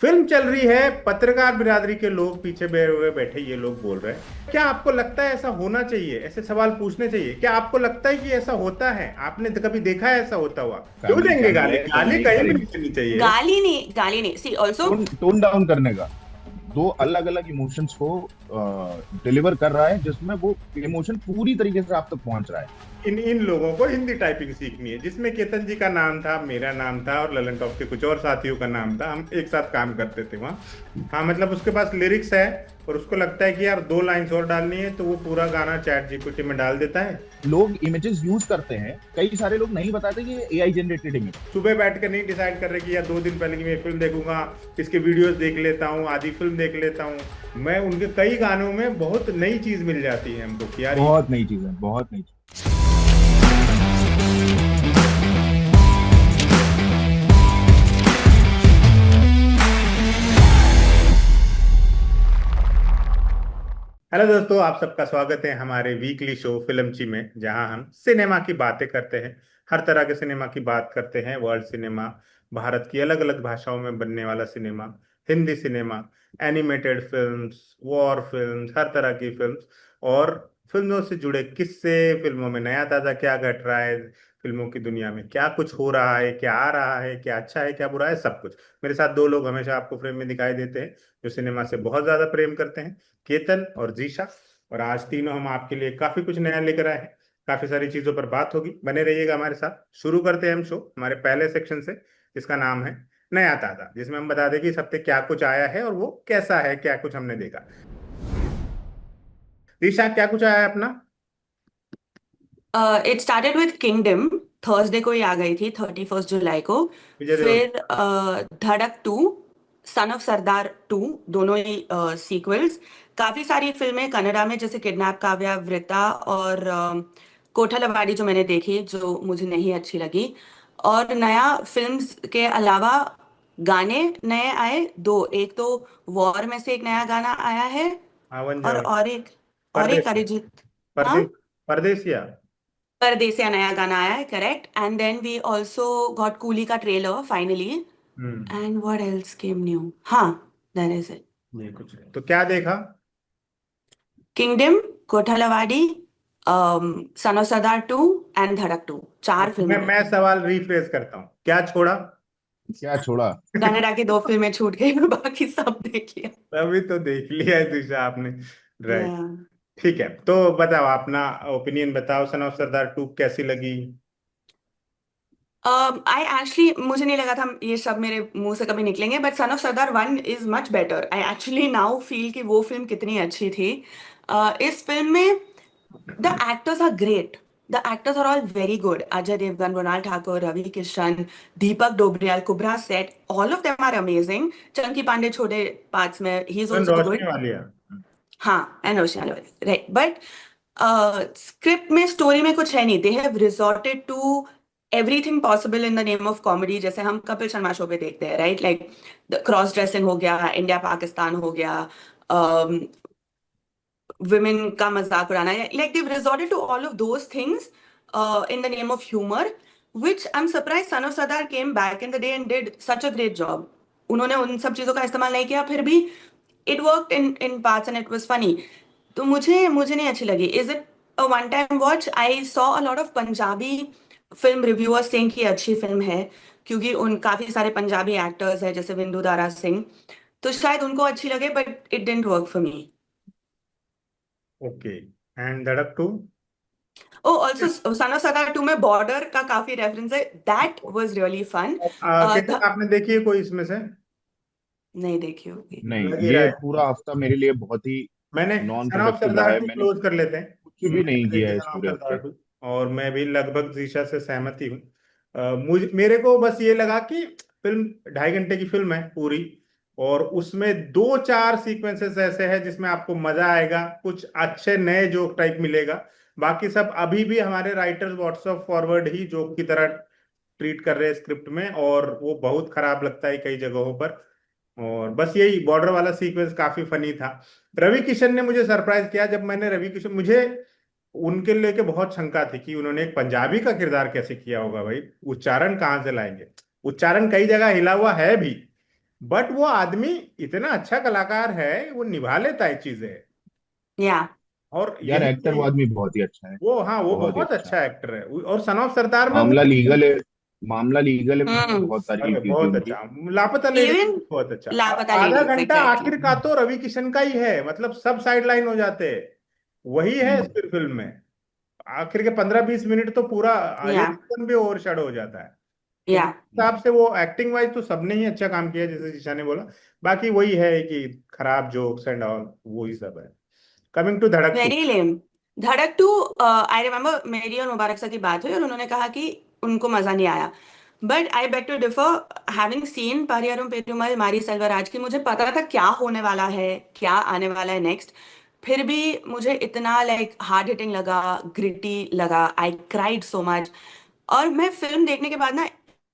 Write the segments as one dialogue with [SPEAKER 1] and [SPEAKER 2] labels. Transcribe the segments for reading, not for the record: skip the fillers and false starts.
[SPEAKER 1] Film चल रही है, पत्रकार बिरादरी के लोग पीछे हुए बैठे, ये लोग बोल रहे हैं। क्या आपको लगता है ऐसा होना चाहिए? ऐसे सवाल पूछने चाहिए? क्या आपको लगता है कि ऐसा होता है? आपने तो कभी देखा है ऐसा होता हुआ? क्यों
[SPEAKER 2] फैमिली
[SPEAKER 1] देंगे
[SPEAKER 2] चैनल
[SPEAKER 1] गाली?
[SPEAKER 2] है तो
[SPEAKER 1] गाली
[SPEAKER 2] नहीं
[SPEAKER 1] कहीं भी
[SPEAKER 2] करेंगे।
[SPEAKER 1] नहीं देनी चाहिए।
[SPEAKER 3] गाली नहीं, गाली नहीं। सी ऑल्सो।
[SPEAKER 2] टोन टोन डाउन करने का। दो अलग अलग इमोशंस को डिलीवर कर रहा है, जिसमें वो इमोशन पूरी तरीके से आप तक पहुंच रहा है।
[SPEAKER 1] इन इन लोगों को हिंदी टाइपिंग सीखनी है, जिसमें केतन जी का नाम था, मेरा नाम था, और ललन टॉप के कुछ और साथियों का नाम था। हम एक साथ काम करते थे वहाँ। हाँ, मतलब उसके पास लिरिक्स है और उसको लगता है कि यार दो लाइंस और डालनी है, तो वो पूरा गाना चैट जीपीटी में डाल देता है।
[SPEAKER 2] लोग इमेजेस यूज करते हैं, कई सारे लोग नहीं बताते कि ये एआई जनरेटेड इमेज।
[SPEAKER 1] सुबह बैठ कर नहीं डिसाइड कर रहे कि यार 2 दिन पहले की मैं फिल्म देखूंगा, इसके वीडियोस देख लेता हूँ, आधी फिल्म देख लेता हूँ। मैं उनके कई गानों में बहुत नई चीज मिल जाती है हमको कि यार
[SPEAKER 2] बहुत नई चीज है, बहुत नई चीज।
[SPEAKER 1] हेलो दोस्तों, आप सबका स्वागत है हमारे वीकली शो फिल्मची में, जहां हम सिनेमा की बातें करते हैं। हर तरह के सिनेमा की बात करते हैं। वर्ल्ड सिनेमा, भारत की अलग अलग भाषाओं में बनने वाला cinema, Hindi cinema, animated films, war films, हर तरह की फिल्म्स, और फिल्मों से जुड़े किस्से, फिल्मों में नया ताजा क्या घट रहा है, फिल्मों की दुनिया में क्या कुछ हो रहा है, क्या आ रहा है, क्या अच्छा है, क्या बुरा है, सब कुछ। मेरे साथ दो लोग हमेशा आपको फ्रेम में दिखाई देते हैं, जो सिनेमा से बहुत ज्यादा प्रेम करते हैं, केतन और जीशा। और आज तीनों हम आपके लिए काफी कुछ नया लेकर आए हैं। काफी सारी चीजों पर बात होगी, बने रहिएगा हमारे साथ। शुरू करते हैं हम शो हमारे पहले सेक्शन से, जिसका नाम है नया ताजा, जिसमें हम बता दें कि इस हफ्ते क्या कुछ आया है और वो कैसा है, क्या कुछ हमने देखा। जीशा, क्या कुछ आया है अपना?
[SPEAKER 3] It started with kingdom. Thursday को ही आ गई थी, 31 जुलाई को।
[SPEAKER 1] विजय देवरकोंडा।
[SPEAKER 3] फिर Dhadak two, son of Sardaar two, दोनों ही सीक्वल्स। काफी सारी फिल्में कन्नड़ा में, जैसे किडनैप काव्या, वृता और कोठा लवाड़ी, जो मैंने देखी, जो मुझे नहीं अच्छी लगी। और नया फिल्म्स के अलावा गाने नए आए दो। एक तो वॉर में से एक नया गाना आया है,
[SPEAKER 1] आवन
[SPEAKER 3] और
[SPEAKER 1] जावन।
[SPEAKER 3] और एक
[SPEAKER 1] परदेसिया।
[SPEAKER 3] अरिजीत। हाँ,
[SPEAKER 1] परदेस परदेसिया।
[SPEAKER 3] परदेसिया नया गाना आया है, correct. And then we also got Coolie का trailer finally.
[SPEAKER 1] Hmm.
[SPEAKER 3] And what else came new? हाँ, दैट इज इट।
[SPEAKER 1] ये कुछ है तो क्या देखा?
[SPEAKER 3] Kingdom, Kothalavadi, Son of Sardaar two and Dhadak two, चार
[SPEAKER 1] अब मैं
[SPEAKER 3] फिल्में
[SPEAKER 1] मैं
[SPEAKER 3] देखी।
[SPEAKER 1] सवाल रिफ्रेश करता हूँ, क्या छोड़ा?
[SPEAKER 2] क्या छोड़ा?
[SPEAKER 3] कनाडा की दो फिल्में छूट गई और बाकी सब देख लिया।
[SPEAKER 1] तभी तो देख लिया है दिशा आपने। राइट।
[SPEAKER 3] या
[SPEAKER 1] ठीक है, तो बताओ अपना ओपिनियन बताओ, सन ऑफ सरदार टू कैसी लगी?
[SPEAKER 3] आई एक्चुअली, मुझे नहीं लगा था ये सब मेरे मुंह से कभी निकलेंगे, but sun of Sardar one is much better. I actually now feel कि वो फिल्म कितनी अच्छी थी। इस फिल्म में the actors are great. The actors are all very good. Ajay Devgan, Ronald Thakur, Ravi Kishan, Deepak Dobriyal, Kubra Set, all of them are amazing. Chunky Pandey छोटे parts में, he is
[SPEAKER 1] film
[SPEAKER 3] also
[SPEAKER 1] Roshni
[SPEAKER 3] good.
[SPEAKER 1] वाली है।
[SPEAKER 3] हाँ, and Ocean Alley, right. But script में, story में कुछ है नहीं. They have resorted to everything possible in the name of comedy, जैसे हम कपिल शर्मा शो पे देखते हैं, right? Like क्रॉस ड्रेसिंग हो गया, इंडिया पाकिस्तान हो गया, women का मजाक उड़ाना, like they've resorted to all of those things in the name of humor, which I'm surprised Son of Sadar came back in the day and did such a great job. उन्होंने उन सब चीजों का इस्तेमाल नहीं किया, फिर भी it worked in parts and it was funny. तो मुझे मुझे नहीं अच्छी लगी. Is it a one time watch? I saw a lot of Punjabi film reviewers saying कि अच्छी फिल्म है, क्योंकि उन काफी सारे पंजाबी एक्टर्स हैं, जैसे विंदु दारा सिंह, तो शायद उनको अच्छी लगे, but it didn't work for me.
[SPEAKER 1] Okay. And Dhadak two?
[SPEAKER 3] Oh also, Son of Sardaar two में बॉर्डर का काफी रेफरेंस है, दैट वाज रियली फन.
[SPEAKER 1] कितने आपने देखी है कोई इसमें से?
[SPEAKER 3] नहीं देखी होगी.
[SPEAKER 2] नहीं,
[SPEAKER 1] लग ही रहा
[SPEAKER 2] ये
[SPEAKER 1] है।
[SPEAKER 2] पूरा हफ्ता मेरे लिए बहुत ही
[SPEAKER 1] मैंने
[SPEAKER 2] नॉन
[SPEAKER 1] सन ऑफ
[SPEAKER 2] प्रोडक्टिव
[SPEAKER 1] सरदार
[SPEAKER 2] रहा है।
[SPEAKER 1] टू
[SPEAKER 2] मैंने
[SPEAKER 1] क्लोज कर लेते हैं।
[SPEAKER 2] कुछ भी नहीं
[SPEAKER 1] मैंने
[SPEAKER 2] किया
[SPEAKER 1] देखी
[SPEAKER 2] है
[SPEAKER 1] सन
[SPEAKER 2] इस
[SPEAKER 1] ऑफ
[SPEAKER 2] पूरे
[SPEAKER 1] सरदार
[SPEAKER 2] हफ्ते।
[SPEAKER 1] टू, और मैं भी लगभग दिशा से सहमति हूँ। मुझे मेरे को बस ये लगा कि फिल्म 2.5 घंटे की फिल्म है पूरी, और उसमें दो चार सीक्वेंसेस ऐसे हैं जिसमें आपको मजा आएगा, कुछ अच्छे नए जोक टाइप मिलेगा। बाकी सब अभी भी हमारे राइटर्स व्हाट्सएप फॉरवर्ड ही जोक की तरह ट्रीट कर रहे हैं स्क्रिप्ट में, और वो बहुत खराब लगता है कई जगहों पर। और बस यही बॉर्डर वाला सीक्वेंस काफी फनी था। रवि किशन ने मुझे सरप्राइज किया। जब मैंने रवि किशन, मुझे उनके लेके बहुत शंका थी कि उन्होंने एक पंजाबी का किरदार कैसे किया होगा, भाई उच्चारण कहाँ से लाएंगे। उच्चारण कई जगह हिला हुआ है भी, बट वो आदमी इतना अच्छा कलाकार है, वो निभा लेता है चीजें।
[SPEAKER 3] या
[SPEAKER 1] और
[SPEAKER 2] यार
[SPEAKER 1] यही
[SPEAKER 2] एक्टर वो
[SPEAKER 1] चीज,
[SPEAKER 2] आदमी बहुत ही अच्छा है,
[SPEAKER 1] वो हाँ, वो
[SPEAKER 2] बहुत ही
[SPEAKER 1] बहुत
[SPEAKER 2] अच्छा।
[SPEAKER 1] अच्छा एक्टर है। और सन ऑफ सरदार में वो,
[SPEAKER 2] मामला लीगल है, मामला लीगल है में मैंने
[SPEAKER 3] हम्म
[SPEAKER 2] बहुत तारीफ
[SPEAKER 1] अरे
[SPEAKER 2] की थी
[SPEAKER 1] बहुत
[SPEAKER 2] उनकी।
[SPEAKER 1] अच्छा। लापता लेडीज
[SPEAKER 3] इवन
[SPEAKER 1] बहुत अच्छा। और
[SPEAKER 3] लापता
[SPEAKER 1] आधा
[SPEAKER 3] लेडीज,
[SPEAKER 1] घंटा
[SPEAKER 3] एग्जैक्टली।
[SPEAKER 1] आखिर का तो रवि किशन का ही है, मतलब सब साइड लाइन हो जाते हैं। वही है
[SPEAKER 2] हम्म।
[SPEAKER 1] सिर्फ फिल्म में। आखिर के 15-20 मिनट तो पूरा
[SPEAKER 3] या
[SPEAKER 1] आगे सीजन भी ओवरशैडो हो जाता है। तो
[SPEAKER 3] या
[SPEAKER 1] उस हिसाब से वो एक्टिंग वाइज तो सबने ही अच्छा काम किया, जैसे शीशा ने बोला। बाकी वही है कि खराब जोक्स एंड ऑल, वही सब है। कमिंग टू धड़क 2।
[SPEAKER 3] वेरी लेम। धड़क टू, आई रिमेम्बर मेरी और मुबारक सर की बात हुई और उन्होंने कहा कि उनको मजा नहीं आया। But I beg to differ, having seen Pariyerum Perumal Mari Selvaraj की, मुझे पता था क्या होने वाला है, क्या आने वाला है नेक्स्ट। फिर भी मुझे इतना लाइक हार्ड हिटिंग लगा, ग्रिटी लगा, आई क्राइड सो मच। और मैं फिल्म देखने के बाद ना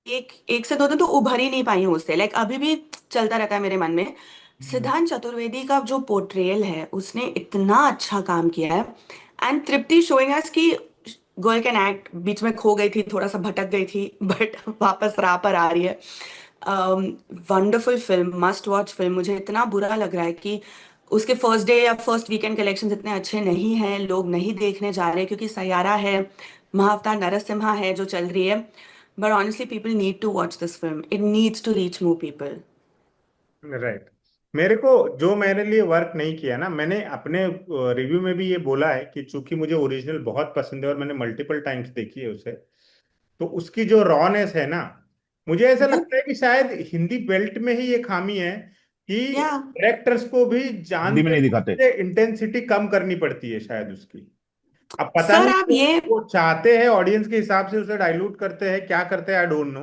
[SPEAKER 3] एक एक से दो दिन तो उभर ही नहीं पाई हूँ उससे, लाइक अभी भी चलता रहता है मेरे मन में। सिद्धांत चतुर्वेदी का जो पोर्ट्रेयल है, उसने इतना अच्छा काम किया है। एंड तृप्ति शोइंग अस कि गर्ल कैन एक्ट, बीच में खो गई थी, थोड़ा सा भटक गई थी, बट वापस राह पर आ रही है। Wonderful film, must watch film. मुझे इतना बुरा लग रहा है कि उसके फर्स्ट डे या फर्स्ट वीकेंड कलेक्शंस इतने अच्छे नहीं हैं, लोग नहीं देखने जा रहे क्योंकि सयारा है, महाअवतार नरसिम्हा है जो चल रही है। But honestly people need to watch this film, it needs to reach more people.
[SPEAKER 1] Right. मेरे को जो मेरे लिए वर्क नहीं किया ना, मैंने अपने रिव्यू में भी ये बोला है कि चूंकि मुझे ओरिजिनल बहुत पसंद है और मैंने मल्टीपल टाइम्स देखी है उसे, तो उसकी जो रॉनेस है ना, मुझे ऐसा
[SPEAKER 3] वो
[SPEAKER 1] लगता है कि शायद हिंदी बेल्ट में ही ये खामी है कि
[SPEAKER 3] या
[SPEAKER 1] डायरेक्टर्स को भी
[SPEAKER 2] हिंदी में
[SPEAKER 1] जानते
[SPEAKER 2] नहीं दिखाते।
[SPEAKER 1] इंटेंसिटी कम करनी पड़ती है शायद उसकी। अब पता
[SPEAKER 3] सर
[SPEAKER 1] नहीं
[SPEAKER 3] आप ये
[SPEAKER 1] वो चाहते हैं ऑडियंस के हिसाब से उसे डाइल्यूट करते हैं, क्या करते हैं, आई डोंट नो।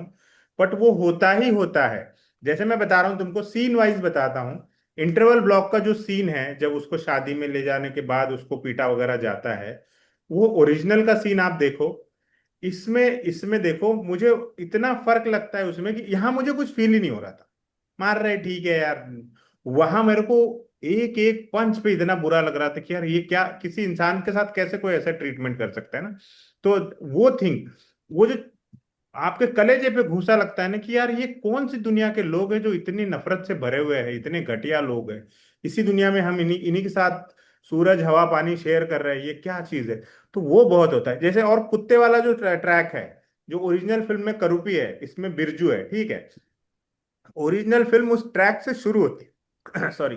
[SPEAKER 1] बट वो होता ही होता है। जैसे मैं बता रहा हूँ तुमको, सीन वाइज बताता हूँ। इंटरवल ब्लॉक का जो सीन है, जब उसको शादी में ले जाने के बाद उसको पीटा वगैरह जाता है, वो ओरिजिनल का सीन आप देखो, इसमें इसमें देखो, मुझे इतना फर्क लगता है उसमें कि यहाँ मुझे कुछ फील ही नहीं हो रहा था। मार रहे ठीक है यार, वहां मेरे को एक एक पंच पे इतना बुरा लग रहा था कि यार ये क्या, किसी इंसान के साथ कैसे कोई ऐसा ट्रीटमेंट कर सकता है ना। तो वो थिंग, वो जो आपके कलेजे पे घूसा लगता है ना कि यार ये कौन सी दुनिया के लोग हैं जो इतनी नफरत से भरे हुए हैं, इतने घटिया लोग हैं। इसी दुनिया में हम इन्हीं इन्हीं के साथ सूरज हवा पानी शेयर कर रहे हैं, ये क्या चीज है। तो वो बहुत होता है। जैसे और कुत्ते वाला जो ट्रैक है, जो ओरिजिनल फिल्म में करूपी है, इसमें बिरजू है, ठीक है। ओरिजिनल फिल्म उस ट्रैक से शुरू होती है सॉरी,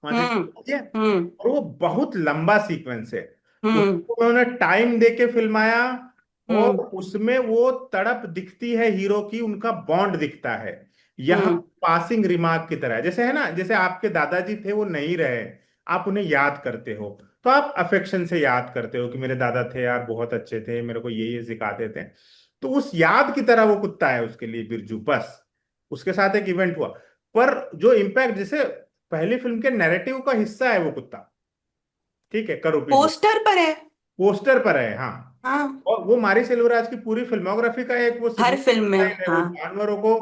[SPEAKER 1] वहां से
[SPEAKER 3] हम्म
[SPEAKER 1] शुरू होती है।
[SPEAKER 3] हम्म
[SPEAKER 1] और वो बहुत लंबा सीक्वेंस है।
[SPEAKER 3] हम्म
[SPEAKER 1] उसको उन्होंने टाइम दे के फिल्माया। और
[SPEAKER 3] हम्म
[SPEAKER 1] उसमें वो तड़प दिखती है हीरो की, उनका बॉन्ड दिखता है। यहाँ
[SPEAKER 3] हम्म
[SPEAKER 1] पासिंग रिमार्क की तरह है। जैसे है ना, जैसे आपके दादाजी थे, वो नहीं रहे, आप उन्हें याद करते हो, तो आप अफेक्शन से याद करते हो कि मेरे दादा थे यार, बहुत अच्छे थे, मेरे को ये सिखाते थे। तो उस याद की तरह वो कुत्ता है उसके लिए बिरजू, बस। उसके साथ एक इवेंट हुआ। पर जो इम्पैक्ट, जैसे पहली फिल्म के नैरेटिव का हिस्सा है वो कुत्ता, ठीक है, करोपी जो
[SPEAKER 3] पोस्टर पर है।
[SPEAKER 1] पोस्टर पर है, हाँ।
[SPEAKER 3] हाँ,
[SPEAKER 1] और वो मारी सेल्वराज की पूरी फिल्मोग्राफी का एक वो
[SPEAKER 3] हर फिल्म
[SPEAKER 1] सिग्नेचर
[SPEAKER 3] में।
[SPEAKER 1] लाइन है, वो
[SPEAKER 3] हाँ,
[SPEAKER 1] जानवरों को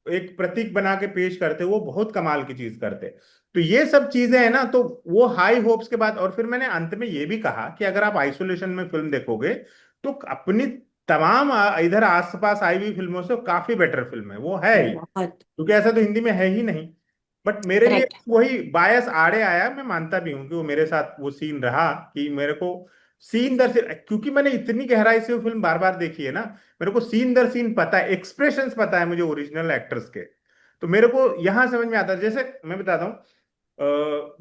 [SPEAKER 1] एक प्रतीक बना के पेश करते, वो बहुत कमाल की चीज करते। तो ये सब चीजें हैं ना, तो वो हाई होप्स के बाद, और फिर मैंने अंत में ये भी कहा कि अगर आप आइसोलेशन में फिल्म देखोगे, तो अपनी तमाम इधर आसपास आई हुई फिल्मों से काफी बेटर फिल्म है, वो है ही,
[SPEAKER 3] बहुत।
[SPEAKER 1] क्योंकि ऐसा तो हिंदी में है ही नहीं। बट मेरे लिए
[SPEAKER 3] करेक्ट।
[SPEAKER 1] वही बायस आड़े आया, मैं मानता भी हूँ कि वो मेरे साथ वो सीन रहा कि मेरे को सीन दर सीन, क्योंकि मैंने इतनी गहराई से वो फिल्म बार बार देखी है ना, मेरे को सीन दर सीन पता है, एक्सप्रेशंस पता है मुझे ओरिजिनल एक्टर्स के। तो मेरे को यहाँ समझ में आता है। जैसे मैं बताता हूँ,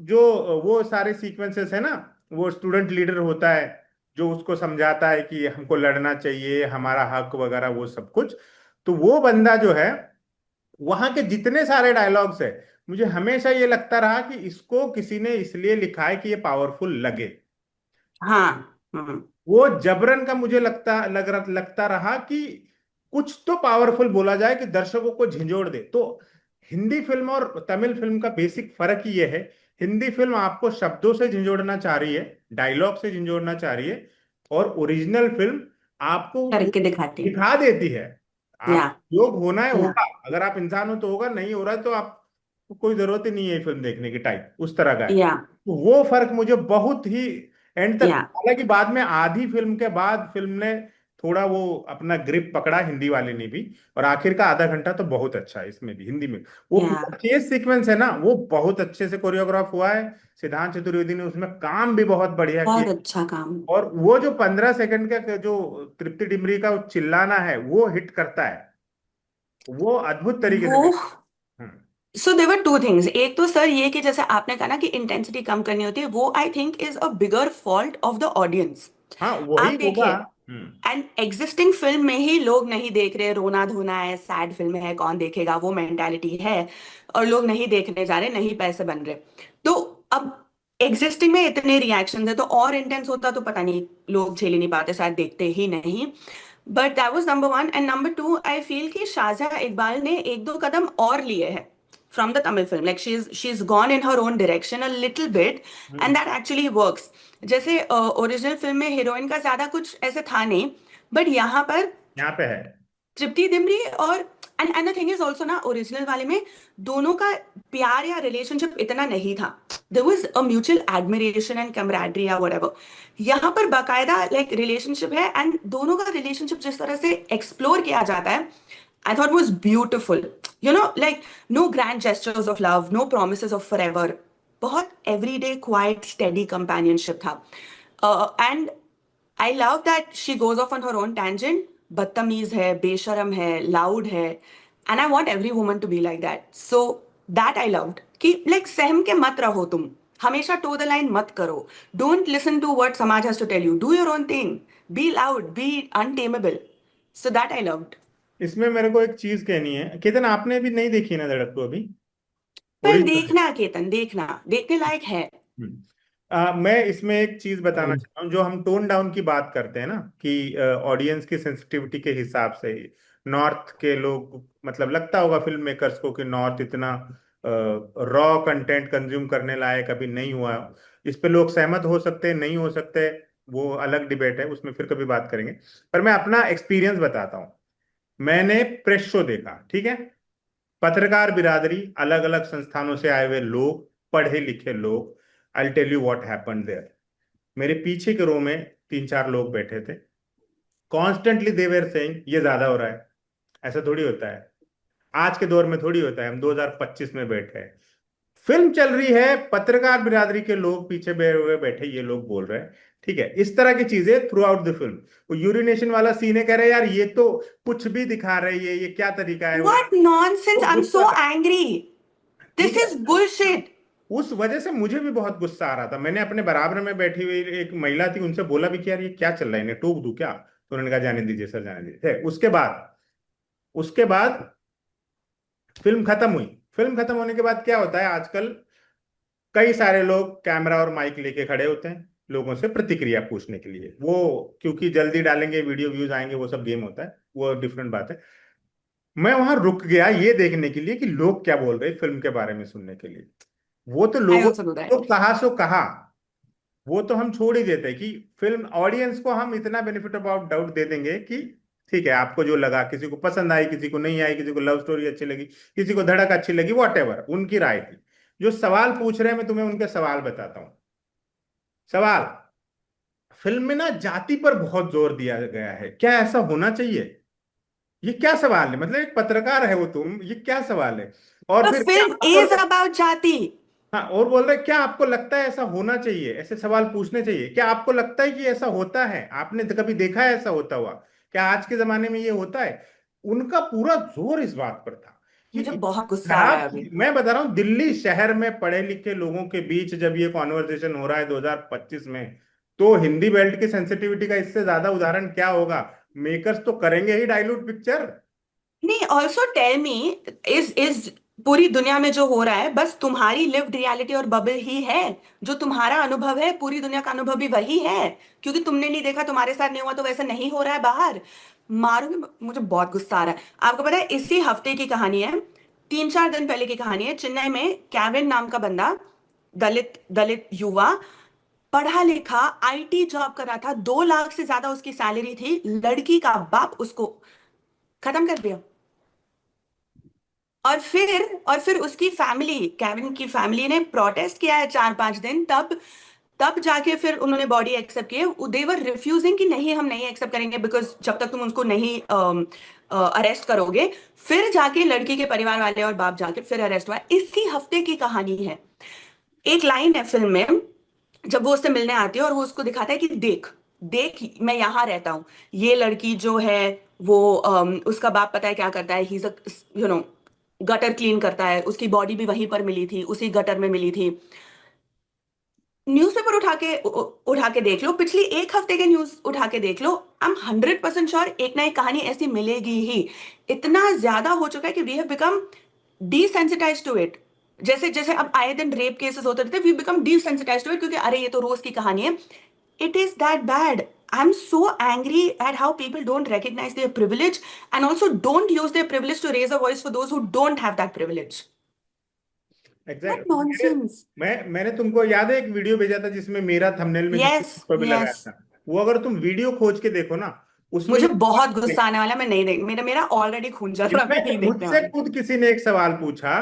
[SPEAKER 1] जो वो सारे सीक्वेंसेस है ना, वो स्टूडेंट लीडर होता है जो उसको समझाता है कि हमको लड़ना चाहिए, हमारा हक वगैरह वो सब कुछ। तो वो बंदा जो है, वहां के जितने सारे डायलॉग्स है, मुझे हमेशा ये लगता रहा कि इसको किसी ने इसलिए लिखा है कि ये पावरफुल लगे।
[SPEAKER 3] हाँ।
[SPEAKER 1] वो जबरन का मुझे लगता रहा कि कुछ तो पावरफुल बोला जाए कि दर्शकों को झिंझोड़ दे। तो हिंदी फिल्म और तमिल फिल्म का बेसिक फर्क ही ये है, हिंदी फिल्म आपको शब्दों से झिंझोड़ना चाह रही है, डायलॉग से झिंझोड़ना चाह रही है। और ओरिजिनल फिल्म आपको वो
[SPEAKER 3] करके दिखाती है।
[SPEAKER 1] दिखा देती है।
[SPEAKER 3] या
[SPEAKER 1] आप योग होना है
[SPEAKER 3] या
[SPEAKER 1] होगा, अगर आप इंसान हो तो होगा, नहीं हो रहा है तो आपको कोई जरूरत ही नहीं है फिल्म देखने की, टाइप उस तरह का है।
[SPEAKER 3] या
[SPEAKER 1] तो वो फर्क मुझे बहुत ही एंड तक,
[SPEAKER 3] या
[SPEAKER 1] हालांकि बाद में आधी फिल्म के बाद फिल्म ने थोड़ा वो अपना ग्रिप पकड़ा हिंदी वाले ने भी। और आखिर का आधा घंटा तो बहुत अच्छा है इसमें भी, हिंदी में। वो
[SPEAKER 3] या
[SPEAKER 1] पूरा चेस सीक्वेंस है ना, वो बहुत अच्छे से कोरियोग्राफ हुआ है। सिद्धांत चतुर्वेदी ने उसमें काम भी बहुत बढ़िया
[SPEAKER 3] बहुत
[SPEAKER 1] किया।
[SPEAKER 3] अच्छा काम।
[SPEAKER 1] और वो जो 15 सेकंड का जो तृप्ति डिमरी का चिल्लाना है वो हिट करता है, वो अद्भुत तरीके से
[SPEAKER 3] वो
[SPEAKER 1] करता है।
[SPEAKER 3] सो देवर टू थिंग्स, एक तो सर ये कि जैसे आपने कहा ना कि इंटेंसिटी कम करनी होती है, वो I think is a bigger fault of the audience.
[SPEAKER 1] हाँ
[SPEAKER 3] आप
[SPEAKER 1] वही होगा।
[SPEAKER 3] देखिए, एंड एग्जिस्टिंग फिल्म में ही लोग नहीं देख रहे, रोना धोना है, सैड फिल्म है, कौन देखेगा, वो मेंटालिटी है, और लोग नहीं देखने जा रहे, नहीं पैसे बन रहे। तो अब एग्जिस्टिंग में इतने रिएक्शन है, तो और इंटेंस होता तो पता नहीं, लोग झेल ही नहीं पाते, शायद देखते ही नहीं। But that was number one. And number two, I feel कि शाहजहा इकबाल ने एक दो कदम और लिए हैं from the Tamil film. Like she's gone in her own direction a little bit,
[SPEAKER 1] hmm.
[SPEAKER 3] and that actually works. जैसे ओरिजिनल फिल्म में heroine का ज्यादा कुछ ऐसे था नहीं, बट यहाँ पर
[SPEAKER 1] यहाँ पे है।
[SPEAKER 3] तृप्ति डिमरी और and the thing is also ना, ओरिजिनल वाले में दोनों का प्यार या रिलेशनशिप इतना नहीं था। There was a mutual admiration and camaraderie या व्हाटएवर। यहाँ पर बाकायदा लाइक रिलेशनशिप है, एंड दोनों का रिलेशनशिप जिस तरह से एक्सप्लोर किया जाता है, I thought was beautiful. You know, like no grand gestures of love, no promises of forever. बहुत everyday, quiet, steady companionship था. And I love that she goes off on her own tangent. बदतमीज है, बेशरम है, loud है, and I want every woman to be like that. So that I loved. कि like सहम के मत रहो तुम, हमेशा toe the line मत करो. Don't listen to what समाज has to tell you. Do your own thing. Be loud. Be untamable. So that I loved.
[SPEAKER 1] इसमें मेरे को एक चीज कहनी है, केतन आपने भी नहीं देखी ना धड़क टू अभी?
[SPEAKER 3] पर
[SPEAKER 1] ओरिजिनल।
[SPEAKER 3] देखना केतन, देखना, देखने लायक है।
[SPEAKER 1] मैं इसमें एक चीज बताना चाहता हूँ। जो हम टोन डाउन की बात करते हैं ना, कि ऑडियंस की सेंसिटिविटी के हिसाब से नॉर्थ के लोग, मतलब लगता होगा फिल्म मेकर्स को कि नॉर्थ इतना रॉ कंटेंट कंज्यूम करने लायक अभी नहीं हुआ। इस पे लोग सहमत हो सकते हैं, नहीं हो सकते, वो अलग डिबेट है, उसमें फिर कभी बात करेंगे। पर मैं अपना एक्सपीरियंस बताता हूँ। मैंने प्रेस शो देखा, ठीक है। पत्रकार बिरादरी, अलग अलग संस्थानों से आए हुए लोग, पढ़े लिखे लोग। I tell you what happened there. मेरे पीछे के रो में तीन चार लोग बैठे थे। कॉन्स्टेंटली दे वेर सेइंग ये ज्यादा हो रहा है। ऐसा थोड़ी होता है, आज के दौर में थोड़ी होता है, हम 2025 में बैठे हैं, फिल्म चल रही है, पत्रकार बिरादरी के लोग पीछे हुए बैठे, ये लोग बोल रहे हैं। ठीक है, इस तरह की चीजें थ्रू आउट द फिल्म। वो यूरिनेशन वाला सीन है, कह रहे हैं यार ये तो कुछ भी दिखा रही है, ये क्या तरीका है।
[SPEAKER 3] What nonsense!
[SPEAKER 1] वो
[SPEAKER 3] I'm
[SPEAKER 1] गुस्सा
[SPEAKER 3] so
[SPEAKER 1] था।
[SPEAKER 3] angry. This
[SPEAKER 1] ठीक है,
[SPEAKER 3] is bullshit.
[SPEAKER 1] उस वजह से मुझे भी बहुत गुस्सा आ रहा था। मैंने अपने बराबर में बैठी हुई एक महिला थी, उनसे बोला भी कि यार ये क्या चल रहा है, इन्हें टोक दूं क्या? तो उन्होंने कहा जाने दीजिए सर, जाने दीजिए। उसके बाद फिल्म खत्म हुई। फिल्म खत्म होने के बाद क्या होता है आजकल, कई सारे लोग कैमरा और माइक लेके खड़े होते हैं लोगों से प्रतिक्रिया पूछने के लिए। वो क्योंकि जल्दी डालेंगे वीडियो, व्यूज आएंगे, वो सब गेम होता है, वो डिफरेंट बात है। मैं वहां रुक गया ये देखने के लिए कि लोग क्या बोल रहे हैं फिल्म के बारे में सुनने के लिए। वो तो
[SPEAKER 3] I
[SPEAKER 1] लोगों
[SPEAKER 3] also do
[SPEAKER 1] तो
[SPEAKER 3] that.
[SPEAKER 1] कहा सो कहा, वो तो हम छोड़ ही देते हैं कि फिल्म ऑडियंस को हम इतना बेनिफिट ऑफ डाउट दे देंगे कि ठीक है, आपको जो लगा, किसी को पसंद आई, किसी को नहीं आई, किसी को लव स्टोरी अच्छी लगी, किसी को धड़क अच्छी लगी, वॉट एवर उनकी राय थी। जो सवाल पूछ रहे हैं, मैं तुम्हें उनके सवाल बताता हूँ। सवाल, फिल्म में ना जाति पर बहुत जोर दिया गया है, क्या ऐसा होना चाहिए? ये क्या सवाल है? मतलब एक पत्रकार है वो, तुम, ये क्या सवाल है? और
[SPEAKER 3] The
[SPEAKER 1] फिर क्या
[SPEAKER 3] film
[SPEAKER 1] आपको,
[SPEAKER 3] is about jati.
[SPEAKER 1] हाँ, और बोल रहे क्या आपको लगता है ऐसा होना चाहिए, ऐसे सवाल पूछने चाहिए, क्या आपको लगता है कि ऐसा होता है? आपने कभी देखा है ऐसा होता हुआ? क्या आज के जमाने में ये होता है? उनका पूरा जोर इस बात पर था कि
[SPEAKER 3] मुझे बहुत गुस्सा आ रहा
[SPEAKER 1] खराब
[SPEAKER 3] है अभी।
[SPEAKER 1] मैं बता रहा हूँ, दिल्ली शहर में पढ़े लिखे लोगों के बीच जब ये कॉन्वर्सेशन हो रहा है 2025 में, तो हिंदी बेल्ट की सेंसिटिविटी का इससे ज्यादा उदाहरण क्या होगा? मेकर्स तो करेंगे ही डाइल्यूट पिक्चर।
[SPEAKER 3] नहीं, ऑल्सो टेल मी, इज पूरी दुनिया में जो हो रहा है बस तुम्हारी लिव्ड रियलिटी और बबल ही है? जो तुम्हारा अनुभव है, पूरी दुनिया का अनुभव भी वही है? क्योंकि तुमने नहीं देखा, तुम्हारे साथ नहीं हुआ, तो वैसा नहीं हो रहा है बाहर? मारोगे मुझे, बहुत गुस्सा आ रहा है। आपको पता है, इसी हफ्ते की कहानी है, 3-4 दिन पहले की कहानी है। चेन्नई में कैविन नाम का बंदा, दलित दलित युवा, पढ़ा लिखा, आईटी जॉब कर रहा था, 2 लाख से ज्यादा उसकी सैलरी थी, लड़की का बाप उसको खत्म कर दिया। और फिर उसकी फैमिली, केविन की फैमिली ने प्रोटेस्ट किया है 4-5 दिन। तब तब जाके फिर उन्होंने बॉडी एक्सेप्ट की। दे वर रिफ्यूजिंग कि नहीं हम नहीं एक्सेप्ट करेंगे, बिकॉज जब तक तुम उनको नहीं अरेस्ट करोगे। फिर जाके लड़की के परिवार वाले और बाप जाके फिर अरेस्ट हुआ। इसी हफ्ते की कहानी है। एक लाइन है फिल्म में, जब वो उससे मिलने आती है और वो उसको दिखाता है कि देख देख मैं यहाँ रहता हूँ। ये लड़की जो है वो उसका बाप पता है क्या करता है, ही यू नो गटर क्लीन करता है। उसकी बॉडी भी वहीं पर मिली थी, उसी गटर में मिली थी। न्यूज़पेपर उठा के देख लो, पिछली एक हफ्ते के न्यूज उठा के देख लो। आई एम 100% श्योर एक ना एक कहानी ऐसी मिलेगी ही। इतना ज्यादा हो चुका है कि we have become desensitize to it. जैसे जैसे अब आए दिन रेप केसेस होते रहते, we become desensitize to it, क्योंकि अरे ये तो रोज की कहानी है। It is that bad. I am so angry at how people don't recognize their privilege and also don't use their privilege to raise a voice for those who don't have that privilege. What
[SPEAKER 1] exact.
[SPEAKER 3] nonsense.
[SPEAKER 1] मैंने तुमको याद है एक video भेजा था जिसमें मेरा thumbnail में जिसको
[SPEAKER 3] Yes,
[SPEAKER 1] ऊपर भी लगाया
[SPEAKER 3] yes.
[SPEAKER 1] था, वो अगर तुम वीडियो खोज के देखो ना, उसमें
[SPEAKER 3] मुझे
[SPEAKER 1] ये
[SPEAKER 3] बहुत गुस्सा आने वाला, मैं नहीं देख, मेरा मेरा ऑलरेडी खून जल रहा, मैं नहीं
[SPEAKER 1] इनफैक्ट
[SPEAKER 3] देखने
[SPEAKER 1] मुझसे
[SPEAKER 3] वाली।
[SPEAKER 1] खुद किसी ने एक सवाल पूछा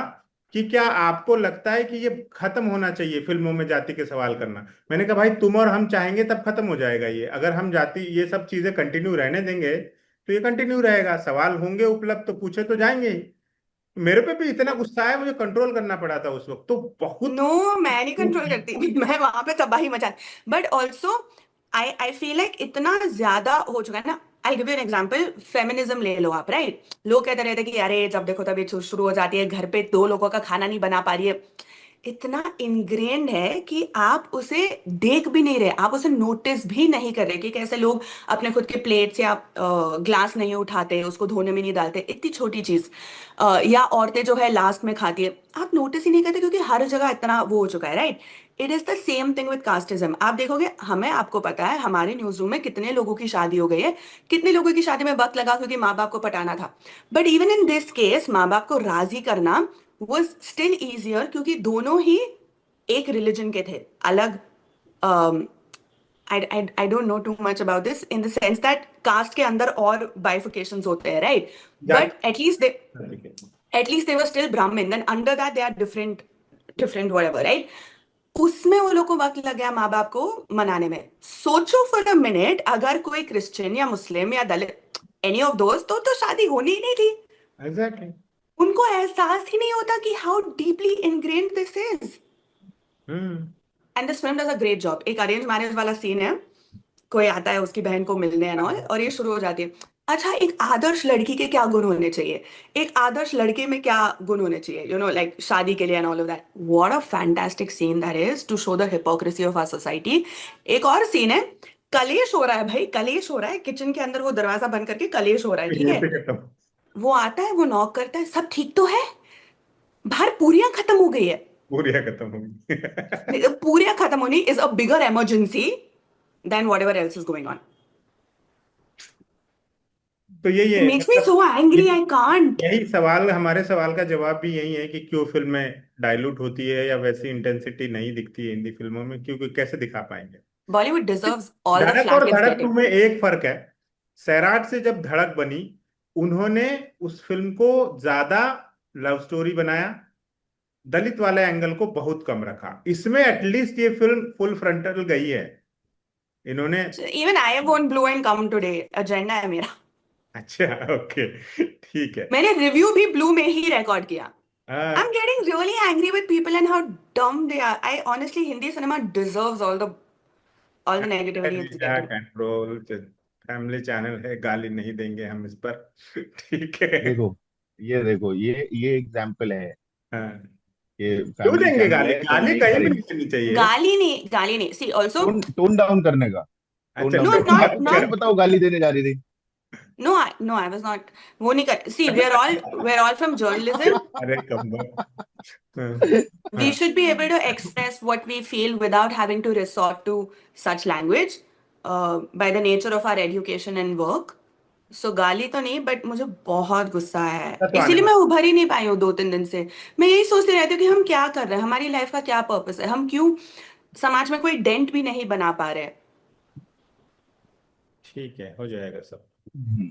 [SPEAKER 1] कि क्या आपको लगता है कि ये खत्म होना चाहिए फिल्मों में जाति के सवाल करना। मैंने कहा भाई तुम और हम चाहेंगे तब खत्म हो जाएगा ये। अगर हम जाति ये सब चीजें कंटिन्यू रहने देंगे तो ये कंटिन्यू रहेगा। सवाल होंगे उपलब्ध तो पूछे तो जाएंगे ही। मेरे पे भी इतना गुस्सा है, मुझे कंट्रोल करना पड़ा था उस वक्त तो बहुत।
[SPEAKER 3] नो, मैं नहीं कंट्रोल करती। मैं वहां पे तबाही मचा। But also I feel like इतना ज्यादा हो चुका है ना। I give you an example, feminism ले लो आप, राइट? लोग कहते रहते कि अरे जब देखो तभी शुरू हो जाती है, घर पे दो लोगों का खाना नहीं बना पा रही है। इतना इनग्रेन्ड है कि आप उसे देख भी नहीं रहे, आप उसे नोटिस भी नहीं कर रहे कि कैसे लोग अपने खुद के प्लेट्स या ग्लास नहीं उठाते, उसको धोने में नहीं डालते। इतनी छोटी चीज। या औरतें जो है लास्ट में खाती है, आप नोटिस ही नहीं करते क्योंकि हर जगह इतना वो हो चुका है, right? It is the same thing with casteism. आप देखोगे, हमें आपको पता है हमारे न्यूज रूम में कितने लोगों की शादी हो गई है, कितने लोगों की शादी में वक्त लगा क्योंकि माँ बाप को पटाना था। But even in this case माँ बाप को राजी करना was still easier, क्योंकि दोनों ही एक रिलीजन के थे। अलग I don't know too much about this in the sense that caste के अंदर और bifurcations होते हैं, right?
[SPEAKER 1] जाति
[SPEAKER 3] But at least they were still Brahmin. Then under that they are different whatever, right? उसमें वो लोग को वक्त लग गया माँ बाप को मनाने में। सोचो फॉर अ मिनट, अगर कोई क्रिश्चियन या मुस्लिम या दलित, एनी ऑफ दोस्त, तो शादी होनी ही नहीं थी।
[SPEAKER 1] एग्जैक्टली।
[SPEAKER 3] उनको एहसास ही नहीं होता कि how deeply ingrained this is.
[SPEAKER 1] Hmm.
[SPEAKER 3] And this film does a great job. एक अरेंज मैरिज वाला सीन है, कोई आता है उसकी बहन को मिलने एंड ऑल, और ये शुरू हो जाती है। अच्छा, एक आदर्श लड़की के क्या गुण होने चाहिए, एक आदर्श लड़के में क्या गुण होने चाहिए, लाइक शादी के लिए and all of that. What a fantastic scene that is to show the hypocrisy of our society. एक और सीन है, कलेश हो रहा है भाई, कलेश हो रहा है किचन के अंदर, वो दरवाजा बंद करके कलेश हो रहा है, ठीक
[SPEAKER 1] ये
[SPEAKER 3] है?
[SPEAKER 1] पे खत्म।
[SPEAKER 3] वो आता है, वो नॉक करता है, सब ठीक तो है? बाहर पूरियां खत्म हो गई है।
[SPEAKER 1] पूरी खत्म हो गई।
[SPEAKER 3] पूरियां खत्म होनी is a bigger emergency then whatever else is going on.
[SPEAKER 1] तो यही
[SPEAKER 3] इट
[SPEAKER 1] है
[SPEAKER 3] मेक्स मी
[SPEAKER 1] मतलब।
[SPEAKER 3] सो एंग्री,
[SPEAKER 1] यही
[SPEAKER 3] आई कांट।
[SPEAKER 1] यही सवाल, हमारे सवाल का जवाब भी यही है कि क्यों फिल्में डाइल्यूट होती है या वैसी इंटेंसिटी नहीं दिखती है हिंदी फिल्मों में, क्योंकि कैसे दिखा पाएंगे।
[SPEAKER 3] बॉलीवुड डिजर्व्स ऑल द
[SPEAKER 1] धड़क और
[SPEAKER 3] फ्लैक इट्स
[SPEAKER 1] धड़क टू
[SPEAKER 3] गेटिंग।
[SPEAKER 1] में एक फर्क है। सैराट से जब धड़क बनी, उन्होंने उस फिल्म को ज्यादा लव स्टोरी बनाया, दलित वाले एंगल को बहुत कम रखा। इसमें एटलीस्ट ये फिल्म फुल फ्रंटल गई है इन्होंने।
[SPEAKER 3] Even I won't blue and come today, agenda है मेरा।
[SPEAKER 1] अच्छा, ओके, ठीक है।
[SPEAKER 3] मैंने रिव्यू भी ब्लू में ही रिकॉर्ड किया। आई
[SPEAKER 1] हाँ,
[SPEAKER 3] am getting really angry with people and how dumb they are. I honestly, Hindi cinema deserves all the negativity it's getting.
[SPEAKER 1] Control, family channel है, गाली नहीं देंगे हम इस पर। ठीक है।
[SPEAKER 2] देखो ये एग्जाम्पल है।
[SPEAKER 1] हाँ,
[SPEAKER 2] ये
[SPEAKER 1] क्यों
[SPEAKER 2] फैमिली
[SPEAKER 1] देंगे
[SPEAKER 2] चैनल
[SPEAKER 1] गाली?
[SPEAKER 2] है तो
[SPEAKER 1] गाली
[SPEAKER 2] नहीं
[SPEAKER 1] कहीं भी
[SPEAKER 2] करेंगे।
[SPEAKER 1] नहीं देनी चाहिए।
[SPEAKER 3] गाली नहीं, गाली नहीं, सी ऑल्सो।
[SPEAKER 2] टोन टोन डाउन करने का। टोन
[SPEAKER 1] अच्छा,
[SPEAKER 2] डाउन
[SPEAKER 3] नो,
[SPEAKER 2] करने
[SPEAKER 3] नॉट
[SPEAKER 2] आपको कैसे
[SPEAKER 3] नॉट
[SPEAKER 2] पता वो गाली देने जा रही थी?
[SPEAKER 3] No, I was not. वो नहीं कर, see we are all from journalism.
[SPEAKER 1] अरे कम बात। हाँ,
[SPEAKER 3] We
[SPEAKER 1] हाँ,
[SPEAKER 3] should be able to express what we feel without having to resort to such language by the nature of our education and work. So गाली तो नहीं, but मुझे बहुत गुस्सा है,
[SPEAKER 1] तो आने
[SPEAKER 3] इसीलिए मैं
[SPEAKER 1] वाला।
[SPEAKER 3] उभर ही नहीं पाई हूँ 2-3 दिन से। मैं यही सोचती रहती हूँ कि हम क्या कर रहे हैं, हमारी लाइफ का क्या पर्पस है, हम क्यों समाज में कोई डेंट भी नहीं बना पा रहे।
[SPEAKER 1] ठीक है, हो जाएगा सब।
[SPEAKER 2] हम्म।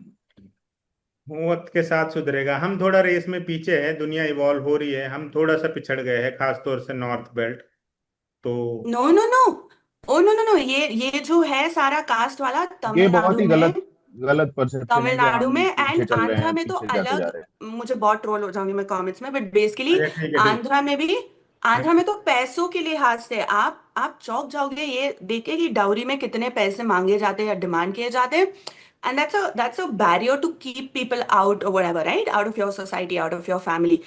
[SPEAKER 1] वक्त के साथ सुधरेगा। हम थोड़ा रेस में पीछे हैं, दुनिया इवॉल्व हो रही है, हम थोड़ा सा पिछड़ गए हैं, खास तौर से नॉर्थ बेल्ट। तो
[SPEAKER 3] no no no, oh no no no, ये जो है सारा कास्ट वाला
[SPEAKER 2] ये बहुत
[SPEAKER 3] तमिलनाडु
[SPEAKER 2] ही
[SPEAKER 3] में,
[SPEAKER 2] गलत गलत परसेप्शन है कि
[SPEAKER 3] तमिलनाडु
[SPEAKER 2] हम
[SPEAKER 3] में
[SPEAKER 2] पीछे
[SPEAKER 3] एंड
[SPEAKER 2] चल रहे
[SPEAKER 3] आंध्रा
[SPEAKER 2] हैं,
[SPEAKER 3] में तो
[SPEAKER 2] पीछे जाते जा
[SPEAKER 3] अलग।
[SPEAKER 2] रहे हैं।
[SPEAKER 3] मुझे बहुत ट्रोल हो जाऊंगी मैं कमेंट्स में, बट बेसिकली
[SPEAKER 1] अच्छा ठीक है ठीक
[SPEAKER 3] आंध्रा में भी,
[SPEAKER 1] है।
[SPEAKER 3] आंध्रा में तो पैसों के लिहाज से आप चौंक जाओगे ये देख के कि डाउरी में कितने पैसे मांगे जाते हैं या डिमांड किए जाते हैं। And that's a barrier to keep people out, whatever, right, out of your society, out of your family.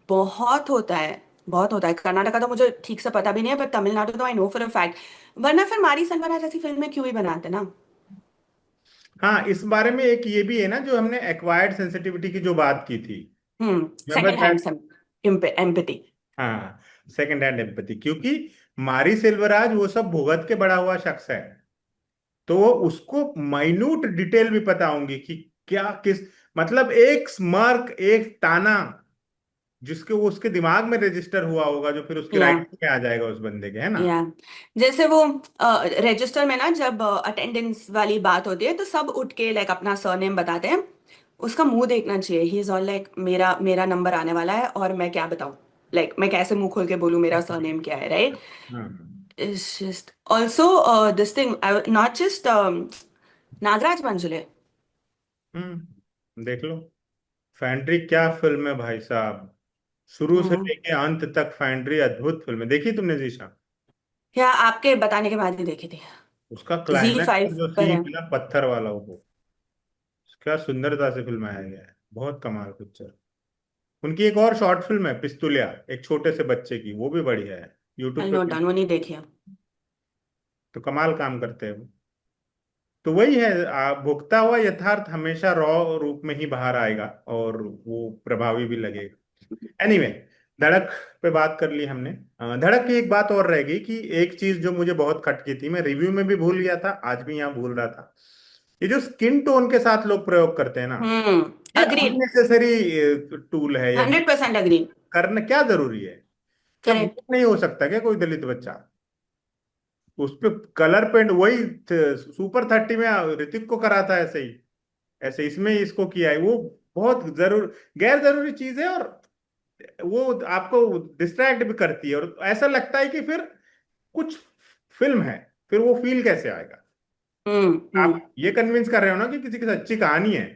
[SPEAKER 3] बहुत होता है, बहुत होता है। कर्नाटका तो मुझे ठीक से पता भी नहीं है, पर तमिलनाडु तो I know for a fact. वरना फिर मारी सलवार जैसी फिल्में क्यों ही बनाते ना।
[SPEAKER 1] हाँ, इस बारे में एक ये भी है ना, जो हमने एक्वायर्ड सेंसिटिविटी की जो बात की थी,
[SPEAKER 3] सेकंड
[SPEAKER 1] रिमेम्बर?
[SPEAKER 3] Hand empathy.
[SPEAKER 1] हाँ, सेकंड हैंड एम्पैथी, क्योंकि मारी सेल्वराज वो सब भुगत के बड़ा हुआ शख्स है, तो वो उसको माइन्यूट डिटेल भी पता होंगी कि क्या किस, मतलब एक स्मार्क, एक ताना जिसके वो उसके दिमाग में रजिस्टर हुआ होगा, जो फिर उसकी
[SPEAKER 3] या
[SPEAKER 1] राइटिंग में आ जाएगा उस बंदे के, है ना?
[SPEAKER 3] या जैसे वो रजिस्टर में ना, जब अटेंडेंस वाली बात होती है तो सब उठ के लाइक अपना सरनेम बताते हैं। उसका मुंह देखना चाहिए, ही इज ऑल लाइक मेरा मेरा नंबर आने वाला है और मैं क्या बताऊं, लाइक मैं कैसे मुंह खोल के बोलूं मेरा सरनेम क्या है, राइट।
[SPEAKER 1] हाँ।
[SPEAKER 3] It's just also this thing, not just Nagraj Manjule.
[SPEAKER 1] देख लो, फैंड्री क्या फिल्म है भाई साहब, शुरू से
[SPEAKER 3] हम्म।
[SPEAKER 1] लेके अंत तक फैंड्री अद्भुत फिल्म है। देखी तुमने जीशा?
[SPEAKER 3] या आपके बताने के बाद ही देखी थी।
[SPEAKER 1] उसका
[SPEAKER 3] जी
[SPEAKER 1] क्लाइमैक्स
[SPEAKER 3] फाइव
[SPEAKER 1] पर जो
[SPEAKER 3] पर
[SPEAKER 1] सीन
[SPEAKER 3] है।
[SPEAKER 1] है ना, पत्थर वाला, वो क्या सुंदरता से फिल्माया गया है, बहुत कमाल पिक्चर। उनकी एक और शॉर्ट फिल्म है पिस्तुलिया, एक छोटे से बच्चे की, वो भी बढ़िया है, यूट्यूब पे
[SPEAKER 3] नोट
[SPEAKER 1] भी।
[SPEAKER 3] डाउन, वो नहीं देखी है।
[SPEAKER 1] तो कमाल काम करते हैं वो। तो वही है, भुगता हुआ यथार्थ हमेशा रॉ रूप में ही बाहर आएगा, और वो प्रभावी भी लगेगा। एनीवे, धड़क पे बात कर ली हमने। धड़क की एक बात और रह गई कि एक चीज जो मुझे बहुत खटकी थी, मैं रिव्यू में भी भूल गया था, आज भी यहाँ भूल रहा था, ये जो स्किन टोन के साथ लोग प्रयोग करते हैं ना, ये
[SPEAKER 3] अग्रीड।
[SPEAKER 1] अननेसेसरी टूल है, या
[SPEAKER 3] 100% अग्रीड।
[SPEAKER 1] करना क्या जरूरी है? क्या वो
[SPEAKER 3] करेक्ट।
[SPEAKER 1] नहीं हो सकता क्या कोई दलित बच्चा उस पे कलर पेंट, वही सुपर 30 में ऋतिक को कराता है ऐसे ही, ऐसे इसमें इसको किया है, वो बहुत जरूर गैर जरूरी चीज है, और वो आपको डिस्ट्रैक्ट भी करती है, और ऐसा लगता है कि फिर कुछ फिल्म है, फिर वो फील कैसे आएगा?
[SPEAKER 3] हम्म।
[SPEAKER 1] आप ये कन्विंस कर रहे हो ना कि किसी की सच्ची कहानी है,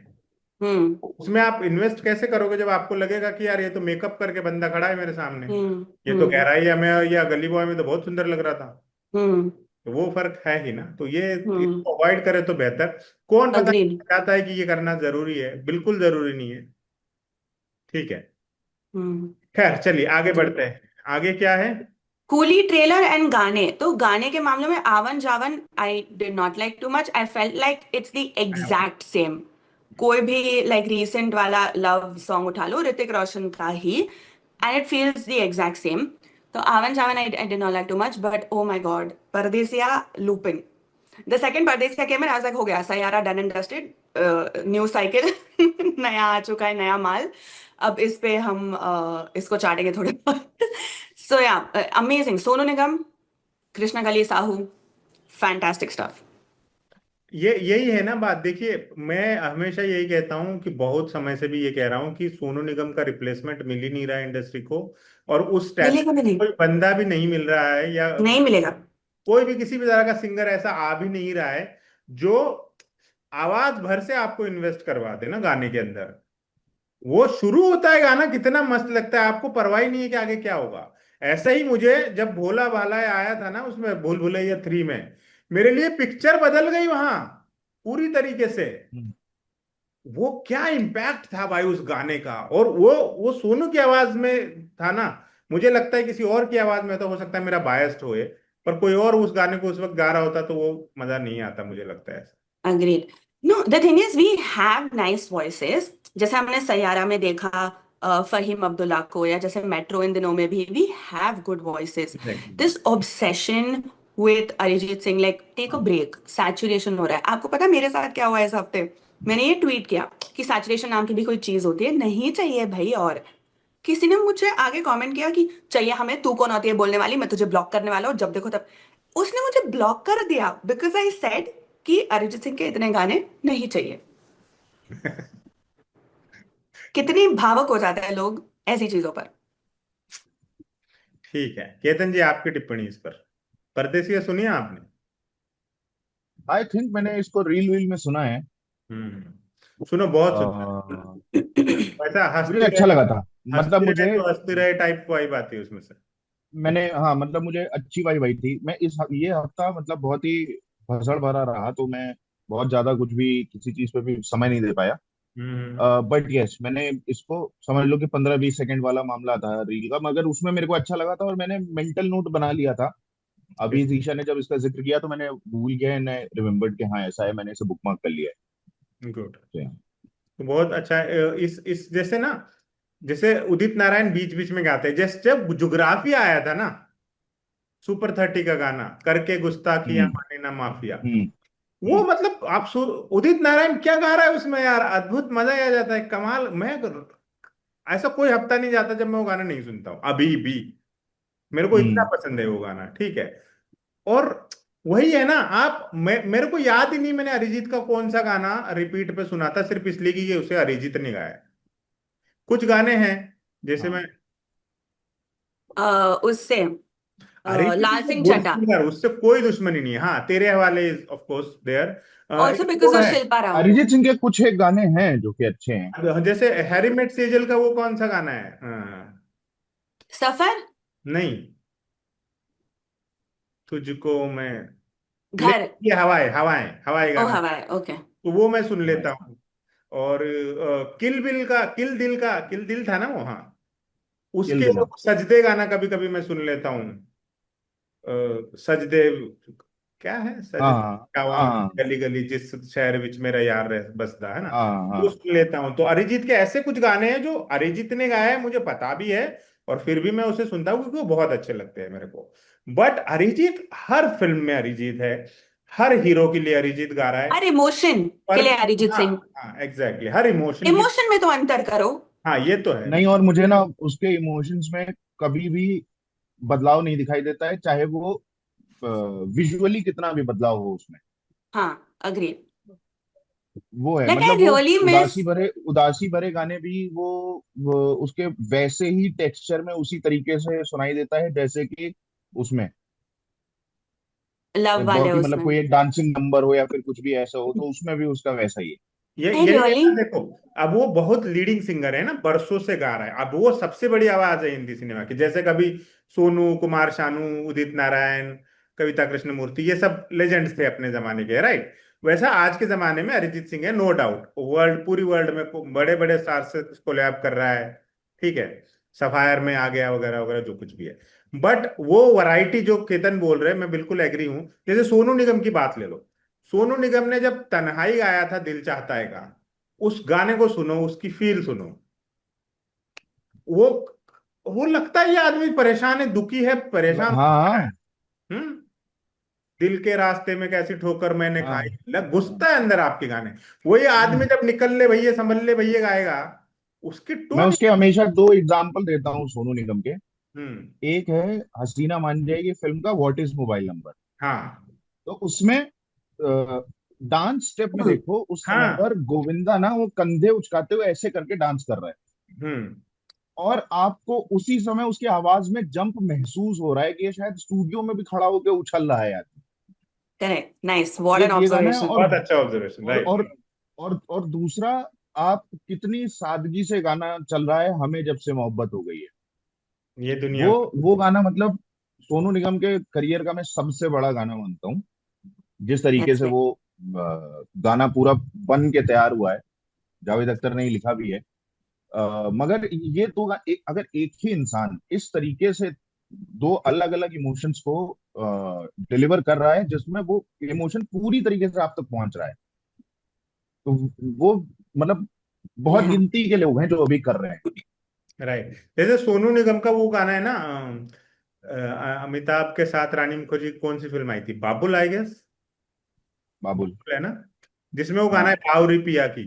[SPEAKER 3] हम्म।
[SPEAKER 1] उसमें आप इन्वेस्ट कैसे करोगे जब आपको लगेगा कि यार ये तो मेकअप करके बंदा खड़ा है मेरे सामने,
[SPEAKER 3] हम्म।
[SPEAKER 1] ये तो
[SPEAKER 3] हम्म।
[SPEAKER 1] गहराई है में या गली बॉय में तो बहुत सुंदर लग रहा था।
[SPEAKER 3] हम्म।
[SPEAKER 1] तो वो फर्क है ही ना, तो ये
[SPEAKER 3] हम्म।
[SPEAKER 1] इसको अवॉइड करे तो बेहतर। कौन पता
[SPEAKER 3] अग्रीड।
[SPEAKER 1] चाहता है कि ये करना जरूरी है, बिल्कुल जरूरी नहीं है। ठीक है,
[SPEAKER 3] हम्म।
[SPEAKER 1] खैर चलिए आगे
[SPEAKER 3] अग्रीड।
[SPEAKER 1] बढ़ते हैं। आगे क्या है?
[SPEAKER 3] कूली ट्रेलर एंड गाने, तो गाने के मामले में Aavan Jaavan I did not like too much, I felt like it's the exact same. कोई भी लाइक रीसेंट वाला लव सॉन्ग उठा लो ऋतिक रोशन का ही, and it feels the exact same. तो Aavan Jaavan I did not like too much, but oh my god, Pardesiya, looping, the second Pardesiya came in, I was like हो गया Saiyaara, done and dusted, new cycle नया आ चुका है, नया माल। अब इस पे हम इसको चाटेंगे थोड़े बहुत। सो या, अमेजिंग, सोनू निगम, कृष्णा कली साहू, फैंटास्टिक स्टफ।
[SPEAKER 1] ये यही है ना बात, देखिए मैं हमेशा यही कहता हूँ कि बहुत समय से भी ये कह रहा हूँ कि सोनू निगम का रिप्लेसमेंट मिल ही नहीं रहा है इंडस्ट्री को, और उस
[SPEAKER 3] मिलेगा भी
[SPEAKER 1] टैलेंट
[SPEAKER 3] नहीं,
[SPEAKER 1] कोई बंदा भी नहीं मिल रहा है, या
[SPEAKER 3] नहीं मिलेगा।
[SPEAKER 1] कोई भी किसी भी तरह का सिंगर ऐसा आ भी नहीं रहा है जो आवाज भर से आपको इन्वेस्ट करवा दे ना गाने के अंदर। वो शुरू होता है गाना कितना मस्त लगता है, आपको परवाह ही नहीं है कि आगे क्या होगा। ऐसा ही मुझे जब भोला भाला आया था ना, उसमें भूल भुलैया 3 में, मेरे लिए पिक्चर बदल गई वहां पूरी तरीके से।
[SPEAKER 2] हम्म।
[SPEAKER 1] वो क्या इम्पैक्ट था भाई उस गाने का, और वो सोनू की आवाज में था ना। मुझे लगता है किसी और की आवाज में तो हो सकता है मेरा बायस्ड होए, पर कोई और उस गाने को उस वक्त गा रहा होता तो वो मजा नहीं आता, मुझे लगता है ऐसा।
[SPEAKER 3] Agreed. No, the thing is we have nice voices, जैसे हमने सैयारा में देखा फहीम अब्दुल्ला को, या जैसे मेट्रो इन दिनों में भी we have good voices.
[SPEAKER 1] Exactly.
[SPEAKER 3] This obsession with Arijit Singh, like take a break, saturation हो रहा है। आपको पता है मेरे साथ क्या हुआ इस हफ्ते? मैंने ये ट्वीट किया कि सैचुरेशन नाम की भी कोई चीज होती है, नहीं चाहिए भाई। और किसी ने मुझे आगे कमेंट किया कि चाहिए हमें, तू कौन होती है बोलने वाली, मैं तुझे ब्लॉक करने वाला हूँ जब देखो तब। उसने मुझे ब्लॉक कर दिया बिकॉज आई सेड कि अरिजीत सिंह के इतने गाने नहीं चाहिए। कितनी भावुक हो जाते हैं लोग ऐसी चीजों पर।
[SPEAKER 1] ठीक है केतन जी, आपकी टिप्पणी इस पर, परदेसिया सुनिए आपने?
[SPEAKER 2] आई थिंक मैंने इसको रील वील में सुना है।
[SPEAKER 1] सुनो, बहुत सुंदर।
[SPEAKER 2] अ,
[SPEAKER 1] वैसा
[SPEAKER 2] मुझे अच्छा लगा था। मतलब
[SPEAKER 1] हंसते रहे
[SPEAKER 2] मुझे
[SPEAKER 1] तो हंसते रहे टाइप वाइब आती है उसमें से।
[SPEAKER 2] मैंने हाँ मतलब मुझे अच्छी वाई वाई थी। मैं ये हफ्ता मतलब बहुत ही भसड़ भरा रहा, तो मैं बहुत ज्यादा कुछ भी किसी चीज पे भी समय नहीं दे पाया।
[SPEAKER 1] हम्म।
[SPEAKER 2] बट यस, मैंने इसको समझ लो कि 15-20 सेकंड वाला मामला था रील का, मगर उसमें मेरे को अच्छा लगा था और मैंने मेंटल नोट बना लिया था। अभी जीशा ने जब इसका जिक्र किया तो मैंने भूल गया, एंड रिमेम्बर्ड कि हाँ ऐसा है, मैंने इसे बुकमार्क कर लिया
[SPEAKER 1] गुड।
[SPEAKER 2] है।
[SPEAKER 1] तो बहुत अच्छा है। इस जैसे ना, जैसे उदित नारायण बीच बीच में गाते हैं, जैसे जब जुग्राफिया आया था ना, सुपर 30 का गाना, करके गुस्ताखियां
[SPEAKER 2] हम्म।
[SPEAKER 1] माने ना माफिया,
[SPEAKER 2] हम्म।
[SPEAKER 1] वो
[SPEAKER 2] हम्म।
[SPEAKER 1] मतलब उदित नारायण क्या गा रहा है उसमें यार, अद्भुत, मजा ही आ जाता है, कमाल। मैं ऐसा कोई हफ्ता नहीं जाता जब मैं वो गाना नहीं सुनता हूँ अभी भी। मेरे को इतना
[SPEAKER 2] हम्म।
[SPEAKER 1] पसंद है वो गाना, ठीक है। और वही है ना, मेरे को याद ही नहीं मैंने अरिजीत का कौन सा गाना रिपीट पे सुना था, सिर्फ इसलिए कि ये उसे अरिजीत ने गाया है। कुछ गाने हैं जैसे मैं,
[SPEAKER 2] हाँ।
[SPEAKER 3] उससे
[SPEAKER 1] Arijit
[SPEAKER 3] Laal
[SPEAKER 1] is
[SPEAKER 3] Singh
[SPEAKER 1] good
[SPEAKER 3] Chaddha.
[SPEAKER 1] Singer, उससे कोई दुश्मनी नहीं है। हाँ, तेरे हवाले is of course there.
[SPEAKER 3] Also
[SPEAKER 1] एक वो
[SPEAKER 3] बिकॉज ऑफ
[SPEAKER 1] है,
[SPEAKER 3] शिल्पा राव।
[SPEAKER 2] अरिजीत सिंह के कुछ एक गाने हैं जो कि अच्छे हैं।
[SPEAKER 1] जैसे हैरी मेट सेजल का वो कौन सा गाना है,
[SPEAKER 3] सफर।
[SPEAKER 1] नहीं, तुझको मैं,
[SPEAKER 3] घर।
[SPEAKER 1] ये हवाएं हवाएं हवाएं
[SPEAKER 3] ओ
[SPEAKER 1] गाना,
[SPEAKER 3] हवा है, ओके।
[SPEAKER 1] तो वो मैं सुन लेता हूँ। और किल बिल का, किल दिल था ना वो, हाँ,
[SPEAKER 2] किल
[SPEAKER 1] उसके
[SPEAKER 2] दिल।
[SPEAKER 1] वो सजदे गाना कभी कभी मैं सुन लेता हूँ। सजदे, क्या है,
[SPEAKER 2] हाँ
[SPEAKER 1] सजदे
[SPEAKER 2] हाँ
[SPEAKER 1] गावां
[SPEAKER 2] हाँ
[SPEAKER 1] गली गली जिस शहर विच मेरा यार बसदा है ना,
[SPEAKER 2] हाँ
[SPEAKER 1] वो
[SPEAKER 2] हाँ।
[SPEAKER 1] सुन लेता हूँ। तो अरिजीत के ऐसे कुछ गाने हैं जो अरिजीत ने गाया है, मुझे पता भी है, और फिर भी मैं उसे सुनता हूँ क्योंकि वो बहुत अच्छे लगते हैं मेरे को। बट अरिजीत हर फिल्म में अरिजीत है, हर हीरो के लिए अरिजीत गा रहा है।
[SPEAKER 3] हर इमोशन
[SPEAKER 1] पर
[SPEAKER 3] के लिए अरिजीत
[SPEAKER 1] हाँ,
[SPEAKER 3] सिंह।
[SPEAKER 1] हाँ एग्जैक्टली, हर इमोशन की।
[SPEAKER 3] इमोशन में तो अंतर करो।
[SPEAKER 1] हाँ ये तो है।
[SPEAKER 2] नहीं, और मुझे ना उसके इमोशंस में कभी भी बदलाव नहीं दिखाई देता है, चाहे वो विजुअली कितना भी बदलाव हो उसमें।
[SPEAKER 3] हाँ, अग्री।
[SPEAKER 2] वो है
[SPEAKER 3] लाइक आई
[SPEAKER 2] मतलब वो
[SPEAKER 3] रियली मिस।
[SPEAKER 2] उदासी भरे गाने भी वो उसके वैसे ही टेक्सचर में उसी तरीके से सुनाई देता है जैसे कि उसमें
[SPEAKER 3] लव वाले
[SPEAKER 2] बहुत ही मतलब
[SPEAKER 3] उसमें।
[SPEAKER 2] कोई एक डांसिंग नंबर हो या फिर कुछ भी ऐसा हो, तो उसमें भी उसका वैसा ही है।
[SPEAKER 1] ये
[SPEAKER 3] आई
[SPEAKER 1] यही है
[SPEAKER 3] रियली।
[SPEAKER 1] ना, देखो, अब वो बहुत लीडिंग सिंगर है ना, बरसों से गा रहा है, अब वो सबसे बड़ी आवाज है हिंदी सिनेमा की। जैसे कभी सोनू, कुमार शानू, उदित नारायण, कविता कृष्णमूर्ति, ये सब लेजेंड्स थे अपने जमाने के, राइट। वैसा आज के जमाने में अरिजीत सिंह है, नो डाउट। वर्ल्ड, पूरी वर्ल्ड में बड़े बड़े स्टार से कोलैब कर रहा है, ठीक है, सफायर में आ गया वगैरह वगैरह जो कुछ भी है। बट वो वैरायटी जो केतन बोल रहे हैं, मैं बिल्कुल एग्री हूं। जैसे सोनू निगम की बात ले लो, सोनू निगम ने जब तन्हाई गाया था, दिल चाहता है का, उस गाने को सुनो, उसकी फील सुनो, वो वो लगता है ये आदमी परेशान है, दुखी है, परेशान
[SPEAKER 2] हाँ
[SPEAKER 1] हो रहा है।
[SPEAKER 2] हाँ
[SPEAKER 1] हम्म। दिल के रास्ते में कैसी ठोकर मैंने खाई,
[SPEAKER 2] हाँ।
[SPEAKER 1] घुसता है अंदर आपके गाने। वही आदमी जब निकल ले भैया, संभल ले भैया गाएगा, उसकी
[SPEAKER 2] मैं
[SPEAKER 1] टोन।
[SPEAKER 2] उसके हमेशा दो एग्जाम्पल देता हूँ सोनू निगम के।
[SPEAKER 1] हम्म।
[SPEAKER 2] एक है हसीना मान जाएगी फिल्म का व्हाट इज मोबाइल नंबर।
[SPEAKER 1] हाँ
[SPEAKER 2] तो उसमें डांस स्टेप में देखो, उस समय
[SPEAKER 1] हाँ।
[SPEAKER 2] पर गोविंदा ना वो कंधे उचकाते हुए ऐसे करके डांस कर रहा है,
[SPEAKER 1] हम्म।
[SPEAKER 2] और आपको उसी समय उसकी आवाज में जंप महसूस हो रहा है कि ये शायद स्टूडियो में भी खड़ा होकर उछल रहा है यार।
[SPEAKER 3] करेक्ट, नाइस, व्हाट एन
[SPEAKER 2] एक ये गाना है,
[SPEAKER 3] ऑब्जर्वेशन।
[SPEAKER 1] बहुत अच्छा ऑब्जर्वेशन,
[SPEAKER 2] और
[SPEAKER 1] राइट।
[SPEAKER 2] और और दूसरा, आप कितनी सादगी से गाना चल रहा है, हमें जब से मोहब्बत हो गई है।
[SPEAKER 1] ये दुनिया
[SPEAKER 2] वो
[SPEAKER 1] में।
[SPEAKER 2] वो गाना मतलब सोनू निगम के करियर का मैं सबसे बड़ा गाना मानता हूँ। जिस तरीके
[SPEAKER 3] दैट्स
[SPEAKER 2] से
[SPEAKER 3] ग्रेट।
[SPEAKER 2] वो गाना पूरा बन के तैयार हुआ है, जावेद अख्तर ने ही लिखा भी है। मगर ये अगर एक ही इंसान इस तरीके से दो अलग अलग इमोशंस को डिलीवर कर रहा है, जिसमें वो इमोशन पूरी तरीके से आप तक पहुंच रहा है, तो वो मतलब बहुत
[SPEAKER 3] हाँ।
[SPEAKER 2] गिनती के लोग हैं जो अभी कर रहे हैं।
[SPEAKER 1] राइट, जैसे सोनू निगम का वो गाना है ना, अमिताभ के साथ रानी मुखर्जी की कौन सी फिल्म आई थी, बाबुल आई गेस,
[SPEAKER 2] बाबुल।
[SPEAKER 1] बाबुल है ना, जिसमें वो गाना है
[SPEAKER 2] हाँ
[SPEAKER 1] बावरी पिया की।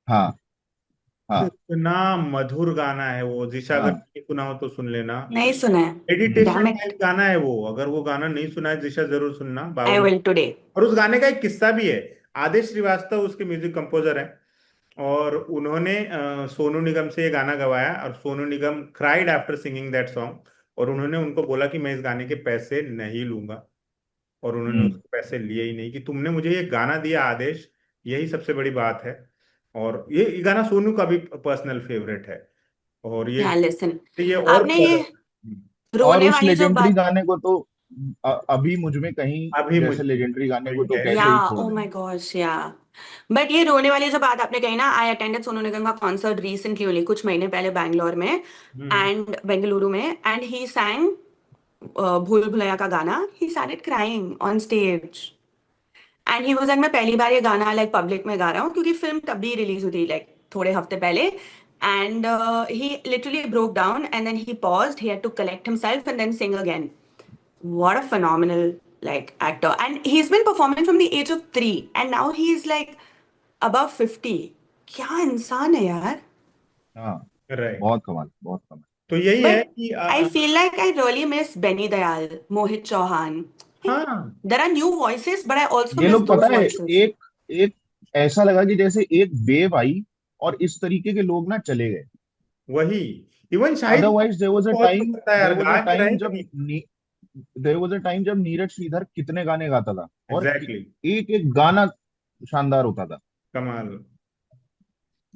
[SPEAKER 2] हाँ हाँ
[SPEAKER 1] कितना मधुर गाना है वो, जिशा अगर
[SPEAKER 2] हाँ।
[SPEAKER 1] नहीं सुना हो तो सुन लेना।
[SPEAKER 3] नहीं सुना है।
[SPEAKER 1] Meditation
[SPEAKER 3] damn it.
[SPEAKER 1] टाइप गाना है वो, अगर वो गाना नहीं सुना है जिशा, जरूर सुनना
[SPEAKER 3] आई
[SPEAKER 1] बावरी।
[SPEAKER 3] Will today.
[SPEAKER 1] और उस गाने का एक किस्सा भी है। आदेश श्रीवास्तव उसके म्यूजिक कंपोजर हैं, और उन्होंने सोनू निगम से ये गाना गवाया, और Sonu Nigam cried after singing that song, और उन्होंने उनको बोला कि मैं इस गाने के पैसे नहीं लूंगा। और उन्होंने
[SPEAKER 2] हम्म।
[SPEAKER 1] उसके पैसे लिए ही नहीं कि तुमने मुझे ये गाना दिया आदेश, यही सबसे बड़ी बात है। और ये गाना सोनू का भी पर्सनल फेवरेट है। और
[SPEAKER 3] या लिसन,
[SPEAKER 1] ये और
[SPEAKER 3] आपने
[SPEAKER 1] भी
[SPEAKER 3] ये
[SPEAKER 1] हम्म,
[SPEAKER 2] और
[SPEAKER 3] रोने
[SPEAKER 2] उस
[SPEAKER 3] वाली जो
[SPEAKER 2] लेजेंडरी
[SPEAKER 3] बात,
[SPEAKER 2] गाने को तो अभी मुझ में कहीं
[SPEAKER 1] अभी
[SPEAKER 2] जैसे
[SPEAKER 1] मुझे
[SPEAKER 2] लेजेंडरी गाने को
[SPEAKER 1] वही
[SPEAKER 2] तो
[SPEAKER 1] है।
[SPEAKER 3] या
[SPEAKER 2] कैसे ही छोड़
[SPEAKER 3] ओ
[SPEAKER 2] दें।
[SPEAKER 3] माय गॉश या, बट ये रोने वाली जो बात आपने कही ना, आई अटेंडेड सोनू निगम का कॉन्सर्ट रिसेंटली ओनली, कुछ महीने पहले बैंगलोर में
[SPEAKER 1] हम्म।
[SPEAKER 3] एंड बेंगलुरु में, एंड ही sang भूल भुलैया का गाना, ही started crying on stage and he was like मैं पहली बार ये गाना लाइक पब्लिक में गा रहा हूँ, क्योंकि फिल्म तभी रिलीज हुई थी लाइक थोड़े हफ्ते पहले, and he literally broke down and then he paused, he had to collect himself and then sing again. What a phenomenal like actor, and he's been performing from the age of 3 and now he's like above 50. क्या इंसान है यार.
[SPEAKER 2] हाँ,
[SPEAKER 1] right.
[SPEAKER 2] बहुत कमाल, बहुत कमाल।
[SPEAKER 1] तो यही है
[SPEAKER 3] But
[SPEAKER 1] कि
[SPEAKER 3] I feel like I really miss Benny Dayal, Mohit Chauhan. Like,
[SPEAKER 1] हाँ,
[SPEAKER 3] there are new voices but I also
[SPEAKER 2] ये
[SPEAKER 3] miss
[SPEAKER 2] लोग
[SPEAKER 3] those
[SPEAKER 2] पता है,
[SPEAKER 3] voices.
[SPEAKER 2] एक एक ऐसा लगा कि जैसे एक वेव आई और इस तरीके के लोग ना चले गए।
[SPEAKER 1] वही। इवन शाहिद
[SPEAKER 2] अदरवाइज
[SPEAKER 1] बहुत पसंद है यार,
[SPEAKER 2] देयर वाज अ
[SPEAKER 1] गा के रहे
[SPEAKER 2] टाइम
[SPEAKER 1] कि
[SPEAKER 2] जब
[SPEAKER 1] नहीं।
[SPEAKER 2] देयर वाज अ टाइम जब नीरज श्रीधर कितने गाने गाता था और
[SPEAKER 1] एग्जैक्टली।
[SPEAKER 2] एक एक गाना शानदार होता था।
[SPEAKER 1] कमाल।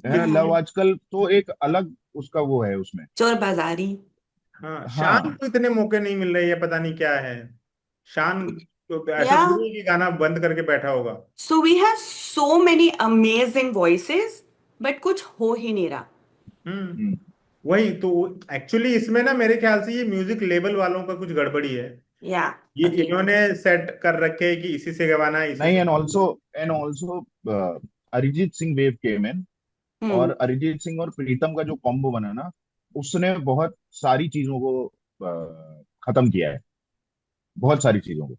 [SPEAKER 2] है ना,
[SPEAKER 3] Yeah.
[SPEAKER 2] लव आजकल तो एक अलग उसका वो है उसमें।
[SPEAKER 3] चोर बाजारी.
[SPEAKER 1] हाँ, शान
[SPEAKER 2] हाँ,
[SPEAKER 1] को इतने मौके नहीं मिल रहे, ये पता नहीं क्या है। शान तो ऐसा
[SPEAKER 3] Yeah.
[SPEAKER 1] थोड़ी है कि गाना बंद करके बैठा होगा।
[SPEAKER 3] So we have so many amazing voices but कुछ हो ही नहीं रहा.
[SPEAKER 1] हम्म।
[SPEAKER 2] हम्म,
[SPEAKER 1] वही तो। एक्चुअली इसमें ना मेरे ख्याल से ये म्यूजिक लेबल वालों का कुछ गड़बड़ी है।
[SPEAKER 3] Yeah.
[SPEAKER 1] ये
[SPEAKER 3] Agreed.
[SPEAKER 1] इन्होंने सेट कर रखे है कि इसी से गवाना है, इसी
[SPEAKER 2] नहीं,
[SPEAKER 1] से।
[SPEAKER 2] And also Arijit Singh wave came in, और
[SPEAKER 3] Hmm.
[SPEAKER 2] अरिजीत सिंह और प्रीतम का जो कॉम्बो बना ना, उसने बहुत सारी चीजों को खत्म किया है, बहुत सारी चीजों को।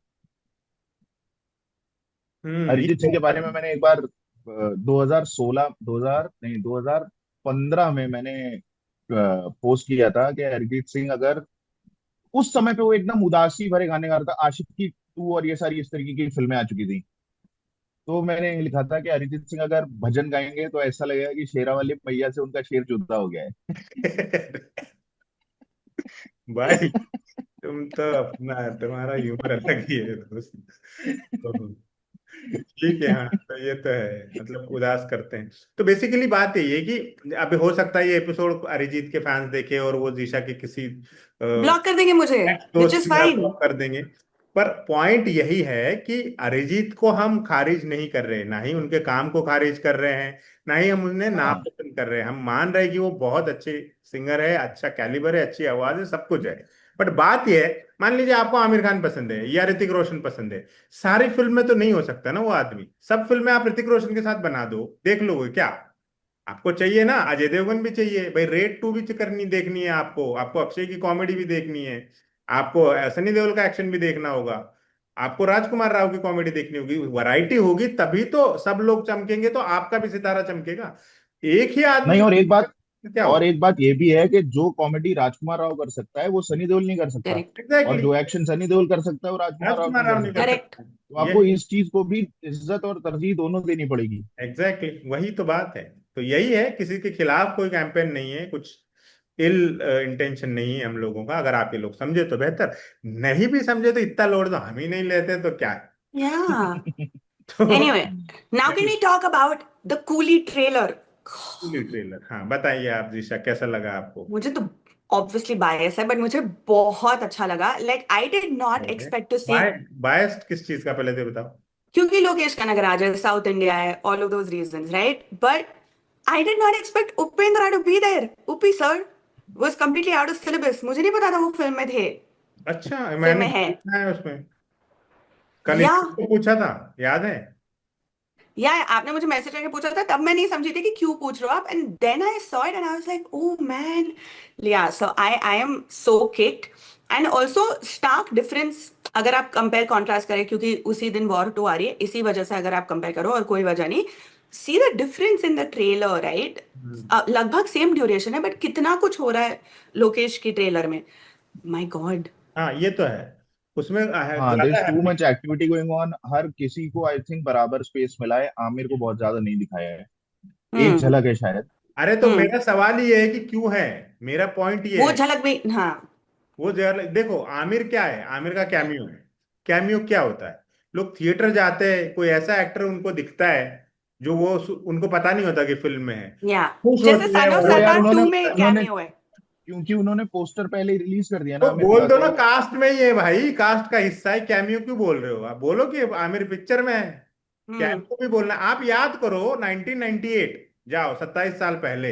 [SPEAKER 1] ये
[SPEAKER 2] अरिजीत सिंह
[SPEAKER 1] तो
[SPEAKER 2] के बारे में मैंने एक बार 2016 2000 नहीं 2015 में मैंने पोस्ट किया था कि अरिजीत सिंह अगर उस समय पे वो एकदम उदासी भरे गाने गा रहा था, आशिकी 2 और ये सारी इस तरीके की फिल्में आ चुकी थी, तो मैंने लिखा था कि अरिजीत सिंह अगर भजन गाएंगे तो ऐसा लगेगा कि शेरा वाली मैया से उनका शेर जुदा हो गया है।
[SPEAKER 1] भाई, तुम तो अपना, तुम्हारा ह्यूमर अलग ही है दोस्त। तो ठीक है। हाँ, तो ये तो है, मतलब उदास करते हैं। तो बेसिकली बात यही है कि अभी हो सकता है ये एपिसोड अरिजीत के फैंस देखे और वो जीशा के किसी
[SPEAKER 3] ब्लॉक कर देंगे मुझे,
[SPEAKER 1] नेक्स्ट
[SPEAKER 3] विच
[SPEAKER 1] दोस्त
[SPEAKER 3] इज
[SPEAKER 1] की तरह
[SPEAKER 3] फाइन.
[SPEAKER 1] ब्लॉक कर देंगे। पर पॉइंट यही है कि अरिजीत को हम खारिज नहीं कर रहे, ना ही उनके काम को खारिज कर रहे हैं, ना ही हम उन्हें
[SPEAKER 2] हाँ,
[SPEAKER 1] नापसंद कर रहे हैं। हम मान रहे हैं कि वो बहुत अच्छे सिंगर है, अच्छा कैलिबर है, अच्छी आवाज है, सब कुछ है। बट बात यह है, मान लीजिए आपको आमिर खान पसंद है या ऋतिक रोशन पसंद है, सारी फिल्में तो नहीं हो सकता ना वो आदमी। सब फिल्में आप ऋतिक रोशन के साथ बना दो, देख लोगे क्या? आपको चाहिए ना अजय देवगन भी चाहिए भाई, रेड टू भी करनी, देखनी है आपको, आपको अक्षय की कॉमेडी भी देखनी है, आपको सनी देओल का एक्शन भी देखना होगा, आपको राजकुमार राव की कॉमेडी देखनी होगी। वैरायटी होगी तभी तो सब लोग चमकेंगे, तो आपका भी सितारा चमकेगा। एक ही आदमी
[SPEAKER 2] नहीं,
[SPEAKER 1] क्या
[SPEAKER 2] और
[SPEAKER 1] होगा?
[SPEAKER 2] एक बात ये भी है कि जो कॉमेडी राजकुमार राव कर सकता है वो सनी देओल नहीं कर सकता,
[SPEAKER 3] करेक्ट.
[SPEAKER 2] और
[SPEAKER 1] एग्जैक्टली।
[SPEAKER 2] जो एक्शन सनी देओल कर सकता है वो राजकुमार राव
[SPEAKER 1] राजकुमार
[SPEAKER 2] नहीं
[SPEAKER 1] राव
[SPEAKER 2] कर
[SPEAKER 1] नहीं कर
[SPEAKER 2] सकता।
[SPEAKER 3] करेक्ट.
[SPEAKER 1] सकता।
[SPEAKER 2] तो आपको इस चीज को भी इज्जत और तरजीह दोनों देनी पड़ेगी।
[SPEAKER 1] एग्जैक्टली वही तो बात है। तो यही है, किसी के खिलाफ कोई कैंपेन नहीं है, कुछ इल इंटेंशन नहीं है हम लोगों का। अगर आप ये लोग समझे तो बेहतर, नहीं भी समझे तो इतना लोड तो हम ही नहीं लेते, तो क्या है।
[SPEAKER 3] Yeah.
[SPEAKER 1] तो
[SPEAKER 3] Anyway, now can
[SPEAKER 1] वही
[SPEAKER 3] we talk about the Coolie trailer?
[SPEAKER 1] Trailer. हाँ, बताइए आप जीशा, कैसा लगा आपको?
[SPEAKER 3] मुझे तो ऑब्वियसली बायस है बट मुझे बहुत अच्छा लगा. Like I did not expect to see,
[SPEAKER 1] biased किस चीज का, पहले तो बताओ।
[SPEAKER 3] क्योंकि लोकेश कनगराज है, साउथ इंडिया है, all of those reasons, right? But I did not expect Upendra to be there. Upi sir was completely out of syllabus. मुझे नहीं पता था वो फिल्म में थे,
[SPEAKER 1] अच्छा,
[SPEAKER 3] फिल्म
[SPEAKER 1] मैंने
[SPEAKER 3] में है.
[SPEAKER 1] देखा है उसमें। कल
[SPEAKER 3] या
[SPEAKER 1] इसी को पूछा था, याद है?
[SPEAKER 3] या आपने मुझे मैसेज करके पूछा था, तब मैं नहीं समझी थी कि क्यों पूछ रहे हो आप, and then I saw it and I was like oh man. Yeah so I am so kicked. And also stark difference अगर आप कंपेयर कॉन्ट्रास्ट करें, क्योंकि उसी दिन वॉर 2 आ रही है, इसी वजह से अगर आप कंपेयर करो और कोई वजह नहीं. See the difference in the trailer, right?
[SPEAKER 1] Hmm.
[SPEAKER 3] लगभग सेम ड्यूरेशन है बट कितना कुछ हो रहा है लोकेश की ट्रेलर में. My god.
[SPEAKER 1] हाँ, ये तो है। उसमें
[SPEAKER 2] हाँ, देयर
[SPEAKER 1] ज्यादा
[SPEAKER 2] is too
[SPEAKER 1] happening।
[SPEAKER 2] Much activity going on, हर किसी को आई थिंक बराबर स्पेस मिला है, आमिर को बहुत ज्यादा नहीं दिखाया है, एक
[SPEAKER 3] हम्म.
[SPEAKER 2] झलक है शायद।
[SPEAKER 1] अरे तो
[SPEAKER 3] हम्म.
[SPEAKER 1] मेरा सवाल ये है कि क्यों है, मेरा पॉइंट ये
[SPEAKER 3] वो
[SPEAKER 1] है।
[SPEAKER 3] झलक भी, हाँ.
[SPEAKER 1] वो देखो, आमिर क्या है, आमिर का कैमियो है। कैमियो क्या होता है? लोग थिएटर जाते हैं, कोई ऐसा एक्टर उनको दिखता है जो वो उनको पता नहीं होता कि फिल्म में है,
[SPEAKER 3] या
[SPEAKER 1] खुश
[SPEAKER 3] जैसे
[SPEAKER 1] होते हैं
[SPEAKER 3] सन ऑफ
[SPEAKER 2] वो
[SPEAKER 1] और
[SPEAKER 2] यार
[SPEAKER 3] सरदार
[SPEAKER 2] उन्होंने
[SPEAKER 3] 2 में
[SPEAKER 2] उन्होंने
[SPEAKER 3] कैमियो है।
[SPEAKER 2] क्योंकि उन्होंने पोस्टर पहले ही रिलीज कर दिया ना
[SPEAKER 1] तो
[SPEAKER 2] आमिर
[SPEAKER 1] बोल
[SPEAKER 2] का,
[SPEAKER 1] दो ना,
[SPEAKER 2] तो
[SPEAKER 1] कास्ट में ही है भाई, कास्ट का हिस्सा है, कैमियो क्यों बोल रहे हो? आप बोलो कि आमिर पिक्चर में है।
[SPEAKER 3] हम्म।
[SPEAKER 1] कैमियो भी बोलना। आप याद करो 1998, जाओ 27 साल पहले,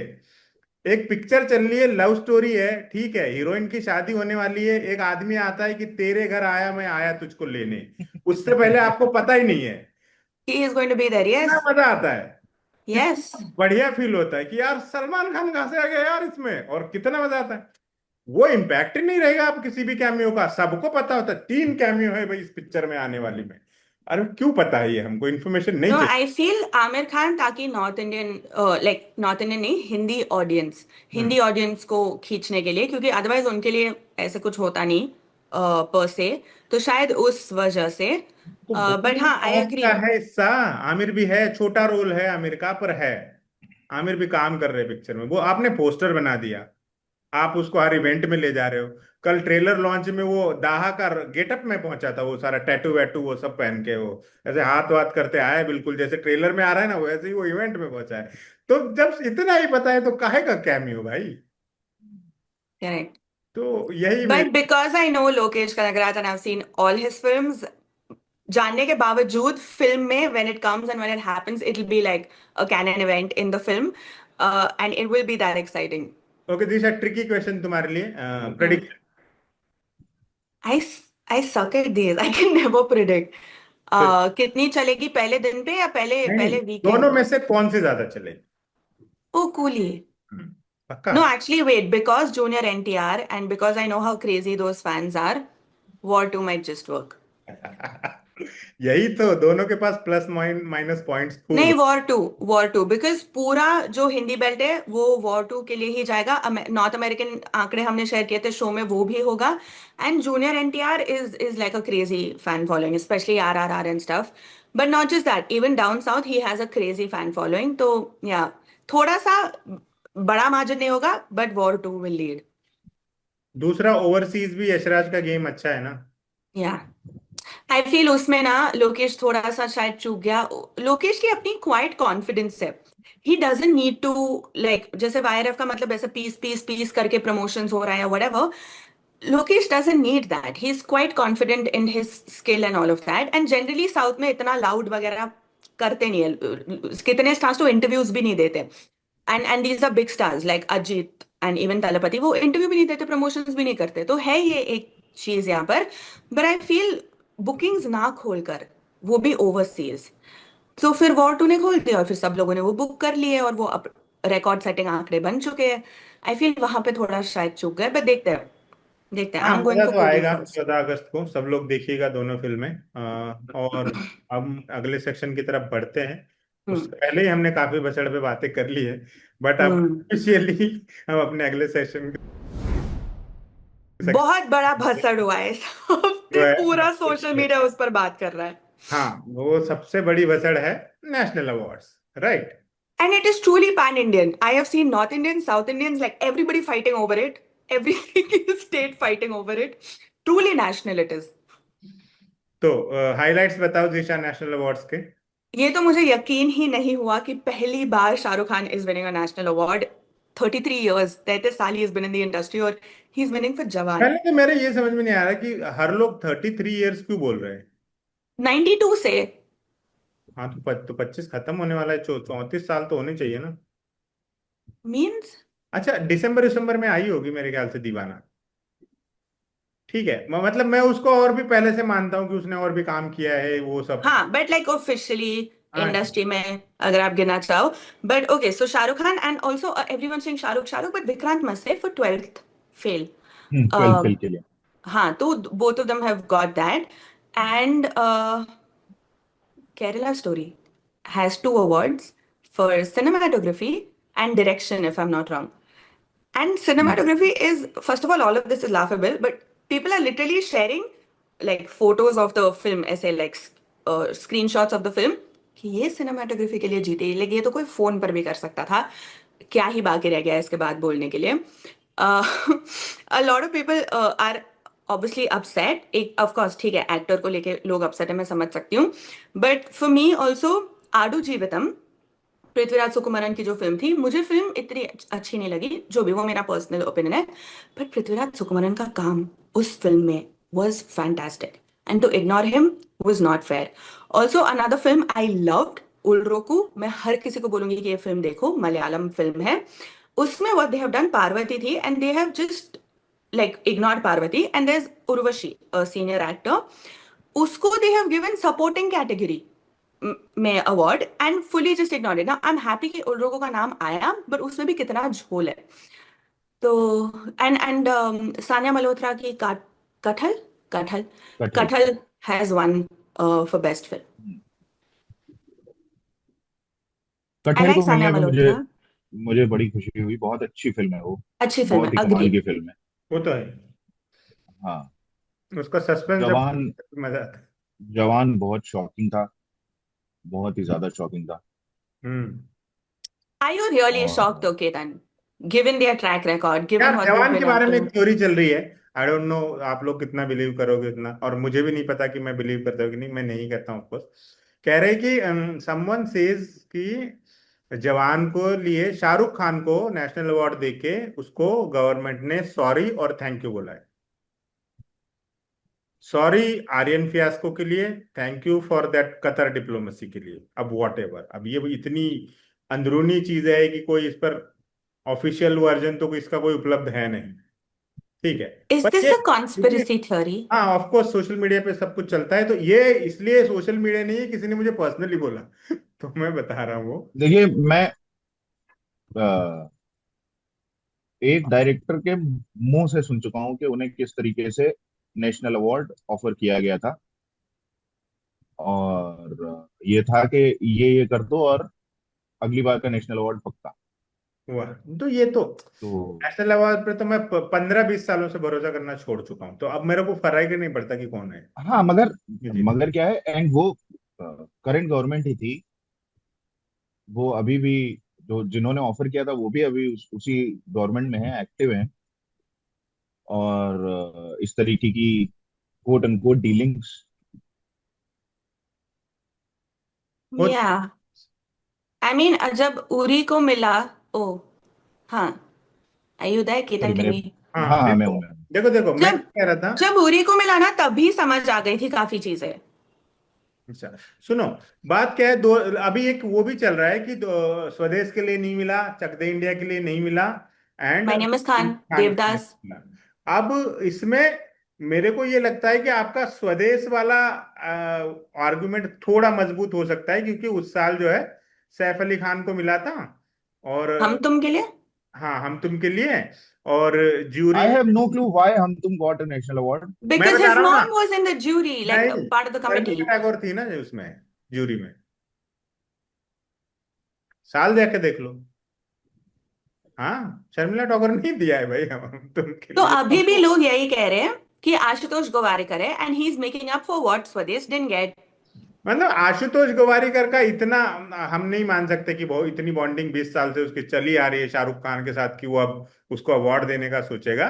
[SPEAKER 1] एक पिक्चर चल रही है, लव स्टोरी है, ठीक है, हीरोइन की शादी होने वाली है, एक आदमी आता है कि तेरे घर आया मैं आया तुझको लेने, उससे पहले आपको पता ही नहीं है।
[SPEAKER 3] He is going to be there,
[SPEAKER 1] कितना
[SPEAKER 3] यस।
[SPEAKER 1] मजा आता है,
[SPEAKER 3] यस।
[SPEAKER 1] कितना बढ़िया फील होता है कि यार सलमान खान कहाँ से आ गया यार इसमें, और कितना मजा आता है। वो इम्पैक्ट ही नहीं रहेगा आप किसी भी कैमियो का, सबको पता होता है 3 कैमियो है भाई इस पिक्चर में आने वाली में। अरे क्यों पता है, ये हमको इन्फॉर्मेशन नहीं
[SPEAKER 3] नो,
[SPEAKER 1] चाहिए।
[SPEAKER 3] आई फील आमिर खान ताकि north Indian, like north Indian नहीं,
[SPEAKER 1] हम्म।
[SPEAKER 3] हिंदी ऑडियंस को खींचने के लिए, क्योंकि अदरवाइज उनके लिए ऐसे कुछ होता नहीं पर से, तो शायद उस वजह से।
[SPEAKER 1] तो
[SPEAKER 3] बट
[SPEAKER 1] बॉलीवुड
[SPEAKER 3] हाँ, आई
[SPEAKER 1] कौन
[SPEAKER 3] एग्री।
[SPEAKER 1] का है हिस्सा? आमिर भी है, छोटा रोल है आमिर का पर है। आमिर भी काम कर रहे पिक्चर में, वो आपने पोस्टर बना दिया, आप उसको हर इवेंट में ले जा रहे हो। कल ट्रेलर लॉन्च में वो दाहा का गेटअप में पहुंचा था, वो सारा टैटू वैटू वो सब पहन के, वो ऐसे हाथ वाथ करते आया है, बिल्कुल जैसे ट्रेलर में आ रहा है ना, वैसे ही वो इवेंट में पहुंचा है। तो जब इतना ही पता है तो काहे का कैमियो भाई?
[SPEAKER 3] करेक्ट।
[SPEAKER 1] तो यही
[SPEAKER 3] बट
[SPEAKER 1] मेरी।
[SPEAKER 3] Because I know Lokesh Kanagaraj and I have seen all his films, जानने के बावजूद फिल्म में when it comes and when it happens it will be like a canon event in the film, and it will be that exciting.
[SPEAKER 1] Okay, this है tricky question तुम्हारे लिए, predict.
[SPEAKER 3] I I suck at this, I can never predict.
[SPEAKER 1] फिर
[SPEAKER 3] कितनी चलेगी, पहले दिन पे या पहले
[SPEAKER 1] नहीं नहीं,
[SPEAKER 3] पहले
[SPEAKER 1] दोनों
[SPEAKER 3] वीकेंड?
[SPEAKER 1] में से कौन से ज्यादा चले?
[SPEAKER 3] ओ कूली।
[SPEAKER 1] पक्का?
[SPEAKER 3] No, actually, wait, because Junior NTR and because I know how crazy those fans are, War 2 might just work.
[SPEAKER 1] यही तो, दोनों के पास प्लस माइनस पॉइंट्स खूब
[SPEAKER 3] नहीं,
[SPEAKER 1] है।
[SPEAKER 3] वॉर टू बिकॉज पूरा जो हिंदी बेल्ट है वो वॉर टू के लिए ही जाएगा। नॉर्थ अमेरिकन आंकड़े हमने शेयर किए थे शो में, वो भी होगा। And junior NTR is like a crazy fan following, specially RRR and stuff. But not just that, even down south he has a crazy fan following. तो या थोड़ा सा बड़ा मार्जिन नहीं होगा, but War two will lead.
[SPEAKER 1] दूसरा, overseas भी यशराज का गेम अच्छा है ना।
[SPEAKER 3] या आई फील उसमें ना लोकेश थोड़ा सा शायद चूक गया। लोकेश की अपनी क्वाइट कॉन्फिडेंस है। He doesn't need to, like जैसे YRF का मतलब ऐसे पीस पीस पीस करके प्रमोशंस हो रहा है या whatever. Lokesh doesn't need that, he is quite confident in his skill and all of that. And generally south में इतना लाउड वगैरह करते नहीं है, कितने स्टार्स तो इंटरव्यूज भी नहीं देते। And these are big stars like Ajith and even Thalapathy, वो इंटरव्यू भी नहीं देते, प्रमोशंस भी नहीं करते, तो है ये एक चीज यहाँ पर। बट आई फील बुकिंग्स ना खोलकर, वो भी ओवरसीज, तो फिर वॉर टू ने खोल दिया और फिर सब लोगों ने वो बुक कर लिए और वो अब रिकॉर्ड सेटिंग आंकड़े बन चुके हैं। आई फील वहां पे थोड़ा शायद चूक गए, बट देखते हैं, देखते हैं। आई
[SPEAKER 1] हाँ,
[SPEAKER 3] एम गोइंग
[SPEAKER 1] मजा
[SPEAKER 3] फॉर
[SPEAKER 1] तो
[SPEAKER 3] कूली
[SPEAKER 1] आएगा
[SPEAKER 3] फर्स्ट।
[SPEAKER 1] 14 अगस्त को, सब लोग देखिएगा दोनों फिल्में। और हम अगले सेक्शन की तरफ बढ़ते हैं।
[SPEAKER 3] हम्म।
[SPEAKER 1] उससे पहले ही हमने काफी बछड़ पे बातें कर ली है, बट अब
[SPEAKER 3] हम्म।
[SPEAKER 1] ऑफिशियली हम अपने अगले सेशन
[SPEAKER 3] बहुत बड़ा
[SPEAKER 1] सेक्शन
[SPEAKER 3] भसड़ हुआ है इस
[SPEAKER 1] जो
[SPEAKER 3] हफ्ते,
[SPEAKER 1] है,
[SPEAKER 3] पूरा सोशल मीडिया उस पर बात कर रहा है।
[SPEAKER 1] हाँ, वो सबसे बड़ी बछड़ है, national awards, right?
[SPEAKER 3] And it is truly pan-Indian. I have seen North Indians, South Indians, like everybody fighting over it. Every state fighting over it. Truly national it is.
[SPEAKER 1] तो हाइलाइट्स बताओ दिशा, नेशनल अवार्ड्स के।
[SPEAKER 3] ये तो मुझे यकीन ही नहीं हुआ कि पहली बार Shahrukh Khan is winning a national award. 33 years, 33 साल he is been in the industry और ही इज विनिंग फॉर जवान।
[SPEAKER 1] पहले तो मेरे ये समझ में नहीं आ रहा कि हर लोग 33 ईयर्स क्यों बोल रहे हैं।
[SPEAKER 3] 92 से।
[SPEAKER 1] हाँ, तो 25 खत्म होने वाला है, 34 साल तो होने चाहिए ना।
[SPEAKER 3] मीन्स।
[SPEAKER 1] अच्छा, दिसंबर दिसंबर में आई होगी मेरे ख्याल से दीवाना। ठीक है, मतलब मैं उसको और भी पहले से मानता हूँ कि उसने और भी काम किया है वो सब।
[SPEAKER 3] हाँ, बट लाइक ऑफिशियली
[SPEAKER 1] हाँ ठीक।
[SPEAKER 3] इंडस्ट्री में अगर आप गिनना चाहो। But okay, so Shahrukh Khan and also everyone saying Shahrukh Shahrukh, but Vikrant Massey for 12th fail.
[SPEAKER 2] 12 fail के लिए।
[SPEAKER 3] हाँ, तो both of them have got that. And Kerala Story has 2 awards for cinematography and direction, if I'm not wrong. And cinematography is, first of all of this is laughable, but people are literally sharing like photos of the film, ऐसे like screenshots of the film, कि ये cinematography के लिए जीते, like ये तो कोई phone पर भी कर सकता था। क्या ही बाकी रह गया है इसके बाद बोलने के लिए? uh, a lot of people are obviously upset, एक ऑफ कोर्स ठीक है, एक्टर को लेके लोग अपसेट है, मैं समझ सकती हूँ, बट फॉर मी ऑल्सो आडू जीवितम, पृथ्वीराज सुकुमारन की जो फिल्म थी, मुझे फिल्म इतनी अच्छी नहीं लगी, जो भी, वो मेरा पर्सनल ओपिनियन है, बट पृथ्वीराज सुकुमारन का काम उस फिल्म में was fantastic, and to ignore him was not fair. Also another film I loved, उलरोकू, मैं हर किसी को बोलूंगी कि ये फिल्म देखो, मलयालम फिल्म है। उसमें what they have done, Parvati थी and they have just like ignored Parvati, and there's Urvashi, a senior actor, उसको they have given supporting category में award and fully just ignored it. ना आई एम हैप्पी कि उलरोगो का नाम आया, बट उसमें भी कितना झोल है। तो एंड सानिया मल्होत्रा की कटहल Kathal
[SPEAKER 2] Kathal.
[SPEAKER 3] Kathal has won for best film. I
[SPEAKER 2] Kathal
[SPEAKER 3] like
[SPEAKER 2] को
[SPEAKER 3] सानिया
[SPEAKER 2] मिलने पे मुझे
[SPEAKER 3] मल्होत्रा,
[SPEAKER 2] मुझे बड़ी खुशी हुई। बहुत अच्छी फिल्म है वो।
[SPEAKER 3] अच्छी फिल्म है,
[SPEAKER 2] बहुत ही
[SPEAKER 3] अग्री।
[SPEAKER 2] कमाल की फिल्म है।
[SPEAKER 1] वो तो है,
[SPEAKER 2] हाँ।
[SPEAKER 1] उसका सस्पेंस जब
[SPEAKER 2] जवान।
[SPEAKER 1] मजा आता है।
[SPEAKER 2] जवान बहुत शॉकिंग था। बहुत ही ज्यादा शॉकिंग था।
[SPEAKER 1] हम्म।
[SPEAKER 3] Are you really shocked,
[SPEAKER 2] और
[SPEAKER 3] okay then? Given their track record, given
[SPEAKER 1] यार
[SPEAKER 3] what they've
[SPEAKER 1] जवान के
[SPEAKER 3] been up
[SPEAKER 1] बारे में
[SPEAKER 3] to.
[SPEAKER 1] एक थ्योरी चल रही है, आई डोंट नो आप लोग कितना बिलीव करोगे उतना, और मुझे भी नहीं पता कि मैं बिलीव करता हूँ कि नहीं, मैं नहीं करता हूँ ऑफकोर्स। कह रहे कि समवन सेज कि जवान को लिए शाहरुख खान को नेशनल अवार्ड देके उसको गवर्नमेंट ने सॉरी और थैंक यू बोला है। सॉरी आर्यन फियास्को के लिए, thank you for that Qatar diplomacy के लिए। अब वॉट एवर, अब ये इतनी अंदरूनी चीज है कि कोई इस पर ऑफिशियल वर्जन तो इसका कोई उपलब्ध है नहीं, ठीक है।
[SPEAKER 3] Is
[SPEAKER 1] पर
[SPEAKER 3] this
[SPEAKER 1] ये
[SPEAKER 3] a conspiracy theory?
[SPEAKER 1] हाँ ऑफ कोर्स सोशल मीडिया पे सब कुछ चलता है, तो ये इसलिए सोशल मीडिया नहीं है, किसी ने मुझे पर्सनली बोला तो मैं बता रहा हूँ वो।
[SPEAKER 2] देखिए, मैं एक डायरेक्टर के मुंह से सुन चुका हूं कि उन्हें किस तरीके से नेशनल अवार्ड ऑफर किया गया था। और ये था कि ये कर दो और अगली बार का नेशनल अवार्ड पक्का।
[SPEAKER 1] हुआ तो ये तो
[SPEAKER 2] तो
[SPEAKER 1] नेशनल अवार्ड पे तो मैं 15-20 सालों से भरोसा करना छोड़ चुका हूँ, तो अब मेरे को फर्क ही नहीं पड़ता कि कौन है
[SPEAKER 2] हाँ, मगर
[SPEAKER 1] ये जीत।
[SPEAKER 2] मगर क्या है, एंड वो करंट गवर्नमेंट ही थी। वो अभी भी, जो जिन्होंने ऑफर किया था वो भी अभी उसी गवर्नमेंट में है, एक्टिव है। और इस तरीके की कोट अनकोट डीलिंग्स।
[SPEAKER 1] हो
[SPEAKER 3] Yeah. I mean, जब उरी को मिला, ओ, हाँ, are you there,
[SPEAKER 2] sorry
[SPEAKER 3] Ketan, can
[SPEAKER 2] मेरे।
[SPEAKER 3] we?
[SPEAKER 1] हाँ
[SPEAKER 2] हाँ हाँ, मैं
[SPEAKER 1] देखो
[SPEAKER 2] हूँ, मैं हूँ।
[SPEAKER 1] देखो देखो मैं
[SPEAKER 3] जब
[SPEAKER 1] क्या कह रहा था।
[SPEAKER 3] जब उरी को मिला ना, तभी समझ आ गई थी काफी चीजें।
[SPEAKER 1] अच्छा सुनो, बात क्या है, दो अभी एक वो भी चल रहा है कि स्वदेश के लिए नहीं मिला, चक दे इंडिया के लिए नहीं मिला, and
[SPEAKER 3] my name is Khan,
[SPEAKER 1] Khan के लिए
[SPEAKER 3] देवदास।
[SPEAKER 1] नहीं मिला। अब इसमें मेरे को ये लगता है कि आपका स्वदेश वाला आर्गुमेंट थोड़ा मजबूत हो सकता है, क्योंकि उस साल जो है सैफ अली खान को मिला था, और
[SPEAKER 3] हम तुम के लिए।
[SPEAKER 1] हाँ हम तुम के लिए, और ज्यूरी
[SPEAKER 2] आई
[SPEAKER 1] में।
[SPEAKER 2] हैव नो क्लू व्हाई हम तुम गॉट अ नेशनल अवार्ड।
[SPEAKER 1] मैं
[SPEAKER 3] Because
[SPEAKER 1] बता
[SPEAKER 3] his
[SPEAKER 1] रहा हूँ ना,
[SPEAKER 3] mom was in the jury, like
[SPEAKER 1] नहीं
[SPEAKER 3] part of the
[SPEAKER 1] Sharmila
[SPEAKER 3] committee.
[SPEAKER 1] Tagore थी ना जो उसमें ज्यूरी में, साल जाके देख लो। हाँ शर्मिला टैगोर नहीं दिया है भाई हम तुमके
[SPEAKER 3] तो
[SPEAKER 1] लिए
[SPEAKER 3] अभी भी
[SPEAKER 1] हमको।
[SPEAKER 3] लोग यही कह रहे हैं कि आशुतोष गोवारिकर है, and he is making up for what स्वदेश डिडंट गेट।
[SPEAKER 1] मतलब आशुतोष गोवारिकर का इतना हम नहीं मान सकते कि बहुत इतनी बॉन्डिंग 20 साल से उसकी चली आ रही है शाहरुख खान के साथ, कि वो अब उसको अवार्ड देने का सोचेगा।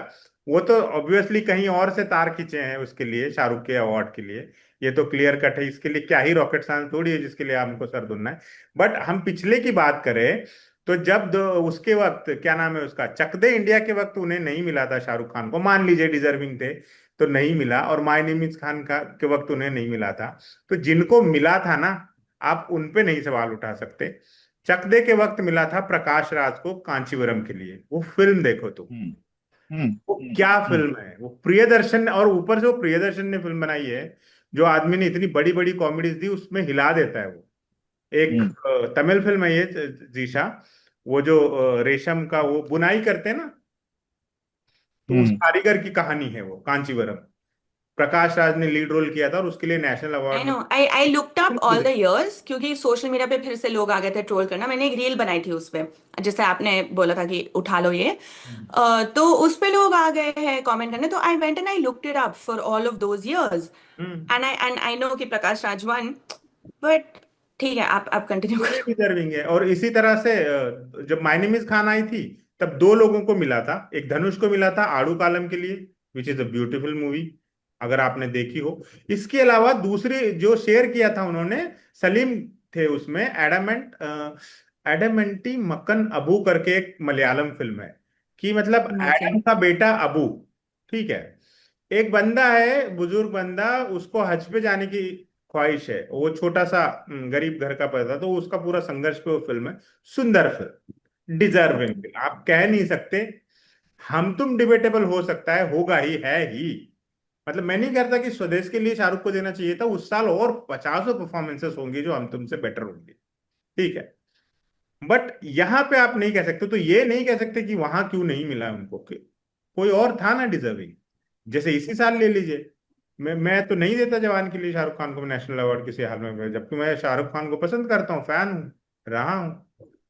[SPEAKER 1] वो तो ऑब्वियसली कहीं और से तार खींचे हैं उसके लिए, शाहरुख के अवार्ड के लिए। ये तो क्लियर कट है, इसके लिए क्या ही रॉकेट साइंस थोड़ी है जिसके लिए हमको सर दुनना है। बट हम पिछले की बात करें, तो जब उसके वक्त क्या नाम है उसका, चक दे इंडिया के वक्त उन्हें नहीं मिला था शाहरुख खान को, मान लीजिए डिजर्विंग थे तो नहीं मिला, और माय नेम इज खान का के वक्त उन्हें नहीं मिला था। तो जिनको मिला था ना, आप उन पे नहीं सवाल उठा सकते। चक दे के वक्त मिला था प्रकाश राज को कांचीवरम के लिए, वो फिल्म देखो तुम,
[SPEAKER 2] हम्म। हम्म।
[SPEAKER 1] वो
[SPEAKER 2] हम्म।
[SPEAKER 1] क्या
[SPEAKER 2] हम्म।
[SPEAKER 1] फिल्म है, वो प्रियदर्शन, और ऊपर से वो प्रियदर्शन ने फिल्म बनाई है, जो आदमी ने इतनी बड़ी बड़ी कॉमेडीज दी उसमें हिला देता है वो। एक
[SPEAKER 2] हम्म।
[SPEAKER 1] तमिल फिल्म है ये, जीशा, वो जो रेशम का वो बुनाई करते हैं ना, तो उस
[SPEAKER 2] हम्म।
[SPEAKER 1] कारीगर की कहानी है वो कांचीवरम। प्रकाश राज ने लीड रोल किया था और उसके लिए नेशनल
[SPEAKER 3] आई
[SPEAKER 1] अवार्ड
[SPEAKER 3] नो,
[SPEAKER 1] मिला।
[SPEAKER 3] I looked up all the years, क्योंकि सोशल मीडिया पे फिर से लोग आ गए थे ट्रोल करना। मैंने एक रील बनाई थी उस पे, जिससे आपने बोला था कि उठा लो ये। तो उस पे लोग आ गए हैं कमेंट करने, तो I went and I looked it up for all of those years,
[SPEAKER 1] hmm.
[SPEAKER 3] And I know कि प्रकाश राज वन, बट ठीक है, आप कंटिन्यू
[SPEAKER 1] वो भी
[SPEAKER 3] करो।
[SPEAKER 1] डिजर्विंग है। और इसी तरह से जब माय नेम इज खान आई थी, तब दो लोगों को मिला था, एक धनुष को मिला था आड़ू कालम के लिए, विच इज अ ब्यूटीफुल मूवी, अगर आपने देखी हो। इसके अलावा दूसरी जो शेयर किया था उन्होंने, सलीम थे उसमें, एडमेंटी मक्कन अबू करके एक मलयालम फिल्म है, कि मतलब
[SPEAKER 3] Nothing.
[SPEAKER 1] एडम का बेटा अबू, ठीक है। एक बंदा है, बुजुर्ग बंदा, उसको हज पे जाने की ख्वाहिश है, वो छोटा सा गरीब घर का पैदा, तो उसका पूरा संघर्ष पे वो फिल्म है। सुंदर फिल्म, डिजर्विंग
[SPEAKER 3] Okay.
[SPEAKER 1] फिल्म, आप कह नहीं सकते। हम तुम डिबेटेबल हो सकता है, होगा ही, है ही। मतलब मैं नहीं कहता कि स्वदेश के लिए शाहरुख को देना चाहिए था, उस साल और पचासों परफॉर्मेंसेस होंगी जो हम तुमसे बेटर होंगी, ठीक है। बट यहाँ पे आप नहीं कह सकते, तो ये नहीं कह सकते कि वहां क्यों नहीं मिला उनको, कि कोई और था ना डिजर्विंग। जैसे इसी साल ले लीजिए, मैं तो नहीं देता जवान के लिए शाहरुख खान को नेशनल अवार्ड किसी हाल में, जबकि मैं शाहरुख खान को पसंद करता हूँ, फैन हूँ, रहा हूँ।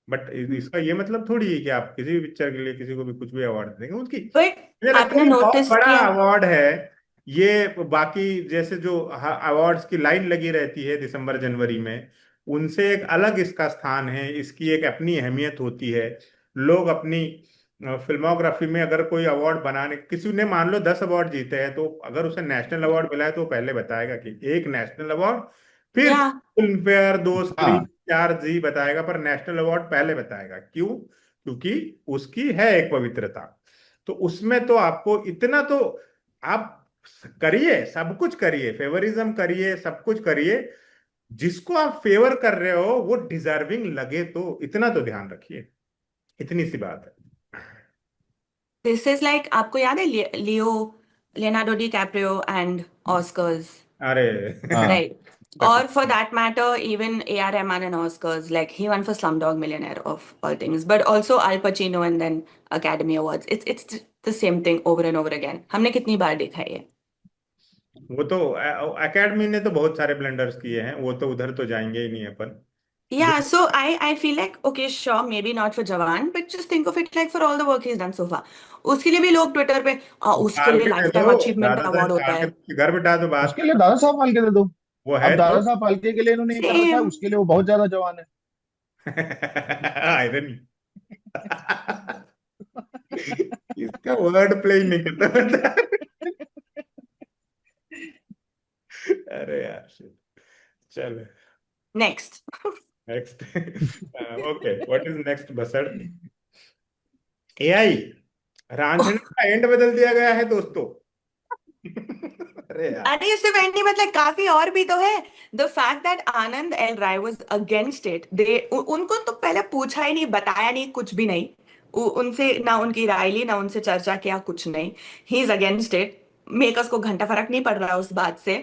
[SPEAKER 1] बट इसका ये मतलब थोड़ी है कि आप किसी भी पिक्चर के लिए किसी को भी कुछ भी अवार्ड देंगे उसकी।
[SPEAKER 3] बट
[SPEAKER 1] मुझे लगता
[SPEAKER 3] आपने
[SPEAKER 1] है ये बहुत
[SPEAKER 3] नोटिस
[SPEAKER 1] बड़ा
[SPEAKER 3] किया,
[SPEAKER 1] अवार्ड है ये। बाकी जैसे जो अवार्ड्स की लाइन लगी रहती है दिसंबर जनवरी में, उनसे एक अलग इसका स्थान है, इसकी एक अपनी अहमियत होती है। लोग अपनी फिल्मोग्राफी में अगर कोई अवार्ड बनाने, किसी ने मान लो 10 अवार्ड जीते हैं, तो अगर उसे नेशनल अवार्ड मिला है तो वो पहले बताएगा कि एक नेशनल अवार्ड, फिर
[SPEAKER 3] या
[SPEAKER 1] फिल्म फेयर, दो स्क्रीन,
[SPEAKER 2] हाँ।
[SPEAKER 1] चार जी बताएगा, पर नेशनल अवार्ड पहले बताएगा। क्यों? क्योंकि उसकी है एक पवित्रता। तो उसमें तो आपको इतना तो आप करिए, सब कुछ करिए, फेवरिज्म करिए, सब कुछ करिए, जिसको आप फेवर कर रहे हो वो डिजर्विंग लगे, तो इतना तो ध्यान रखिए, इतनी सी बात है।
[SPEAKER 3] दिस इज लाइक, आपको याद है Leonardo D Caprio and Oscars,
[SPEAKER 1] अरे
[SPEAKER 2] हाँ।
[SPEAKER 3] right? Or for that matter, even A.R. Rahman and Oscars, like he won for Slumdog Millionaire of all things, but also Al Pacino and then Academy Awards. It's the same thing over and over again. हमने कितनी बार देखा है ये?
[SPEAKER 1] वो तो academy ने तो बहुत सारे ब्लंडर्स किए हैं, वो तो उधर तो जाएंगे ही नहीं अपन।
[SPEAKER 3] Yeah, so I feel like okay, sure, maybe not for Jawan, but just think of it like for all the work he's done so far. उसके लिए भी लोग ट्विटर पे उसके
[SPEAKER 1] डाल
[SPEAKER 3] लिए
[SPEAKER 1] के दे
[SPEAKER 3] लाइफ
[SPEAKER 1] दो,
[SPEAKER 3] time achievement
[SPEAKER 1] Dada Saheb
[SPEAKER 3] award होता है।
[SPEAKER 1] फाल्के घर बिठा दो, बात
[SPEAKER 2] उसके लिए
[SPEAKER 1] खत्म।
[SPEAKER 2] दादा साहब फाल्के दे दो।
[SPEAKER 1] वो
[SPEAKER 2] अब
[SPEAKER 1] है तो
[SPEAKER 2] दादा साहब फाल्के के लिए इन्होंने ये कर रखा है,
[SPEAKER 3] सेम।
[SPEAKER 2] उसके लिए वो बहुत ज्यादा जवान है।
[SPEAKER 1] आयरन इसका वर्ड प्ले ही नहीं करता बंदा। अरे यार shit. चलो,
[SPEAKER 3] next.
[SPEAKER 1] Next. Okay, what is next बसड़? एआई, रांझने का एंड बदल दिया गया है दोस्तों। अरे यार,
[SPEAKER 3] अरे ये सिर्फ एंडी, मतलब काफी और भी तो है। The fact that Anand L Rai was against it, उनको तो पहले पूछा ही नहीं, बताया नहीं, कुछ भी नहीं। उनसे ना उनकी राय ली, ना उनसे चर्चा किया, कुछ नहीं। He is against it. Makers को घंटा फर्क नहीं पड़ रहा उस बात से।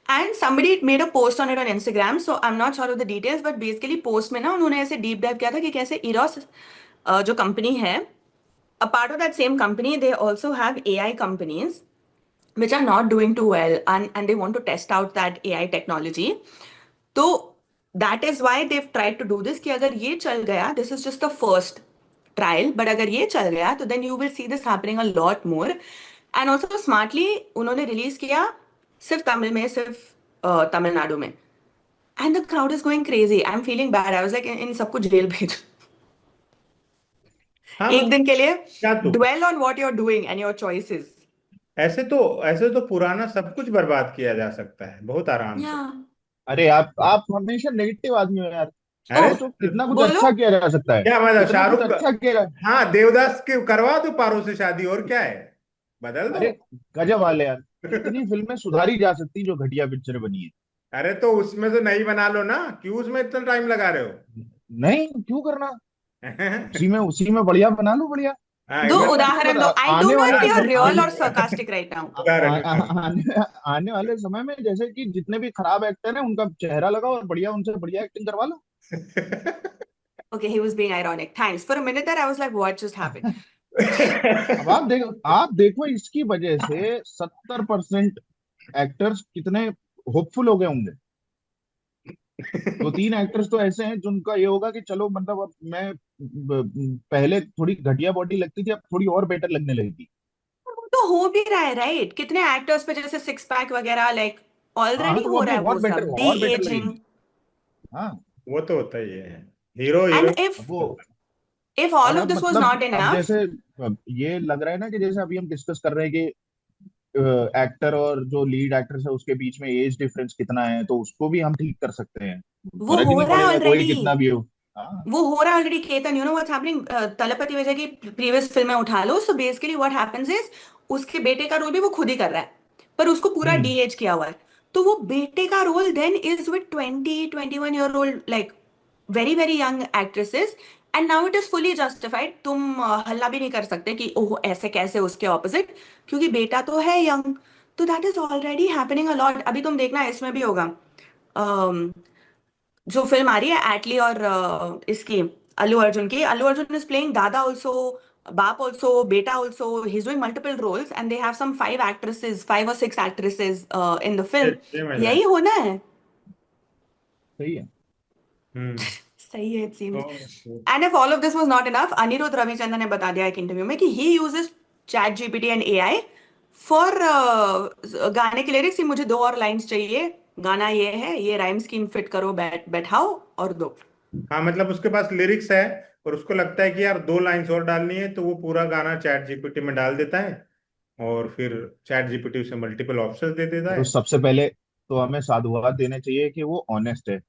[SPEAKER 3] And somebody made a post on it on Instagram, so I'm not sure of the details, but basically post में ना उन्होंने ऐसे डीप डाइव किया था कि कैसे इरोस जो कंपनी है, a part of that same company they also have AI companies which are not doing too well, and they want to test out that AI technology. So that is why they've tried to do this कि अगर ये चल गया, this is just the first trial, but अगर ये चल गया तो then you will see this happening a lot more. And also smartly उन्होंने रिलीज किया सिर्फ तमिल में, सिर्फ तमिलनाडु में, and the crowd is going crazy. I'm feeling bad. I was like इन सबको जेल भेज
[SPEAKER 1] हाँ
[SPEAKER 3] एक
[SPEAKER 1] मतलब
[SPEAKER 3] दिन के लिए।
[SPEAKER 1] क्या तो,
[SPEAKER 3] dwell on what you're doing and your choices.
[SPEAKER 1] ऐसे तो पुराना सब कुछ बर्बाद किया जा सकता है बहुत आराम से।
[SPEAKER 3] Yeah.
[SPEAKER 2] अरे आप हमेशा नेगेटिव आदमी हो यार।
[SPEAKER 1] अरे
[SPEAKER 3] ओह,
[SPEAKER 2] सोचो कितना कुछ
[SPEAKER 3] बोलो।
[SPEAKER 2] अच्छा किया जा सकता है,
[SPEAKER 1] क्या मतलब,
[SPEAKER 2] कितना कुछ
[SPEAKER 1] शाहरुख
[SPEAKER 2] अच्छा किया
[SPEAKER 1] हाँ, देवदास के करवा दो पारो से शादी, और क्या है, बदल दो।
[SPEAKER 2] अरे गजब वाले यार, कितनी फिल्में सुधारी जा सकती जो घटिया पिक्चर बनी
[SPEAKER 1] अरे तो उसमें से नहीं बना लो ना, क्यों उसमें इतना टाइम लगा रहे
[SPEAKER 2] है। नहीं क्यों करना,
[SPEAKER 1] हो?
[SPEAKER 2] उसी में बढ़िया बना लो बढ़िया।
[SPEAKER 1] हाँ,
[SPEAKER 3] दो
[SPEAKER 2] मैं
[SPEAKER 1] मतलब
[SPEAKER 2] आपको
[SPEAKER 3] उदाहरण दो।
[SPEAKER 2] बता
[SPEAKER 3] आई
[SPEAKER 2] आने
[SPEAKER 3] डोंट नो
[SPEAKER 2] वाले
[SPEAKER 3] इफ
[SPEAKER 1] हाँ,
[SPEAKER 3] यू आर रियल
[SPEAKER 2] आने
[SPEAKER 3] और sarcastic right now.
[SPEAKER 1] उदाहरण
[SPEAKER 2] आने वाले समय में जैसे कि जितने भी खराब एक्टर हैं उनका चेहरा लगाओ और बढ़िया उनसे बढ़िया एक्टिंग करवा लो।
[SPEAKER 3] Okay, he was being ironic. Thanks. For a minute there, I was like, what just happened?
[SPEAKER 2] अब आप देखो इसकी वजह से 70% एक्टर्स कितने होपफुल हो गए होंगे। दो तीन एक्टर्स तो ऐसे हैं जिनका ये होगा कि चलो मतलब अब पहले थोड़ी घटिया बॉडी लगती थी, अब थोड़ी और बेटर लगने लगेगी।
[SPEAKER 3] वो तो हो भी रहा है, राइट? कितने एक्टर्स पे जैसे सिक्स पैक वगैरह, लाइक
[SPEAKER 2] हाँ
[SPEAKER 3] ऑलरेडी
[SPEAKER 2] तो वो
[SPEAKER 3] हो
[SPEAKER 2] अब
[SPEAKER 3] रहा
[SPEAKER 2] वो
[SPEAKER 3] है वो सब, डी
[SPEAKER 2] और बेटर
[SPEAKER 3] एजिंग।
[SPEAKER 2] लगेगी। हाँ।
[SPEAKER 1] वो तो होता ही है, हीरो
[SPEAKER 3] एंड
[SPEAKER 1] हीरो।
[SPEAKER 3] इफ
[SPEAKER 2] अब वो
[SPEAKER 3] इफ
[SPEAKER 2] और
[SPEAKER 3] ऑल ऑफ
[SPEAKER 2] अब
[SPEAKER 3] दिस वाज
[SPEAKER 2] मतलब
[SPEAKER 3] नॉट
[SPEAKER 2] अब
[SPEAKER 3] इनफ,
[SPEAKER 2] जैसे अब ये लग रहा है ना कि जैसे अभी हम डिस्कस कर रहे हैं कि एक्टर और जो लीड एक्ट्रेस है उसके बीच में एज डिफरेंस कितना है, तो उसको भी हम ठीक कर सकते हैं।
[SPEAKER 3] वो
[SPEAKER 2] फर्क ही
[SPEAKER 3] हो
[SPEAKER 2] नहीं
[SPEAKER 3] रहा है
[SPEAKER 2] पड़ेगा कोई
[SPEAKER 3] ऑलरेडी।
[SPEAKER 2] कितना भी हो। हाँ।
[SPEAKER 3] वो हो रहा है already Ketan, you know what's happening. Thalapathy Vijay की प्रीवियस फिल्में उठा लो, so basically what happens is उसके बेटे का रोल भी वो खुद ही कर रहा है, पर उसको पूरा
[SPEAKER 2] हम्म।
[SPEAKER 3] डीएज किया हुआ है। तो वो बेटे का role then is with 20-21 year old, like very very young actresses, and now it is fully justified. तुम हल्ला भी नहीं कर सकते कि ओह ऐसे कैसे उसके ऑपोजिट, क्योंकि बेटा तो है यंग। तो that is already happening a lot. अभी तुम देखना इसमें भी होगा। जो फिल्म आ रही है एटली और इसकी अल्लू अर्जुन की, अल्लू अर्जुन इज प्लेइंग दादा ऑल्सो, बाप ऑल्सो, बेटा also, he is doing multiple roles and they have some 5 actresses, 5 or 6 actresses in the
[SPEAKER 1] ये
[SPEAKER 3] फिल्म।
[SPEAKER 1] मजा है।
[SPEAKER 3] यही होना है।
[SPEAKER 2] सही है।
[SPEAKER 1] हम्म।
[SPEAKER 3] सही है, इट
[SPEAKER 1] तो
[SPEAKER 3] seems. And if all of this was not enough, Anirudh Ravichandran ने बता दिया एक इंटरव्यू में कि he uses chat GPT and AI for गाने के लिरिक्स। ही मुझे 2 और लाइंस चाहिए, गाना ये है, ये राइम स्कीम फिट करो, बैठाओ और दो।
[SPEAKER 1] हाँ, मतलब उसके पास लिरिक्स है और उसको लगता है कि यार 2 लाइन्स और डालनी है, तो वो पूरा गाना चैट जीपीटी में डाल देता है और फिर चैट जीपीटी उसे मल्टीपल ऑप्शंस दे देता
[SPEAKER 2] तो
[SPEAKER 1] है।
[SPEAKER 2] सबसे पहले तो हमें साधुवाद देना चाहिए कि वो ऑनेस्ट है।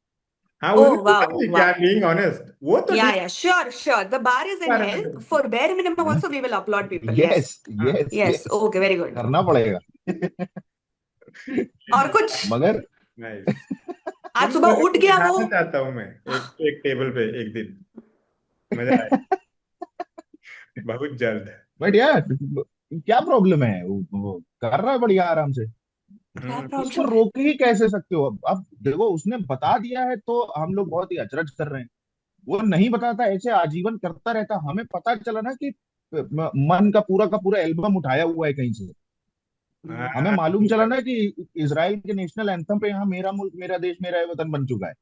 [SPEAKER 1] हाँ,
[SPEAKER 3] Oh
[SPEAKER 1] उसने बोला
[SPEAKER 3] wow,
[SPEAKER 1] भी क्या,
[SPEAKER 3] wow.
[SPEAKER 1] बीइंग ऑनेस्ट, वो तो
[SPEAKER 3] Yeah,
[SPEAKER 1] ठीक
[SPEAKER 3] yeah, sure, sure. The bar is in
[SPEAKER 1] बारे में
[SPEAKER 3] hell.
[SPEAKER 1] तो।
[SPEAKER 3] For bare minimum also, we will applaud people.
[SPEAKER 2] Yes,
[SPEAKER 3] Yes.
[SPEAKER 2] Yes,
[SPEAKER 3] Yes.
[SPEAKER 2] Yes,
[SPEAKER 3] Okay, very good.
[SPEAKER 2] करना पड़ेगा।
[SPEAKER 3] और कुछ?
[SPEAKER 2] मगर
[SPEAKER 1] नाइस।
[SPEAKER 3] आज
[SPEAKER 1] तुम
[SPEAKER 3] सुबह
[SPEAKER 1] लोगों
[SPEAKER 3] उठ
[SPEAKER 1] को
[SPEAKER 3] गया वो।
[SPEAKER 1] बिठाना चाहता हूँ मैं एक एक टेबल पे एक दिन, मजा आए बहुत जल्द।
[SPEAKER 2] बट यार, क्या प्रॉब्लम है? वो कर रहा है बढ़िया आराम से।
[SPEAKER 3] क्या
[SPEAKER 1] हम्म।
[SPEAKER 2] उसको
[SPEAKER 3] प्रॉब्लम है?
[SPEAKER 2] रोक ही कैसे सकते हो? अब देखो, उसने बता दिया है तो हम लोग बहुत ही अचरज कर रहे हैं। वो नहीं बताता, ऐसे आजीवन करता रहता, हमें पता चला ना कि मन का पूरा एल्बम उठाया हुआ है कहीं से। हमें
[SPEAKER 1] हाँ,
[SPEAKER 2] मालूम चला ना कि इसराइल के नेशनल एंथम पे यहाँ मेरा मुल्क मेरा देश मेरा ये वतन बन चुका है।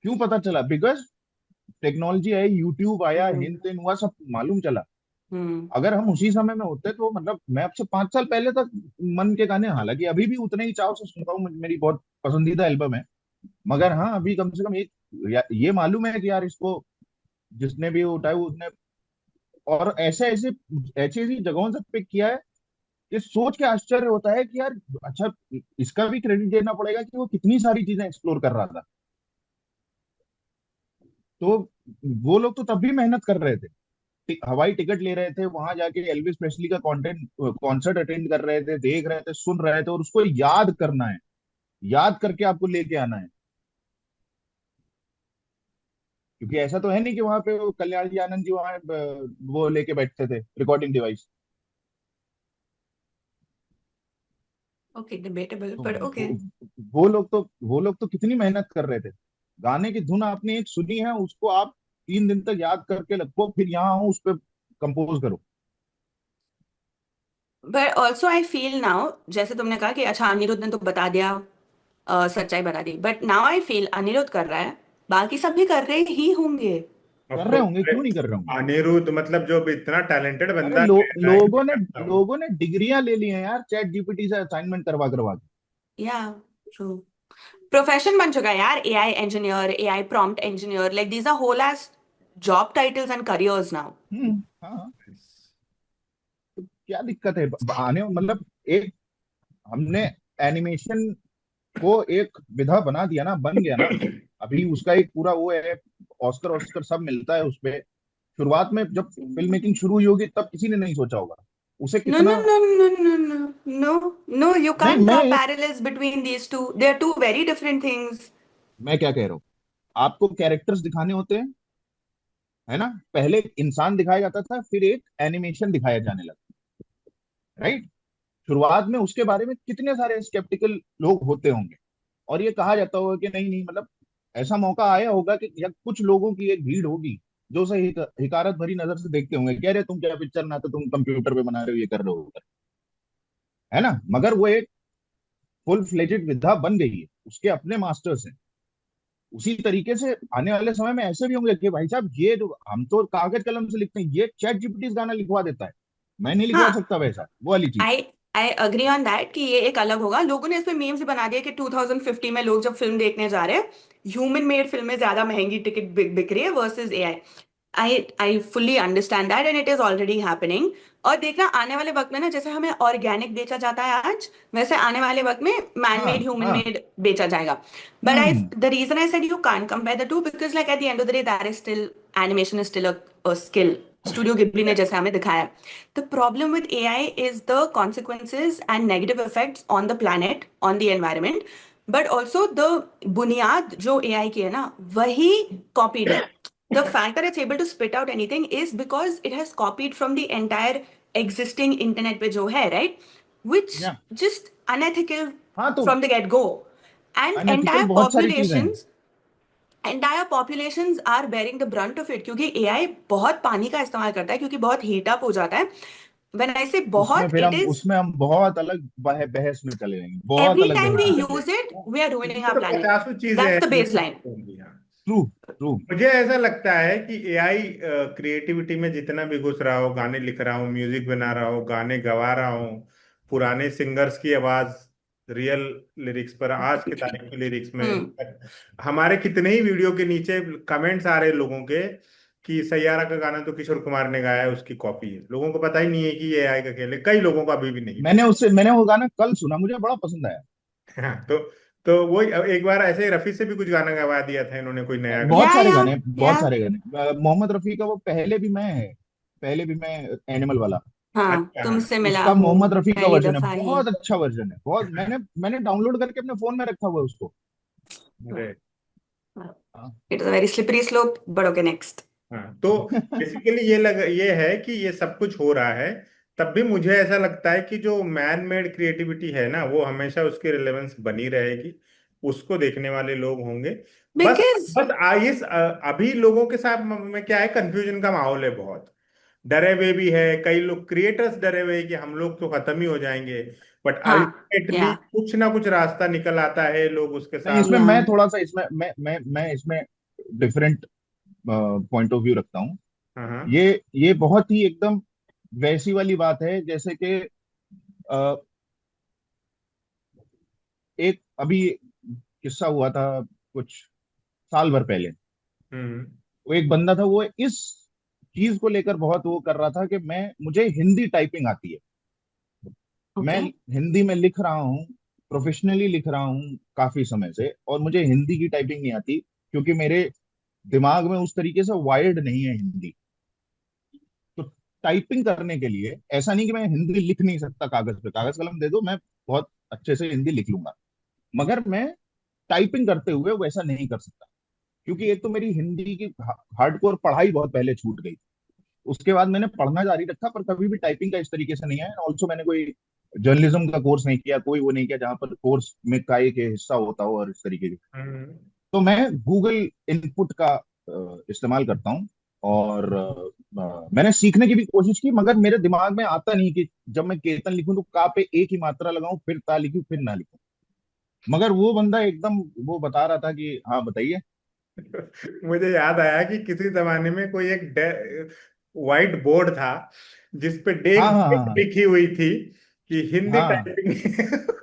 [SPEAKER 2] क्यों पता चला? बिकॉज टेक्नोलॉजी है, यूट्यूब आया,
[SPEAKER 3] हम्म।
[SPEAKER 2] हिंट हुआ, सब मालूम चला।
[SPEAKER 3] हम्म।
[SPEAKER 2] अगर हम उसी समय में होते तो मतलब मैं अब से 5 साल पहले तक मन के गाने, हालांकि अभी भी उतने ही चाव से सुनता हूँ, मेरी बहुत पसंदीदा एल्बम है। मगर हाँ, अभी कम से कम एक ये मालूम है कि यार इसको जिसने भी उठाया उसने, और ऐसे ऐसे ऐसी ऐसी जगहों से पिक किया है कि सोच के आश्चर्य होता है कि यार, अच्छा, इसका भी क्रेडिट देना पड़ेगा कि वो कितनी सारी चीजें एक्सप्लोर कर रहा था। तो वो लोग तो तब भी मेहनत कर रहे थे, हवाई टिकट ले रहे थे, वहां जाके एल्विस प्रेस्ली का कॉन्सर्ट अटेंड कर रहे थे, देख रहे थे, सुन रहे थे, और उसको याद करना है, याद करके आपको लेके आना है। क्योंकि ऐसा तो है नहीं कि वहां पे वो कल्याण जी आनंद जी वहां वो लेके बैठते थे रिकॉर्डिंग डिवाइस।
[SPEAKER 3] ओके, डिबेटेबल
[SPEAKER 2] तो
[SPEAKER 3] पर ओके।
[SPEAKER 2] वो लोग तो कितनी मेहनत कर रहे थे। गाने की धुन आपने एक सुनी है, उसको आप 3 दिन तक याद करके रखो, फिर यहाँ आओ उस पर कंपोज करो।
[SPEAKER 3] But also I feel now, जैसे तुमने कहा कि अच्छा अनिरुद्ध ने तो बता दिया, सच्चाई बता दी, but now I feel Anirudh कर रहा है, बाकी सब भी कर रहे ही होंगे।
[SPEAKER 1] ऑफ
[SPEAKER 2] कर रहे होंगे,
[SPEAKER 1] कोर्स।
[SPEAKER 2] क्यों नहीं कर रहे होंगे?
[SPEAKER 1] अनिरुद्ध मतलब जो भी इतना टैलेंटेड
[SPEAKER 2] अरे
[SPEAKER 1] बंदा है, मैं तारीफ भी करता हूँ।
[SPEAKER 2] लोगों ने डिग्रियां ले ली हैं यार, चैट जीपीटी से असाइनमेंट करवा करवा के।
[SPEAKER 3] या ट्रू। प्रोफेशन बन चुका है यार, AI engineer, AI prompt engineer, like these are whole ass job titles and careers now.
[SPEAKER 2] हाँ। तो क्या दिक्कत है आने, मतलब एक, हमने एनिमेशन को एक विधा बना दिया ना, बन गया ना। अभी उसका एक पूरा वो है, ऑस्कर ऑस्कर सब मिलता है उस पे। शुरुआत में जब फिल्म मेकिंग शुरू हुई होगी तब किसी ने नहीं सोचा होगा उसे
[SPEAKER 3] No, no,
[SPEAKER 2] कितना।
[SPEAKER 3] no, no, no, no, no, no, you
[SPEAKER 2] नहीं,
[SPEAKER 3] can't draw parallels between these two. They are two very different things.
[SPEAKER 2] मैं क्या कह रहा हूँ, आपको कैरेक्टर्स दिखाने होते हैं, है ना? पहले इंसान दिखाया जाता था, फिर एक एनिमेशन दिखाया जाने लगा, राइट? शुरुआत में उसके बारे में कितने सारे स्केप्टिकल लोग होते होंगे, और ये कहा जाता होगा कि नहीं नहीं, मतलब ऐसा मौका आया होगा कि या कुछ लोगों की एक भीड़ होगी जो उसे हिकारत भरी नजर से देखते होंगे, कह रहे तुम क्या पिक्चर ना, तो तुम कंप्यूटर पे बना रहे हो, ये कर रहे हो, है ना? मगर वो एक फुल फ्लेजेड विधा बन गई है, उसके अपने मास्टर्स हैं। उसी तरीके से आने वाले समय में ऐसे भी होंगे कि भाई साहब, ये जो हम तो कागज कलम से लिखते हैं, ये चैट जीपीटी गाना लिखवा देता है, मैं नहीं लिखवा
[SPEAKER 3] हाँ,
[SPEAKER 2] सकता वैसा, वो वाली चीज।
[SPEAKER 3] आई आई अग्री ऑन दैट कि ये एक अलग होगा। लोगों ने इस पे मीम्स भी बना दिया कि 2050 में लोग जब फिल्म देखने जा रहे हैं, ह्यूमन मेड फिल्में ज्यादा महंगी टिकट बिक रही है versus AI. I fully understand that and it is already happening. और देखना आने वाले वक्त में ना, जैसे हमें ऑर्गेनिक बेचा जाता है आज, वैसे आने वाले वक्त में मैन
[SPEAKER 2] हाँ
[SPEAKER 3] मेड ह्यूमन
[SPEAKER 2] हाँ।
[SPEAKER 3] मेड बेचा जाएगा। But I
[SPEAKER 2] hmm.
[SPEAKER 3] The reason I said you can't compare the two, because like at the end of the day that is still, animation is still a skill. Studio Ghibli ने जैसे हमें दिखाया है, the problem with AI is the consequences and negative effects on the planet, on the environment, but also the बुनियाद जो AI की है ना, वही कॉपीड है। The fact that it's able to spit out anything is because it has copied from the entire existing internet पे जो है, right? Which
[SPEAKER 2] या
[SPEAKER 3] just unethical
[SPEAKER 2] हाँ, तो
[SPEAKER 3] from the get go. And
[SPEAKER 2] unethical बहुत सारी चीजें हैं।
[SPEAKER 3] entire populations are bearing the brunt of it, क्योंकि AI बहुत पानी का इस्तेमाल करता है, क्योंकि बहुत हीट अप हो जाता है। When I say
[SPEAKER 2] उसमें
[SPEAKER 3] बहुत,
[SPEAKER 2] फिर
[SPEAKER 3] it
[SPEAKER 2] हम
[SPEAKER 3] is
[SPEAKER 2] उसमें हम बहुत अलग बहस में चले जाएंगे, बहुत
[SPEAKER 3] every
[SPEAKER 2] अलग
[SPEAKER 3] time
[SPEAKER 2] बहस
[SPEAKER 3] we
[SPEAKER 2] में चले
[SPEAKER 3] use it, we are
[SPEAKER 1] इसी
[SPEAKER 3] ruining our
[SPEAKER 1] तरह
[SPEAKER 3] planet.
[SPEAKER 1] पचासों चीजें
[SPEAKER 3] That's
[SPEAKER 1] हैं
[SPEAKER 3] the
[SPEAKER 1] जो
[SPEAKER 3] baseline.
[SPEAKER 1] होंगी, हाँ।
[SPEAKER 2] जाएंगे। True true.
[SPEAKER 1] मुझे ऐसा लगता है कि एआई क्रिएटिविटी में जितना भी घुस रहा हो, गाने लिख रहा हूँ, म्यूजिक बना रहा हूँ, गाने गवा रहा हूँ, पुराने सिंगर्स की आवाज रियल लिरिक्स पर, आज के तारीख की लिरिक्स में,
[SPEAKER 3] Hmm.
[SPEAKER 1] हमारे कितने ही वीडियो के नीचे कमेंट्स आ रहे हैं लोगों के कि सैयारा का गाना तो किशोर कुमार ने गाया है, उसकी कॉपी है। लोगों को पता ही नहीं है कि ये एआई का खेल है, कई लोगों को अभी भी नहीं पता।
[SPEAKER 2] मैंने वो गाना कल सुना, मुझे बड़ा पसंद आया।
[SPEAKER 1] हाँ, तो वो एक बार ऐसे रफी से भी कुछ गाना गवा दिया था इन्होंने, कोई नया गाना।
[SPEAKER 2] बहुत
[SPEAKER 3] Yeah,
[SPEAKER 2] सारे
[SPEAKER 3] yeah,
[SPEAKER 2] गाने, बहुत
[SPEAKER 3] yeah.
[SPEAKER 2] सारे गाने, मोहम्मद रफी का वो पहले भी मैं एनिमल वाला,
[SPEAKER 3] हाँ,
[SPEAKER 1] अच्छा, हाँ।
[SPEAKER 3] तुमसे मिला
[SPEAKER 2] उसका
[SPEAKER 3] हूँ
[SPEAKER 2] मोहम्मद रफी का
[SPEAKER 3] पहली
[SPEAKER 2] वर्जन है,
[SPEAKER 3] दफा ही।
[SPEAKER 2] बहुत अच्छा वर्जन है। बहुत मैंने डाउनलोड करके अपने फोन में रखा हुआ है उसको।
[SPEAKER 1] अरे,
[SPEAKER 2] हाँ।
[SPEAKER 3] It is a very slippery slope, but okay, next.
[SPEAKER 1] हाँ, तो बेसिकली ये है कि ये सब कुछ हो रहा है, तब भी मुझे ऐसा लगता है कि जो मैन मेड क्रिएटिविटी है ना, वो हमेशा उसकी रिलेवेंस बनी रहेगी, उसको देखने वाले लोग होंगे। बस
[SPEAKER 3] बिकॉज
[SPEAKER 1] बस अभी लोगों के साथ में क्या है, कंफ्यूजन का माहौल है बहुत, डरे हुए भी है, कई लोग क्रिएटर्स डरे हुए हैं कि हम लोग तो खत्म ही हो जाएंगे, बट
[SPEAKER 3] हाँ,
[SPEAKER 1] अल्टीमेटली
[SPEAKER 3] या
[SPEAKER 1] कुछ ना कुछ रास्ता निकल आता है, लोग उसके
[SPEAKER 2] नहीं,
[SPEAKER 1] साथ।
[SPEAKER 2] इसमें
[SPEAKER 3] या
[SPEAKER 2] मैं थोड़ा सा इसमें मैं इसमें डिफरेंट पॉइंट ऑफ व्यू रखता हूँ।
[SPEAKER 1] हाँ, हाँ।
[SPEAKER 2] ये बहुत ही एकदम वैसी वाली बात है, जैसे कि अ, एक अभी किस्सा हुआ था कुछ साल भर पहले।
[SPEAKER 1] हम्म।
[SPEAKER 2] वो एक बंदा था, वो इस चीज को लेकर बहुत वो कर रहा था कि मुझे हिंदी टाइपिंग आती है, मैं
[SPEAKER 3] ओके।
[SPEAKER 2] हिंदी में लिख रहा हूँ, प्रोफेशनली लिख रहा हूँ काफी समय से, और मुझे हिंदी की टाइपिंग नहीं आती क्योंकि मेरे दिमाग में उस तरीके से वायर्ड नहीं है हिंदी। तो टाइपिंग करने के लिए ऐसा नहीं कि मैं हिंदी लिख नहीं सकता, कागज पे कागज कलम दे दो, मैं बहुत अच्छे से हिंदी लिख लूंगा, मगर मैं टाइपिंग करते हुए वैसा नहीं कर सकता, क्योंकि एक तो मेरी हिंदी की हार्डकोर पढ़ाई बहुत पहले छूट गई। उसके बाद मैंने पढ़ना जारी रखा, पर कभी भी टाइपिंग का इस तरीके से नहीं आया। ऑल्सो मैंने कोई जर्नलिज्म का कोर्स नहीं किया, कोई वो नहीं किया जहां पर कोर्स में काय के हिस्सा होता हो और इस तरीके की।
[SPEAKER 1] हम्म।
[SPEAKER 2] तो मैं गूगल इनपुट का इस्तेमाल करता हूँ, और मैंने सीखने की भी कोशिश की, मगर मेरे दिमाग में आता नहीं कि जब मैं केतन लिखूं तो का पे एक ही मात्रा लगाऊं, फिर ता लिखूं, फिर ना लिखूं। मगर वो बंदा एकदम वो बता रहा था कि हाँ बताइए।
[SPEAKER 1] मुझे याद आया कि किसी जमाने में कोई एक व्हाइट बोर्ड था जिस पे
[SPEAKER 2] हाँ
[SPEAKER 1] डेट
[SPEAKER 2] हाँ हाँ हाँ
[SPEAKER 1] लिखी हुई थी कि हिंदी
[SPEAKER 2] हाँ,
[SPEAKER 1] टाइपिंग।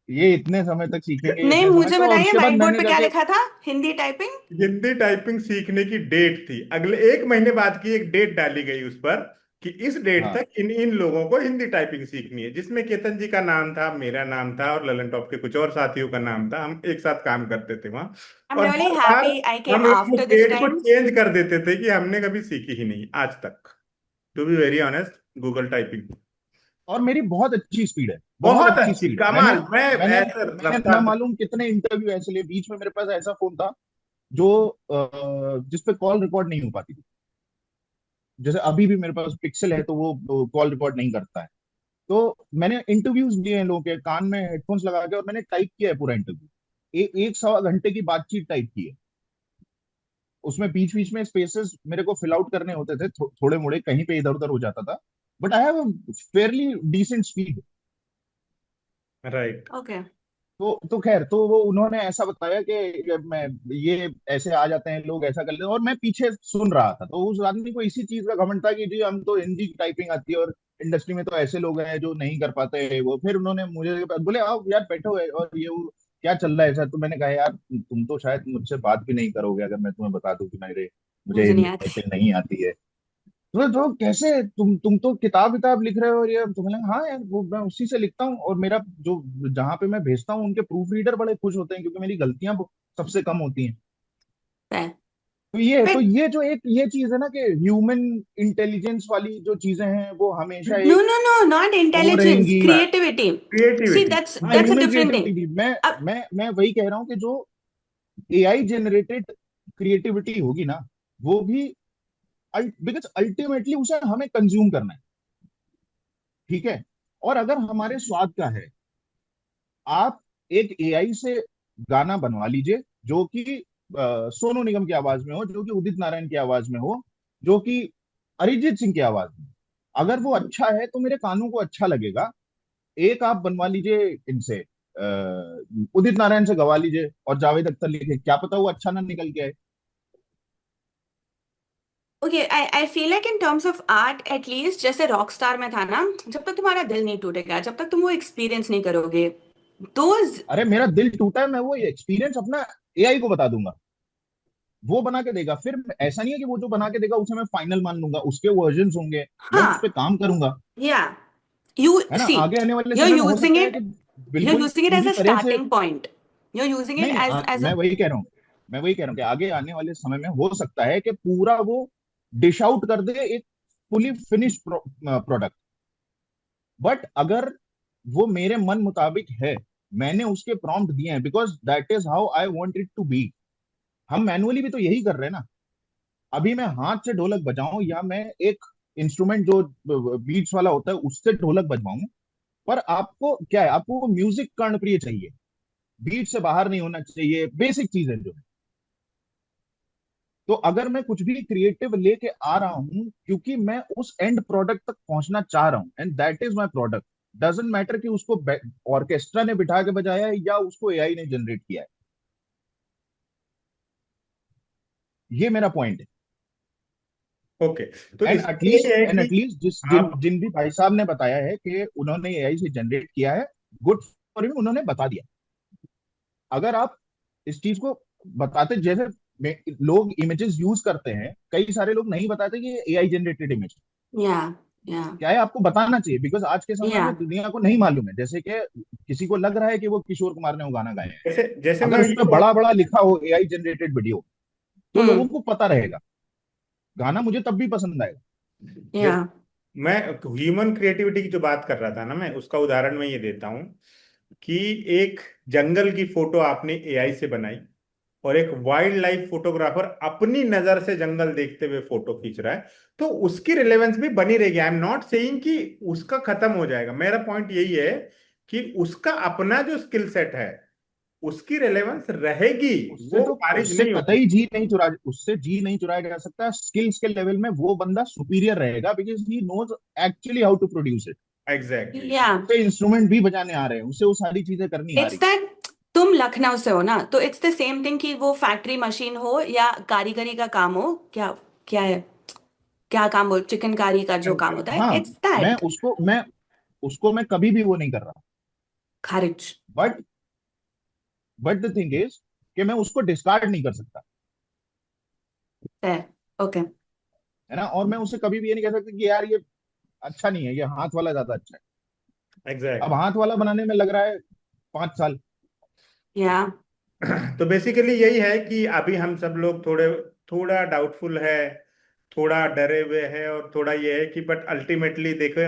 [SPEAKER 2] ये इतने समय तक सीखेंगे,
[SPEAKER 3] नहीं,
[SPEAKER 2] इतने समय
[SPEAKER 3] मुझे
[SPEAKER 2] तक, और
[SPEAKER 3] बताइए
[SPEAKER 2] उसके बाद
[SPEAKER 3] व्हाइट बोर्ड
[SPEAKER 2] मैंने
[SPEAKER 3] पे क्या
[SPEAKER 2] जाके
[SPEAKER 3] लिखा था? हिंदी टाइपिंग?
[SPEAKER 1] हिंदी टाइपिंग सीखने की डेट थी, अगले एक महीने बाद की एक डेट डाली गई उस पर कि इस डेट
[SPEAKER 2] हाँ
[SPEAKER 1] तक इन इन लोगों को हिंदी टाइपिंग सीखनी है, जिसमें केतन जी का नाम था, मेरा नाम था, और ललन टॉप के कुछ और साथियों का नाम था। हम एक साथ काम करते थे वहां,
[SPEAKER 3] आई एम
[SPEAKER 1] और
[SPEAKER 3] रियली
[SPEAKER 1] हर बार
[SPEAKER 3] हैप्पी आई केम
[SPEAKER 1] हम लोग उस
[SPEAKER 3] आफ्टर दिस
[SPEAKER 1] डेट को
[SPEAKER 3] टाइम।
[SPEAKER 1] चेंज कर देते थे कि हमने कभी सीखी ही नहीं आज तक, to be very honest, Google typing.
[SPEAKER 2] और मेरी बहुत अच्छी स्पीड है, बहुत
[SPEAKER 1] बहुत
[SPEAKER 2] अच्छी
[SPEAKER 1] अच्छी,
[SPEAKER 2] स्पीड है। मैंने
[SPEAKER 1] कमाल, मैं
[SPEAKER 2] मैंने
[SPEAKER 1] ऐसे
[SPEAKER 2] मैंने न
[SPEAKER 1] रफ्तार से।
[SPEAKER 2] मालूम कितने इंटरव्यू ऐसे लिए। बीच में मेरे पास ऐसा फोन था जो जिस पे कॉल रिकॉर्ड नहीं हो पाती थी। जैसे अभी भी मेरे पास पिक्सल है, तो वो कॉल रिकॉर्ड नहीं करता है। तो मैंने इंटरव्यूज दिए हैं लोगों के, कान में हेडफोन्स लगा के, और मैंने टाइप किया है पूरा इंटरव्यू। एक सवा घंटे की बातचीत टाइप की है। उसमें बीच बीच में स्पेसेस मेरे को फिल आउट करने होते थे, थोड़े मोड़े कहीं पे इधर उधर हो जाता था, but I have fairly decent speed.
[SPEAKER 1] Right.
[SPEAKER 3] Okay.
[SPEAKER 2] तो खैर, तो वो उन्होंने ऐसा बताया कि मैं ये ऐसे आ जाते हैं लोग, ऐसा कर लेते हैं, और मैं पीछे सुन रहा था। तो उस आदमी को इसी चीज का घमंड था कि जी हम तो हिंदी की टाइपिंग आती है, और इंडस्ट्री में तो ऐसे लोग हैं जो नहीं कर पाते हैं वो। फिर उन्होंने मुझे बोले आओ यार बैठो है, और ये वो क्या चल रहा है ऐसा। तो मैंने कहा यार तुम तो शायद मुझसे बात भी नहीं करोगे अगर मैं तुम्हें बता दूं कि मेरे मुझे
[SPEAKER 3] मुझे नहीं आती।
[SPEAKER 2] एनिमेशन नहीं आती है। तो कैसे तुम तो किताब लिख रहे हो, और ये तुम्हें लगा हाँ यार वो मैं उसी से लिखता हूँ, और मेरा जो जहाँ पे मैं भेजता हूँ उनके प्रूफ रीडर बड़े खुश होते हैं क्योंकि मेरी गलतियां सबसे कम होती हैं। तो
[SPEAKER 3] बट
[SPEAKER 2] ये जो एक ये चीज है ना कि ह्यूमन इंटेलिजेंस वाली जो चीजें हैं वो हमेशा
[SPEAKER 3] no,
[SPEAKER 2] एक
[SPEAKER 3] no, no, not
[SPEAKER 2] वो
[SPEAKER 3] intelligence,
[SPEAKER 2] रहेंगी।
[SPEAKER 3] creativity. See,
[SPEAKER 1] creativity.
[SPEAKER 2] हाँ,
[SPEAKER 3] that's a
[SPEAKER 2] human
[SPEAKER 3] different thing.
[SPEAKER 2] Creativity भी
[SPEAKER 3] अब
[SPEAKER 2] मैं वही कह रहा हूँ कि जो एआई जनरेटेड क्रिएटिविटी होगी ना, वो भी बिकॉज अल्टीमेटली उसे हमें कंज्यूम करना है, ठीक है। और अगर हमारे स्वाद का है, आप एक एआई से गाना बनवा लीजिए जो कि सोनू निगम की आवाज में हो, जो कि उदित नारायण की आवाज में हो, जो कि अरिजीत सिंह की आवाज में। अगर वो अच्छा है तो मेरे कानों को अच्छा लगेगा। एक आप बनवा लीजिए इनसे, उदित नारायण से गवा लीजिए और जावेद अख्तर लिखे, क्या पता वो अच्छा ना निकल के आए।
[SPEAKER 3] okay, I feel like in terms of art at least, जैसे रॉक स्टार में था ना, जब तक तुम्हारा दिल नहीं टूटेगा, जब तक तुम वो एक्सपीरियंस नहीं करोगे, दोज
[SPEAKER 2] अरे मेरा दिल टूटा है, मैं वो एक्सपीरियंस अपना एआई को बता दूंगा, वो बना के देगा। फिर ऐसा नहीं है कि वो जो बना के देगा उसे मैं फाइनल मान लूंगा, उसके वर्जन्स होंगे, मैं उस पर
[SPEAKER 3] हाँ,
[SPEAKER 2] काम करूंगा।
[SPEAKER 3] yeah, you
[SPEAKER 2] है ना,
[SPEAKER 3] see,
[SPEAKER 2] आगे आने वाले
[SPEAKER 3] you're
[SPEAKER 2] समय में हो
[SPEAKER 3] using
[SPEAKER 2] सकता है
[SPEAKER 3] it,
[SPEAKER 2] कि
[SPEAKER 3] you're
[SPEAKER 2] बिल्कुल
[SPEAKER 3] using it as
[SPEAKER 2] पूरी
[SPEAKER 3] a
[SPEAKER 2] तरह से।
[SPEAKER 3] starting point. You're using it
[SPEAKER 2] नहीं,
[SPEAKER 3] as
[SPEAKER 2] मैं
[SPEAKER 3] a
[SPEAKER 2] वही कह रहा हूँ, मैं वही कह रहा हूँ कि आगे आने वाले समय में हो सकता है कि पूरा वो डिश आउट कर दे एक फुली फिनिश प्रोडक्ट। बट अगर वो मेरे मन मुताबिक है, मैंने उसके प्रॉम्प्ट दिए हैं, because that is how I want it to be. हम मैनुअली भी तो यही कर रहे हैं ना। अभी मैं हाथ से ढोलक बजाऊं या मैं एक इंस्ट्रूमेंट जो बीट्स वाला होता है उससे ढोलक बजवाऊं, पर आपको क्या है, आपको वो म्यूजिक कर्णप्रिय चाहिए, बीट से बाहर नहीं होना चाहिए, बेसिक चीजें जो है। तो अगर मैं कुछ भी क्रिएटिव लेके आ रहा हूं क्योंकि मैं उस एंड प्रोडक्ट तक पहुंचना चाह रहा हूं, and that is my product, doesn't matter कि उसको ऑर्केस्ट्रा ने बिठा के बजाया है या उसको एआई ने जनरेट किया है। ये मेरा पॉइंट है।
[SPEAKER 1] ओके। तो
[SPEAKER 2] एंड
[SPEAKER 1] इसमें
[SPEAKER 2] एटलीस्ट
[SPEAKER 1] यही है
[SPEAKER 2] एंड
[SPEAKER 1] कि
[SPEAKER 2] एटलीस्ट
[SPEAKER 1] आप
[SPEAKER 2] जिन भी भाई साहब ने बताया है कि उन्होंने एआई से जनरेट किया है, गुड फॉर हिम, उन्होंने बता दिया। अगर आप इस चीज को बताते, जैसे लोग इमेजेस यूज करते हैं, कई सारे लोग नहीं बताते कि ये AI generated image.
[SPEAKER 3] yeah, yeah,
[SPEAKER 2] क्या है, आपको बताना चाहिए, बिकॉज आज के समय में
[SPEAKER 3] yeah.
[SPEAKER 2] दुनिया को नहीं मालूम है, जैसे कि किसी को लग रहा है कि वो किशोर कुमार ने वो गाना गाया है।
[SPEAKER 1] जैसे जैसे
[SPEAKER 2] अगर
[SPEAKER 1] मैं
[SPEAKER 2] उसमें
[SPEAKER 1] ये
[SPEAKER 2] बड़ा बड़ा लिखा हो एआई जनरेटेड वीडियो, तो लोगों
[SPEAKER 3] Hmm.
[SPEAKER 2] को पता रहेगा, गाना मुझे तब भी पसंद आएगा।
[SPEAKER 1] जैसे
[SPEAKER 3] Yeah.
[SPEAKER 1] मैं ह्यूमन क्रिएटिविटी की जो बात कर रहा था ना, मैं उसका उदाहरण मैं ये देता हूँ कि एक जंगल की फोटो आपने एआई से बनाई और एक वाइल्ड लाइफ फोटोग्राफर अपनी नजर से जंगल देखते हुए फोटो खींच रहा है, तो उसकी रिलेवेंस भी बनी रहेगी। आई एम नॉट सेइंग कि उसका खत्म हो जाएगा, मेरा पॉइंट यही है कि उसका अपना जो स्किल सेट है उसकी रिलेवेंस रहेगी,
[SPEAKER 2] उससे
[SPEAKER 1] वो
[SPEAKER 2] तो
[SPEAKER 1] खारिज
[SPEAKER 2] उससे
[SPEAKER 1] नहीं होगी।
[SPEAKER 2] कतई जी नहीं चुराया जा सकता। स्किल्स के लेवल में वो बंदा सुपीरियर रहेगा, because he knows actually how to produce it.
[SPEAKER 1] Exactly.
[SPEAKER 3] Yeah.
[SPEAKER 2] उसे इंस्ट्रूमेंट भी बजाने आ रहे हैं, उसे वो सारी चीजें करनी आ
[SPEAKER 3] इट्स
[SPEAKER 2] रही
[SPEAKER 3] दैट तुम लखनऊ से हो ना, तो इट्स द सेम थिंग कि वो फैक्ट्री मशीन हो या कारीगरी का काम हो, क्या क्या है, क्या काम हो, चिकनकारी का जो काम होता है,
[SPEAKER 2] हाँ,
[SPEAKER 3] इट्स दैट
[SPEAKER 2] मैं उसको मैं कभी भी वो नहीं कर रहा।
[SPEAKER 3] खारिज
[SPEAKER 2] बट द थिंग इज कि मैं उसको डिस्कार्ड नहीं कर सकता,
[SPEAKER 3] है। ओके।
[SPEAKER 2] है ना। और मैं उसे कभी भी ये नहीं कह सकता कि यार ये अच्छा नहीं है, ये हाथ वाला ज्यादा अच्छा है। अब
[SPEAKER 1] एग्जैक्टली।
[SPEAKER 2] हाथ वाला बनाने में लग रहा है 5 साल।
[SPEAKER 3] या
[SPEAKER 1] तो बेसिकली यही है कि अभी हम सब लोग थोड़े थोड़ा डाउटफुल है, थोड़ा डरे हुए हैं, और थोड़ा ये है कि बट अल्टीमेटली देखो,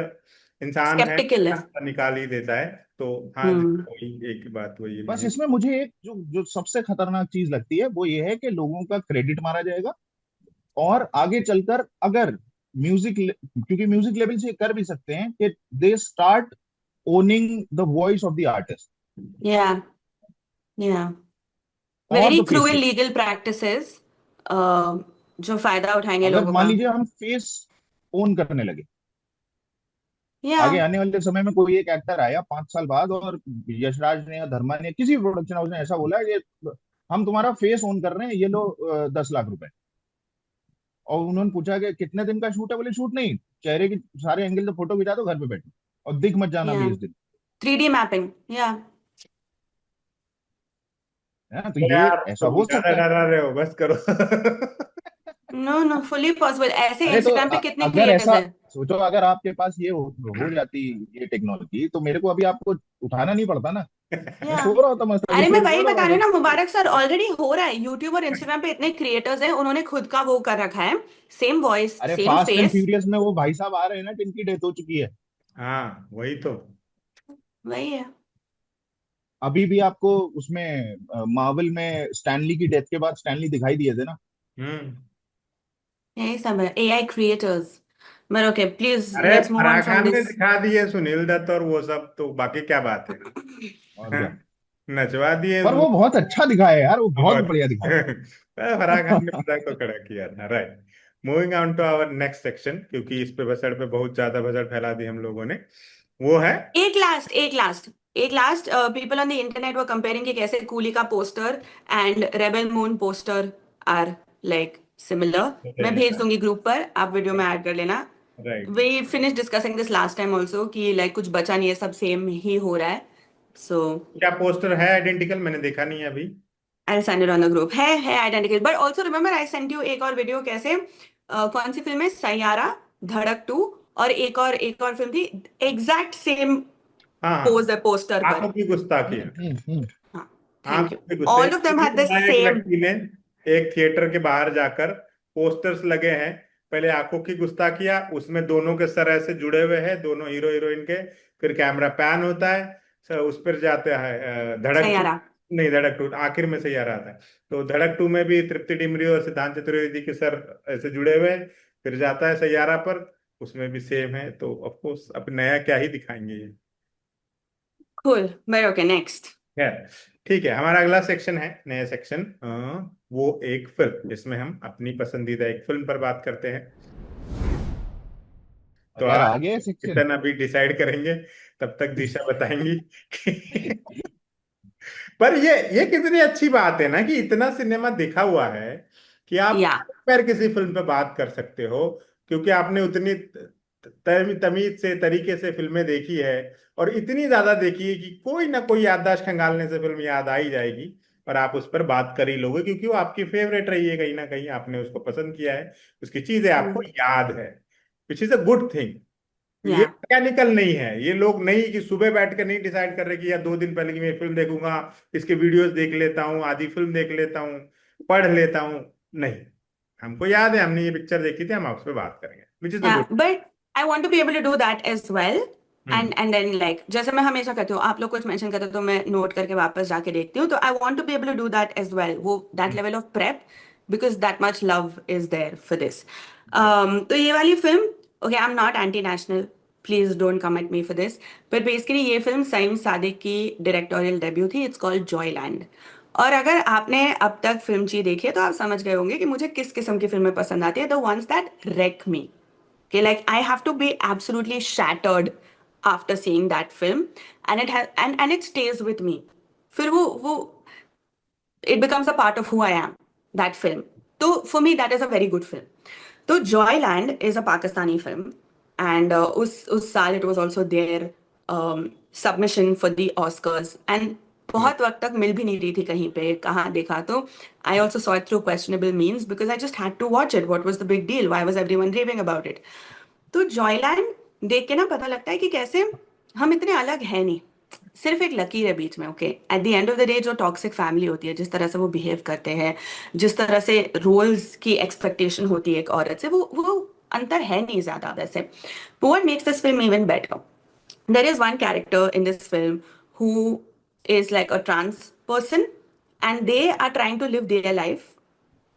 [SPEAKER 1] इंसान है,
[SPEAKER 3] स्केप्टिकल है।
[SPEAKER 1] रास्ता निकाल ही देता है। तो हाँ जी,
[SPEAKER 3] हम्म।
[SPEAKER 1] वही एक बात वही है
[SPEAKER 2] बस
[SPEAKER 1] मेरी।
[SPEAKER 2] इसमें मुझे एक जो जो सबसे खतरनाक चीज लगती है वो ये है कि लोगों का क्रेडिट मारा जाएगा, और आगे चलकर अगर म्यूजिक, क्योंकि म्यूजिक लेवल से ये कर भी सकते हैं कि they start owning the voice of the artist
[SPEAKER 3] या या
[SPEAKER 2] और
[SPEAKER 3] very
[SPEAKER 2] the
[SPEAKER 3] cruel
[SPEAKER 2] faces.
[SPEAKER 3] Legal practices जो फायदा उठाएंगे
[SPEAKER 2] अगर
[SPEAKER 3] लोगों
[SPEAKER 2] मान
[SPEAKER 3] का।
[SPEAKER 2] लीजिए हम फेस ओन करने लगे,
[SPEAKER 3] या
[SPEAKER 2] आगे आने वाले समय में कोई एक एक्टर आया 5 साल बाद और यशराज ने या धर्मा ने किसी भी प्रोडक्शन हाउस ने ऐसा बोला ये हम तुम्हारा फेस ओन कर रहे हैं, ये लो 10 लाख रुपए। और उन्होंने पूछा कि कितने दिन का शूट है, बोले शूट नहीं, चेहरे की सारे एंगल से फोटो खिंचा दो, घर पे बैठो और दिख मत जाना
[SPEAKER 3] या
[SPEAKER 2] भी इस दिन।
[SPEAKER 3] 3D mapping. या
[SPEAKER 2] है ना, तो
[SPEAKER 1] तो
[SPEAKER 2] ये
[SPEAKER 1] यार
[SPEAKER 2] ऐसा
[SPEAKER 1] तुम
[SPEAKER 2] हो
[SPEAKER 1] ज्यादा
[SPEAKER 2] सकता है।
[SPEAKER 1] डरा रहे हो, बस करो।
[SPEAKER 3] No no, fully possible. ऐसे
[SPEAKER 2] अरे तो
[SPEAKER 3] इंस्टाग्राम पे कितने
[SPEAKER 2] अगर
[SPEAKER 3] क्रिएटर्स
[SPEAKER 2] ऐसा
[SPEAKER 3] हैं।
[SPEAKER 2] सोचो, अगर आपके पास ये हो जाती ये टेक्नोलॉजी, तो मेरे को अभी आपको उठाना नहीं पड़ता ना। मैं
[SPEAKER 3] या,
[SPEAKER 2] सो रहा होता, मस्त अभी
[SPEAKER 3] अरे मैं
[SPEAKER 2] फिर सो
[SPEAKER 3] वही
[SPEAKER 2] रहा
[SPEAKER 3] बता रही हूँ
[SPEAKER 2] होता।
[SPEAKER 3] ना, मुबारक सर ऑलरेडी हो रहा है। यूट्यूब और इंस्टाग्राम पे इतने क्रिएटर्स हैं, उन्होंने खुद का वो कर रखा है, सेम वॉइस
[SPEAKER 2] अरे
[SPEAKER 3] same
[SPEAKER 2] fast and
[SPEAKER 3] face.
[SPEAKER 2] Furious में वो भाई साहब आ रहे हैं ना, जिनकी डेथ हो चुकी है।
[SPEAKER 1] हाँ वही तो।
[SPEAKER 3] वही है।
[SPEAKER 2] अभी भी आपको उसमें मार्वल में स्टैनली की डेथ के बाद स्टैनली दिखाई दिए थे ना।
[SPEAKER 1] हम्म।
[SPEAKER 3] यही सब है, AI creators. But okay, please
[SPEAKER 1] अरे
[SPEAKER 3] let's move
[SPEAKER 1] Farah
[SPEAKER 3] on from
[SPEAKER 1] Khan ने
[SPEAKER 3] दिस।
[SPEAKER 1] दिखा दिए, सुनील दत्त और वो सब, तो बाकी क्या बात है।
[SPEAKER 2] और क्या।
[SPEAKER 1] नचवा दिए
[SPEAKER 2] पर वो बहुत अच्छा दिखाया है यार, वो बहुत
[SPEAKER 1] बहुत।
[SPEAKER 2] बढ़िया दिखाया
[SPEAKER 1] फराह खान ने
[SPEAKER 2] है।
[SPEAKER 1] मजाक तो खड़ा किया था, right. Moving on to our next section, क्योंकि इस पे भसड़ पे बहुत ज्यादा भसड़ फैला दी हम लोगों ने। वो है।
[SPEAKER 3] एक last people on the internet were comparing कि कैसे कूली का poster and rebel moon poster are like similar. मैं भेज दूंगी ग्रुप पर, आप वीडियो में ऐड कर लेना।
[SPEAKER 1] Right.
[SPEAKER 3] We finish discussing this last time also कि लाइक कुछ बचा नहीं है, सब सेम ही हो रहा है। सो
[SPEAKER 1] क्या पोस्टर है आइडेंटिकल? मैंने देखा नहीं है अभी।
[SPEAKER 3] I send it on the group. है identical, but also remember I send you एक और वीडियो कैसे कौन सी फिल्म है, सैयारा, धड़क 2, और एक और फिल्म थी, एग्जैक्ट सेम
[SPEAKER 1] हाँ
[SPEAKER 3] पोज है
[SPEAKER 1] हाँ।
[SPEAKER 3] पोस्टर पर।
[SPEAKER 1] आंखों की गुस्ताखी है।
[SPEAKER 2] हम्म।
[SPEAKER 3] हाँ, थैंक यू।
[SPEAKER 1] आंखों की गुस्ताखी,
[SPEAKER 3] all of them had the
[SPEAKER 1] सुना है एक
[SPEAKER 3] सेम।
[SPEAKER 1] व्यक्ति ने एक थिएटर के बाहर जाकर, पोस्टर्स लगे हैं, पहले आंखों की गुस्ताखिया, उसमें दोनों के सर ऐसे जुड़े हुए हैं, दोनों हीरो हीरोइन के, फिर कैमरा पैन होता है, उस पर जाते हैं धड़क टू।
[SPEAKER 3] सैयारा।
[SPEAKER 1] नहीं, धड़क टू आखिर में से ही आ रहा था। तो धड़क टू में भी तृप्ति डिमरी और सिद्धांत चतुर्वेदी के सर ऐसे जुड़े हुए हैं, फिर जाता है सैयारा पर, उसमें भी सेम है। तो ऑफ कोर्स अब नया क्या ही दिखाएंगे ये।
[SPEAKER 3] Cool, but okay next.
[SPEAKER 1] है। ठीक है, हमारा अगला सेक्शन है, नया सेक्शन, वो एक फिल्म, जिसमें हम अपनी पसंदीदा एक फिल्म पर बात करते हैं। तो
[SPEAKER 2] और यार
[SPEAKER 1] आज
[SPEAKER 2] आगे सेक्शन।
[SPEAKER 1] कितन अभी डिसाइड करेंगे, तब तक दिशा बताएंगी। पर ये कितनी अच्छी बात है ना कि इतना सिनेमा देखा हुआ है कि आप
[SPEAKER 3] या,
[SPEAKER 1] पैर किसी फिल्म पे बात कर सकते हो, क्योंकि आपने उतनी तमीज से, तरीके से फिल्में देखी है, और इतनी ज्यादा देखी है कि कोई ना कोई याददाश्त खंगालने से फिल्म याद आ ही जाएगी, और आप उस पर बात कर ही लोगे, क्योंकि वो आपकी फेवरेट रही है, कहीं ना कहीं आपने उसको पसंद किया है, उसकी चीजें आपको याद है, विच इज अ गुड थिंग।
[SPEAKER 3] या,
[SPEAKER 1] ये मैकेनिकल नहीं है, ये लोग नहीं कि सुबह बैठ कर नहीं डिसाइड कर रहे कि यार 2 दिन पहले की मैं फिल्म देखूंगा, इसके वीडियोस देख लेता हूँ, आधी फिल्म देख लेता हूँ, पढ़ लेता हूँ। नहीं, हमको याद है, हमने ये पिक्चर देखी थी, हम आपसे बात करेंगे, विच इज अ
[SPEAKER 3] या,
[SPEAKER 1] good.
[SPEAKER 3] But I want to be able to do that as well.
[SPEAKER 1] Hmm.
[SPEAKER 3] And then like जैसे मैं हमेशा कहती हूँ, आप लोग कुछ मेंशन करते हो तो मैं नोट करके वापस जाके देखती हूँ, तो I want to be able to do that as well, वो that level of prep, because that much love is there for this. तो ये वाली film, okay I am not anti national, please don't come at me for this, but basically ये film Saim Sadiq की directorial debut थी, it's called Joyland. और अगर आपने अब तक फिल्म ची देखी है तो आप समझ गए होंगे कि मुझे किस किस्म की फिल्में पसंद आती है, the ones that wreck me. Okay, like I have to be absolutely shattered after seeing that film, and it has and it stays with me. फिर वो it becomes a part of who I am. That film. So for me, that is a very good film. So Joyland is a Pakistani film, and उस साल it was also their submission for the Oscars, and बहुत वक्त तक मिल भी नहीं रही थी कहीं पे, कहाँ देखा तो I also saw it through questionable means because I just had to watch it. What was the big deal? Why was everyone raving about it? तो जॉयलैंड देख के ना पता लगता है कि कैसे हम इतने अलग हैं नहीं, सिर्फ एक लकीर है बीच में। Okay, eight the end of the day जो टॉक्सिक फैमिली होती है, जिस तरह से वो बिहेव करते हैं, जिस तरह से रोल्स की एक्सपेक्टेशन होती है एक औरत से, वो अंतर है नहीं ज्यादा वैसे। What makes this film even better, there is one character in this film who is like a trans person, and they are trying to live their life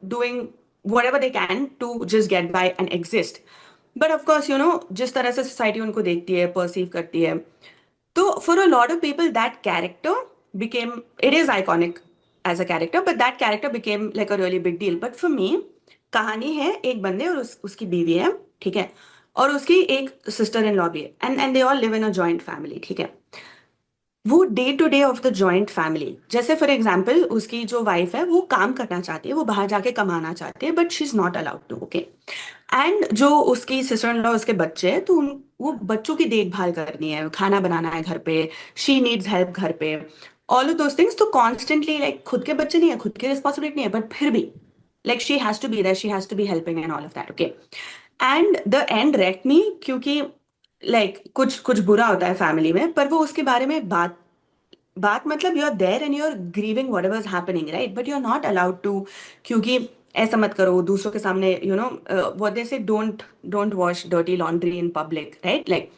[SPEAKER 3] doing whatever they can to just get by and exist. But of course, you know, जिस तरह से society उनको देखती है, perceive करती है, तो for a lot of people that character became, it is iconic as a character, but that character became like a really big deal. But for me, कहानी है एक बंदे और उसकी बीवी है, ठीक है, और उसकी एक सिस्टर इन लॉ भी है, and they all live in a joint family, ठीक है। वो day to day of the joint family, जैसे फॉर एग्जाम्पल उसकी जो वाइफ है वो काम करना चाहती है, वो बाहर जाके कमाना चाहती है, but she is not allowed to, okay. And जो उसकी सिस्टर इन लॉ, उसके बच्चे हैं, तो वो बच्चों की देखभाल करनी है, खाना बनाना है घर पे, शी नीड्स हेल्प घर पे, ऑल ऑफ दोस थिंग्स। तो कॉन्स्टेंटली लाइक खुद के बच्चे नहीं है, खुद की रिस्पॉन्सिबिलिटी नहीं है, बट फिर भी Like she has to be there, she has to be helping and all of that. Okay. And the end wrecked me क्योंकि like कुछ कुछ बुरा होता है फैमिली में, पर वो उसके बारे में बात मतलब you are there and you are grieving whatever is happening, right, but you are not allowed to, क्योंकि ऐसा मत करो दूसरों के सामने, यू नो व्हाट दे से, don't wash dirty laundry in public, right, like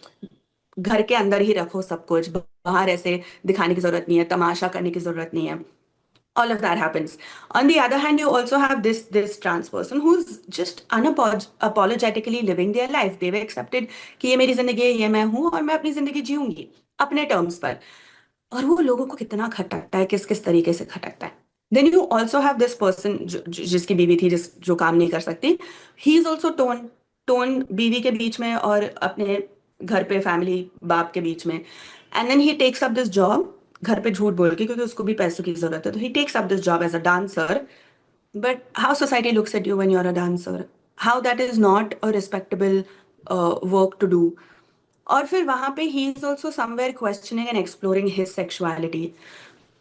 [SPEAKER 3] घर के अंदर ही रखो सब कुछ, बाहर ऐसे दिखाने की जरूरत नहीं है, तमाशा करने की जरूरत नहीं है. All of that happens. On the other hand, you also have this trans person who's just unapologetically living their life. They've accepted कि ये मेरी जिंदगी है, ये मैं हूँ और मैं अपनी जिंदगी जीऊंगी अपने टर्म्स पर. और वो लोगों को कितना खटकता है, किस किस तरीके से खटकता है. Then you also have this person जिसकी बीवी थी, जो काम नहीं कर सकती. ही इज ऑल्सो टोन बीवी के बीच में और अपने घर पे फैमिली बाप के बीच में. And then he takes up this job घर पे झूठ बोल के, क्योंकि उसको भी पैसों की जरूरत है, तो he takes up this job as a dancer. But how society looks at you when you are a dancer, how that is not a respectable work to do. और फिर वहां पे he is also somewhere questioning and exploring his sexuality.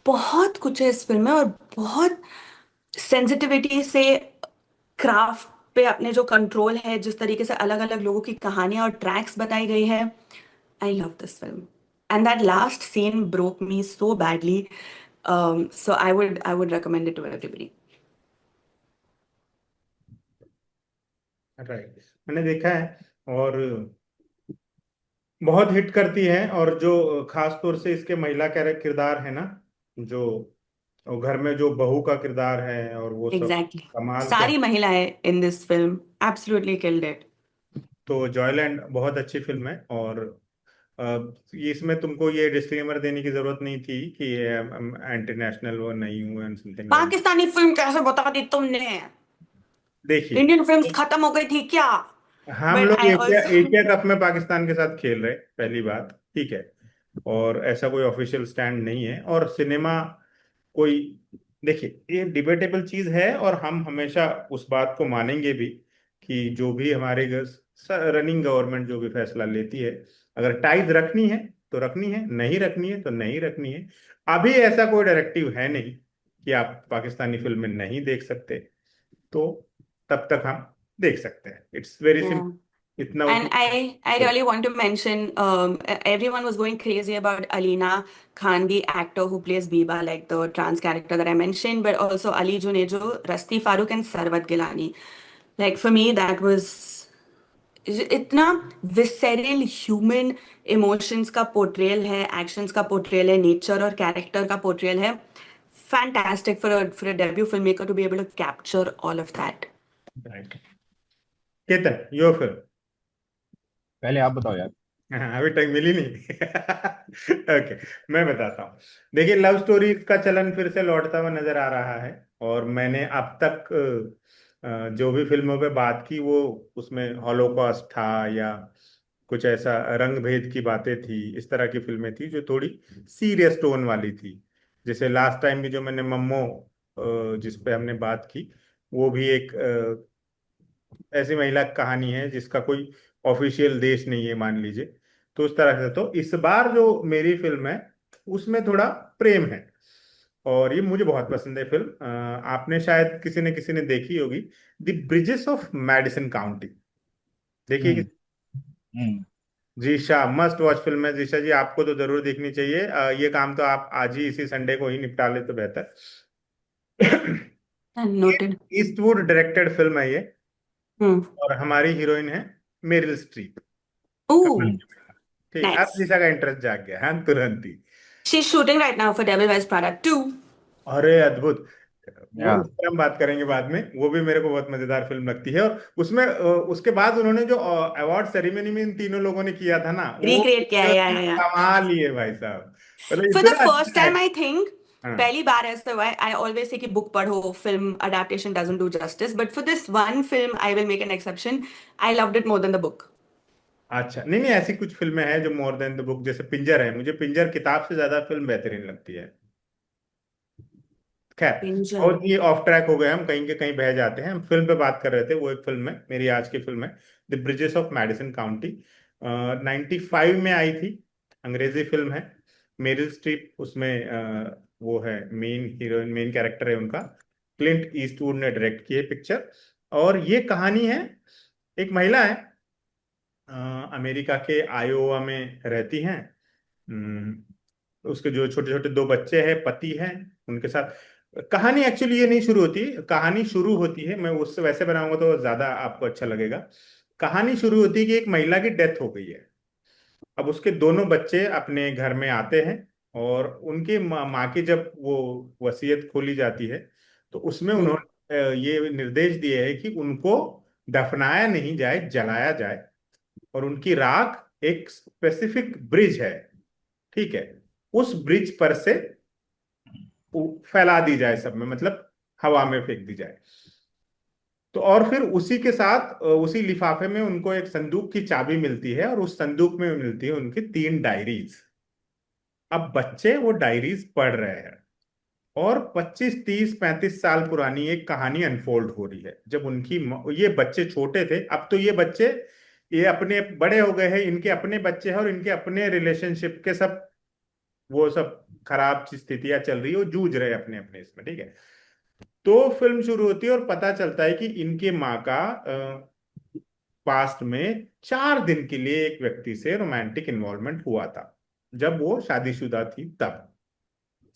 [SPEAKER 3] बहुत कुछ है इस film में, और बहुत सेंसिटिविटी से क्राफ्ट पे अपने जो कंट्रोल है, जिस तरीके से अलग अलग लोगों की कहानियां और ट्रैक्स बताई गई है. I love this film. And that last scene broke me so badly. So I would recommend it to everybody.
[SPEAKER 1] Right, मैंने देखा है और बहुत हिट करती है। और जो खास तौर से इसके महिला किरदार है ना, जो वो घर में जो बहू का किरदार है और वो सब
[SPEAKER 3] Exactly.
[SPEAKER 1] कमाल के।
[SPEAKER 3] सारी महिलाएं in this film absolutely killed it.
[SPEAKER 1] तो जॉयलैंड बहुत अच्छी फिल्म है। और अ, इसमें तुमको ये डिस्क्लेमर देने की जरूरत नहीं थी कि इंटरनेशनल वो नहीं हूँ and something like.
[SPEAKER 3] Pakistani film कैसे बता दी तुमने?
[SPEAKER 1] देखिए,
[SPEAKER 3] इंडियन फिल्म्स खत्म हो गई थी क्या?
[SPEAKER 1] हम
[SPEAKER 3] बट
[SPEAKER 1] लोग
[SPEAKER 3] आई
[SPEAKER 1] एशिया
[SPEAKER 3] ऑल्सो
[SPEAKER 1] एशिया कप में पाकिस्तान के साथ खेल रहे, पहली बात, ठीक है। और ऐसा कोई ऑफिशियल स्टैंड नहीं है। और सिनेमा कोई, देखिए, ये डिबेटेबल चीज है और हम हमेशा उस बात को मानेंगे भी कि जो भी हमारे रनिंग गवर्नमेंट जो भी फैसला लेती है, अगर टाइज रखनी है तो रखनी है, नहीं रखनी है तो नहीं रखनी है। अभी ऐसा कोई डायरेक्टिव है नहीं कि आप पाकिस्तानी फिल्में नहीं देख सकते, तो तब तक हम देख सकते हैं। It's very
[SPEAKER 3] yeah.
[SPEAKER 1] सिंपल, इतना
[SPEAKER 3] And I
[SPEAKER 1] उतना।
[SPEAKER 3] really want to mention, everyone was going crazy about Alina Khan, the actor who plays Biba, like the trans character that I mentioned, but also Ali Junejo, Rasti Farooq, and Sarwat Gilani. Like for me, that was इतना visceral human emotions का portrayal है, actions का portrayal है, nature और character का portrayal है. Fantastic for a debut film maker to be able to capture all of that.
[SPEAKER 1] Right, केतन यो फिल्म।
[SPEAKER 2] पहले आप बताओ यार।
[SPEAKER 1] हाँ, अभी तक मिली नहीं। ओके, मैं बताता हूँ। देखिए, लव स्टोरी का चलन फिर से लौटता हुआ नजर आ रहा है। और मैंने अब तक जो भी फिल्मों पे बात की, वो उसमें हॉलोकॉस्ट था या कुछ ऐसा रंग भेद की बातें थी, इस तरह की फिल्में थी जो थोड़ी सीरियस टोन वाली थी। जैसे लास्ट टाइम भी जो मैंने मम्मो जिस पे हमने बात की, वो भी एक ऐसी महिला कहानी है जिसका कोई ऑफिशियल देश नहीं है, मान लीजिए। तो उस तरह से, तो इस बार जो मेरी फिल्म है उसमें थोड़ा प्रेम है, और ये मुझे बहुत पसंद है फिल्म। आपने शायद किसी ने देखी होगी, the Bridges of Madison County. देखिए
[SPEAKER 2] हम्म। हम्म।
[SPEAKER 1] जीशा, मस्ट वॉच फिल्म है जीशा जी, आपको तो जरूर देखनी चाहिए। ये काम तो आप आज ही इसी संडे को ही निपटा ले तो बेहतर।
[SPEAKER 3] नोटेड.
[SPEAKER 1] ईस्टवुड डायरेक्टेड फिल्म है ये,
[SPEAKER 3] हम्म.
[SPEAKER 1] और हमारी हीरोइन है मेरिल स्ट्रीप। कमाल
[SPEAKER 3] ओह,
[SPEAKER 1] की फिल्म। ठीक, अब
[SPEAKER 3] नाइस.
[SPEAKER 1] दिशा का इंटरेस्ट जाग गया हाँ, तुरंत ही।
[SPEAKER 3] She is shooting right now for Devil Wears Prada 2.
[SPEAKER 1] अरे अद्भुत, वो
[SPEAKER 2] या
[SPEAKER 1] उस पर हम बात करेंगे बाद में। वो भी मेरे को बहुत मजेदार फिल्म लगती है। और उसमें उसके बाद उन्होंने जो अवार्ड सेरेमनी में इन तीनों लोगों ने किया था ना, वो
[SPEAKER 3] रिक्रिएट किया है, या.
[SPEAKER 1] कमाल ही है भाई साहब। मतलब
[SPEAKER 3] फॉर द
[SPEAKER 1] इतना
[SPEAKER 3] फर्स्ट
[SPEAKER 1] अच्छा है।
[SPEAKER 3] टाइम आई थिंक,
[SPEAKER 1] हाँ,
[SPEAKER 3] पहली बार ऐसा हुआ है. आई ऑलवेज से कि बुक पढ़ो, film adaptation doesn't do justice, but for this one film I will make an exception. I loved it more than the book.
[SPEAKER 1] अच्छा, नहीं नहीं, ऐसी कुछ फिल्में हैं जो मोर देन द बुक, जैसे पिंजर है, मुझे पिंजर किताब से ज्यादा फिल्म बेहतरीन लगती है। खैर,
[SPEAKER 3] पिंजर.
[SPEAKER 1] बहुत ही ऑफ ट्रैक हो गए, हम कहीं के कहीं बह जाते हैं। हम फिल्म पे बात कर रहे थे, वो एक फिल्म है, मेरी आज की फिल्म है the Bridges of Madison County. 95 में आई थी, अंग्रेजी फिल्म है। मेरिल स्ट्रीप उसमें वो है मेन हीरोइन, मेन कैरेक्टर है उनका। क्लिंट ईस्टवुड ने डायरेक्ट की है पिक्चर। और ये कहानी है, एक महिला है, अमेरिका के आयोवा में रहती हैं। उसके जो छोटे छोटे दो बच्चे हैं, पति हैं उनके साथ। कहानी एक्चुअली ये नहीं शुरू होती, कहानी शुरू होती है, मैं उससे वैसे बनाऊंगा तो ज्यादा आपको अच्छा लगेगा। कहानी शुरू होती है कि एक महिला की डेथ हो गई है। अब उसके दोनों बच्चे अपने घर में आते हैं, और उनकी माँ की जब वो वसीयत खोली जाती है, तो उसमें
[SPEAKER 3] हम्म।
[SPEAKER 1] उन्होंने ये निर्देश दिए है कि उनको दफनाया नहीं जाए, जलाया जाए। और उनकी राख एक स्पेसिफिक ब्रिज है, ठीक है, उस ब्रिज पर से फैला दी जाए सब में, मतलब हवा में फेंक दी जाए। तो और फिर उसी के साथ उसी लिफाफे में उनको एक संदूक की चाबी मिलती है, और उस संदूक में मिलती है उनकी 3 डायरीज। अब बच्चे वो डायरीज पढ़ रहे हैं, और 25 30 35 साल पुरानी एक कहानी अनफोल्ड हो रही है। जब ये बच्चे छोटे थे, अब तो ये बच्चे ये अपने बड़े हो गए हैं, इनके अपने बच्चे हैं, और इनके अपने रिलेशनशिप के सब वो सब खराब स्थितियां चल रही है, वो जूझ रहे हैं अपने अपने इसमें, ठीक है। तो फिल्म शुरू होती है और पता चलता है कि इनके माँ का पास्ट में 4 दिन के लिए एक व्यक्ति से रोमांटिक इन्वॉल्वमेंट हुआ था, जब वो शादीशुदा थी तब।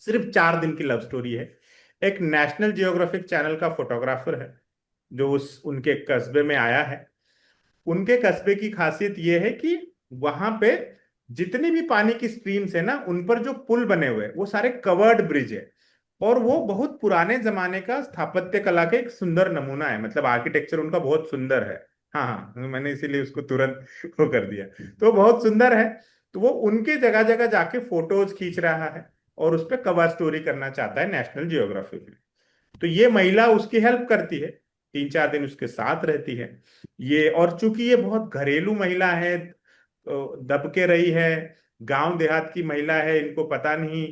[SPEAKER 1] सिर्फ 4 दिन की लव स्टोरी है। एक नेशनल जियोग्राफिक चैनल का फोटोग्राफर है जो उस उनके कस्बे में आया है। उनके कस्बे की खासियत यह है कि वहां पे जितनी भी पानी की स्ट्रीम्स है ना, उन पर जो पुल बने हुए हैं वो सारे कवर्ड ब्रिज है। और वो बहुत पुराने जमाने का स्थापत्य कला का एक सुंदर नमूना है, मतलब आर्किटेक्चर उनका बहुत सुंदर है। हाँ हाँ, मैंने इसीलिए उसको तुरंत वो कर दिया। तो वो बहुत सुंदर है। तो वो उनके जगह जगह जाके फोटोज खींच रहा है, और उस पर कवर स्टोरी करना चाहता है नेशनल जियोग्राफी में। तो ये महिला उसकी हेल्प करती है, 3 4 दिन उसके साथ रहती है। ये, और चूंकि ये बहुत घरेलू महिला है, तो दब के रही है, गांव देहात की महिला है, इनको पता नहीं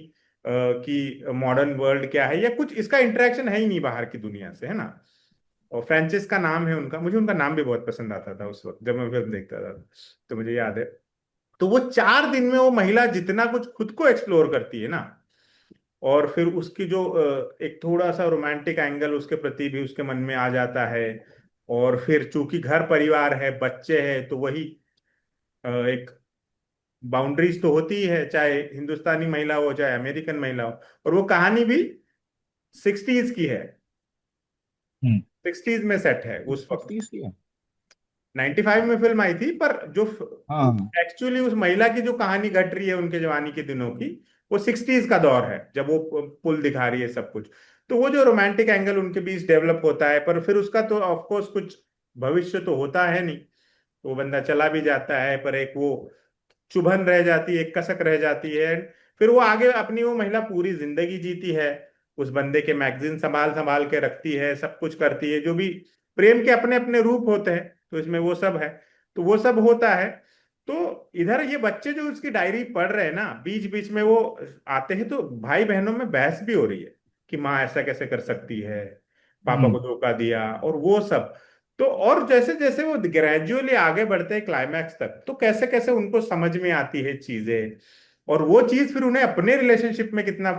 [SPEAKER 1] कि मॉडर्न वर्ल्ड क्या है, या कुछ इसका इंटरेक्शन है ही नहीं बाहर की दुनिया से, है ना। और फ्रांसिस का नाम है उनका, मुझे उनका नाम भी बहुत पसंद आता था उस वक्त जब मैं फिल्म देखता था, तो मुझे याद है। तो वो 4 दिन में वो महिला जितना कुछ खुद को एक्सप्लोर करती है ना, और फिर उसकी जो एक थोड़ा सा रोमांटिक एंगल उसके प्रति भी उसके मन में आ जाता है। और फिर चूंकि घर परिवार है, बच्चे हैं, तो वही एक बाउंड्रीज तो होती ही है, चाहे हिंदुस्तानी महिला हो चाहे अमेरिकन महिला हो। और वो कहानी भी 60s की है,
[SPEAKER 2] हम्म।
[SPEAKER 1] 60s में सेट है उस वक्त।
[SPEAKER 2] 60s की है।
[SPEAKER 1] 95 में फिल्म आई थी, पर जो
[SPEAKER 2] हाँ।
[SPEAKER 1] एक्चुअली उस महिला की जो कहानी घट रही है उनके जवानी के दिनों की, वो 60s का दौर है, जब वो पुल दिखा रही है सब कुछ। तो वो जो रोमांटिक एंगल उनके बीच डेवलप होता है, पर फिर उसका तो ऑफ कोर्स कुछ भविष्य तो होता है नहीं। तो वो बंदा चला भी जाता है, पर एक वो चुभन रह जाती है, एक कसक रह जाती है। फिर वो आगे अपनी वो महिला पूरी जिंदगी जीती है, उस बंदे के मैगजीन संभाल संभाल के रखती है, सब कुछ करती है, जो भी प्रेम के अपने अपने रूप होते हैं, तो इसमें वो सब है। तो वो सब होता है। तो इधर ये बच्चे जो उसकी डायरी पढ़ रहे हैं ना, बीच बीच में वो आते हैं, तो भाई बहनों में बहस भी हो रही है कि माँ ऐसा कैसे कर सकती है, पापा को
[SPEAKER 2] हम्म।
[SPEAKER 1] धोखा दिया, और वो सब। तो और जैसे जैसे वो ग्रेजुअली आगे बढ़ते हैं क्लाइमैक्स तक, तो कैसे कैसे उनको समझ में आती है चीजें, और वो चीज फिर उन्हें अपने रिलेशनशिप में कितना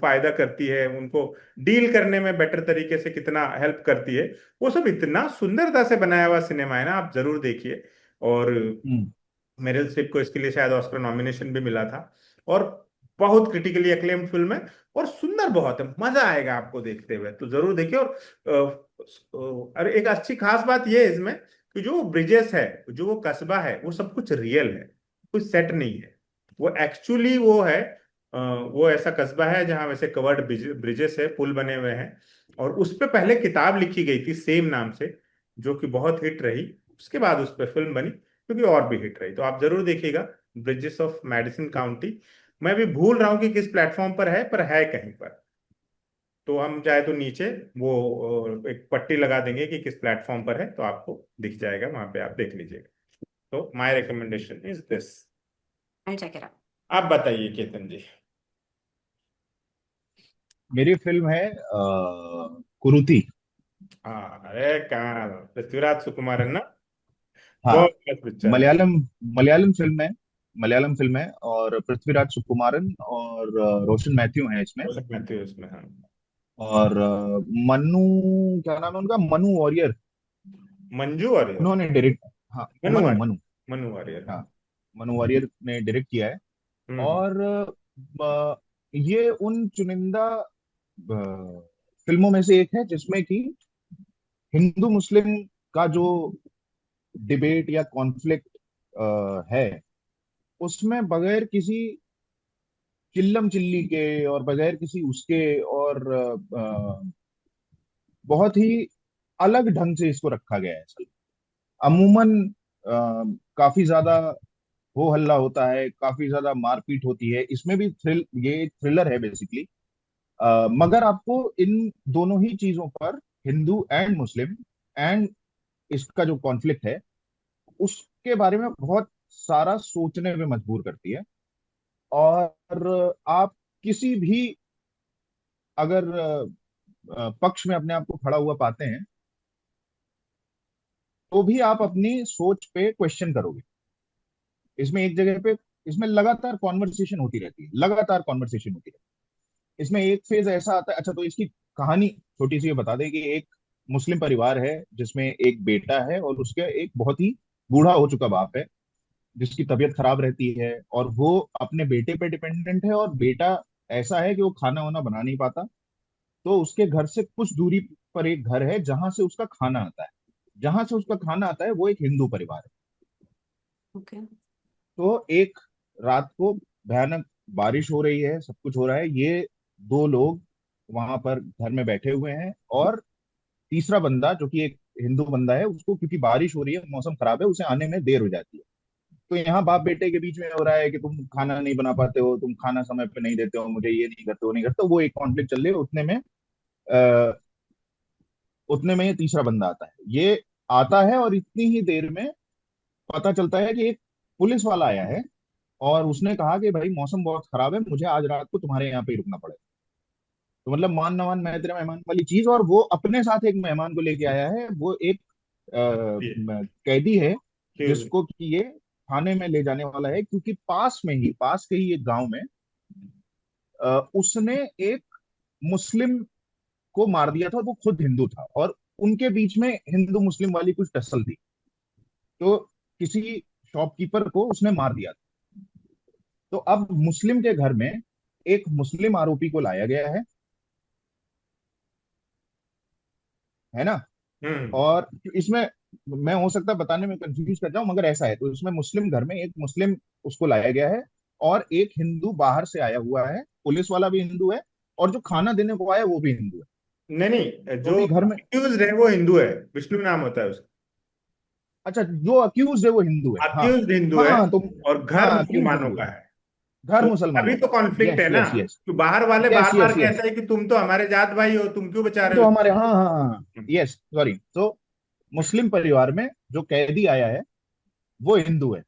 [SPEAKER 1] फायदा करती है, उनको डील करने में बेटर तरीके से कितना हेल्प करती है। वो सब इतना सुंदरता से बनाया हुआ सिनेमा है ना, आप जरूर देखिए। और
[SPEAKER 2] हम्म।
[SPEAKER 1] मेरिल स्ट्रिप को इसके लिए शायद ऑस्कर नॉमिनेशन भी मिला था। और बहुत क्रिटिकली अक्लेम्ड फिल्म है, और सुंदर बहुत है, मजा आएगा आपको देखते हुए, तो जरूर देखिए। और अरे एक अच्छी खास बात यह है इसमें कि जो ब्रिजेस है, जो वो कस्बा है, वो सब कुछ रियल है, कुछ सेट नहीं है। वो एक्चुअली वो है, वो ऐसा कस्बा है जहाँ वैसे कवर्ड ब्रिजेस है, पुल बने हुए हैं। और उस पे पहले किताब लिखी गई थी सेम नाम से, जो कि बहुत हिट रही। उसके बाद उस पर फिल्म बनी, क्योंकि और भी हिट रही। तो आप जरूर देखिएगा, ब्रिजेस ऑफ मेडिसिन काउंटी। मैं भी भूल रहा हूँ कि किस प्लेटफॉर्म पर है कहीं पर। तो हम चाहे तो नीचे वो एक पट्टी लगा देंगे कि किस प्लेटफॉर्म पर है, तो आपको दिख जाएगा, वहां पे आप देख लीजिएगा। तो my recommendation is this.
[SPEAKER 3] I'll check it out.
[SPEAKER 1] आप बताइए केतन जी।
[SPEAKER 2] मेरी फिल्म है कुरुति।
[SPEAKER 1] हाँ, अरे कहाँ, पृथ्वीराज सुकुमारन ना,
[SPEAKER 2] हाँ।
[SPEAKER 1] बहुत मस्त पिक्चर है।
[SPEAKER 2] मलयालम मलयालम फिल्म है। मलयालम फिल्म है, और पृथ्वीराज सुकुमारन और रोशन मैथ्यू हैं इसमें।
[SPEAKER 1] हो सकते हैं उसमें, हाँ।
[SPEAKER 2] और मन्नू, क्या नाम है उनका, मनु वॉरियर,
[SPEAKER 1] मंजू वारियर।
[SPEAKER 2] उन्होंने डायरेक्ट, हाँ
[SPEAKER 1] मनु
[SPEAKER 2] मनु
[SPEAKER 1] वारियर।
[SPEAKER 2] मनु,
[SPEAKER 1] मनु वारियर, हाँ।
[SPEAKER 2] हाँ मनु वॉरियर ने डायरेक्ट किया है।
[SPEAKER 1] हम्म।
[SPEAKER 2] और ये उन चुनिंदा फिल्मों में से एक है जिसमें कि हिंदू मुस्लिम का जो डिबेट या कॉन्फ्लिक्ट है, उसमें बगैर किसी चिल्लम चिल्ली के और बगैर किसी उसके, और बहुत ही अलग ढंग से इसको रखा गया है असल में। अमूमन काफी ज्यादा हो हल्ला होता है, काफी ज्यादा मारपीट होती है, इसमें भी ये एक थ्रिलर है बेसिकली। मगर आपको इन दोनों ही चीजों पर, हिंदू एंड मुस्लिम एंड इसका जो कॉन्फ्लिक्ट है, उसके बारे में बहुत सारा सोचने में मजबूर करती है। और आप किसी भी अगर पक्ष में अपने आप को खड़ा हुआ पाते हैं, तो भी आप अपनी सोच पे क्वेश्चन करोगे। इसमें एक जगह पे, इसमें लगातार कॉन्वर्सेशन होती रहती है, लगातार कॉन्वर्सेशन होती रहती है। इसमें एक फेज ऐसा आता है, अच्छा तो इसकी कहानी छोटी सी ये बता दें कि एक मुस्लिम परिवार है जिसमें एक बेटा है और उसके एक बहुत ही बूढ़ा हो चुका बाप है, जिसकी तबीयत खराब रहती है, और वो अपने बेटे पे डिपेंडेंट है। और बेटा ऐसा है कि वो खाना वाना बना नहीं पाता, तो उसके घर से कुछ दूरी पर एक घर है जहां से उसका खाना आता है। जहां से उसका खाना आता है वो एक हिंदू परिवार है।
[SPEAKER 3] ओके।
[SPEAKER 2] तो एक रात को भयानक बारिश हो रही है, सब कुछ हो रहा है, ये दो लोग वहां पर घर में बैठे हुए हैं, और तीसरा बंदा जो कि एक हिंदू बंदा है, उसको क्योंकि बारिश हो रही है, मौसम खराब है, उसे आने में देर हो जाती है। तो यहाँ बाप बेटे के बीच में हो रहा है कि तुम खाना नहीं बना पाते हो, तुम खाना समय पे नहीं देते हो, मुझे ये नहीं करते हो, नहीं करते हो। वो एक कॉन्फ्लिक्ट चल रही है, उतने में ये तीसरा बंदा आता है। ये आता है और इतनी ही देर में पता चलता है कि एक पुलिस वाला आया है, और उसने कहा कि भाई मौसम बहुत खराब है, मुझे आज रात को तुम्हारे यहाँ पे ही रुकना पड़ेगा। तो मतलब मान न मान मैं तेरा मेहमान वाली चीज। और वो अपने साथ एक मेहमान को लेके आया है, वो एक
[SPEAKER 1] ये
[SPEAKER 2] कैदी है,
[SPEAKER 1] क्यों?
[SPEAKER 2] जिसको कि ये थाने में ले जाने वाला है, क्योंकि पास में ही, पास के ही एक गांव में उसने एक मुस्लिम को मार दिया था, और वो खुद हिंदू था, और उनके बीच में हिंदू मुस्लिम वाली कुछ टस्सल थी। तो किसी शॉपकीपर को उसने मार दिया था। तो अब मुस्लिम के घर में एक मुस्लिम आरोपी को लाया गया है ना।
[SPEAKER 1] हम्म।
[SPEAKER 2] और इसमें मैं हो सकता है बताने में कंफ्यूज कर जाऊं, मगर ऐसा है। तो इसमें मुस्लिम घर में एक मुस्लिम उसको लाया गया है, और एक हिंदू बाहर से आया हुआ है, पुलिस वाला भी हिंदू है, और जो खाना देने को आया वो भी हिंदू है।
[SPEAKER 1] नहीं नहीं,
[SPEAKER 2] तो
[SPEAKER 1] जो
[SPEAKER 2] अभी घर में,
[SPEAKER 1] अक्यूज है वो हिंदू है, विष्णु नाम होता है उसका।
[SPEAKER 2] अच्छा जो अक्यूज है वो हिंदू है, हाँ।
[SPEAKER 1] अक्यूज हिंदू है
[SPEAKER 2] हाँ तो,
[SPEAKER 1] और घर
[SPEAKER 2] हाँ अक्यूज
[SPEAKER 1] मुसलमानों
[SPEAKER 2] हिंदू है,
[SPEAKER 1] का है।
[SPEAKER 2] घर
[SPEAKER 1] तो अभी
[SPEAKER 2] मुसलमानों
[SPEAKER 1] तो
[SPEAKER 2] का है,
[SPEAKER 1] कॉन्फ्लिक्ट है
[SPEAKER 2] यस
[SPEAKER 1] ना।
[SPEAKER 2] Yes yes.
[SPEAKER 1] तो बाहर वाले बार
[SPEAKER 2] यस
[SPEAKER 1] बार
[SPEAKER 2] यस
[SPEAKER 1] कहते
[SPEAKER 2] यस।
[SPEAKER 1] हैं कि तुम तो हमारे जात भाई हो, तुम क्यों बचा
[SPEAKER 2] तुम
[SPEAKER 1] रहे
[SPEAKER 2] तो
[SPEAKER 1] हो?
[SPEAKER 2] हमारे, हाँ हाँ हाँ,
[SPEAKER 1] हम्म।
[SPEAKER 2] Yes sorry. तो मुस्लिम परिवार में जो कैदी आया है वो हिंदू है।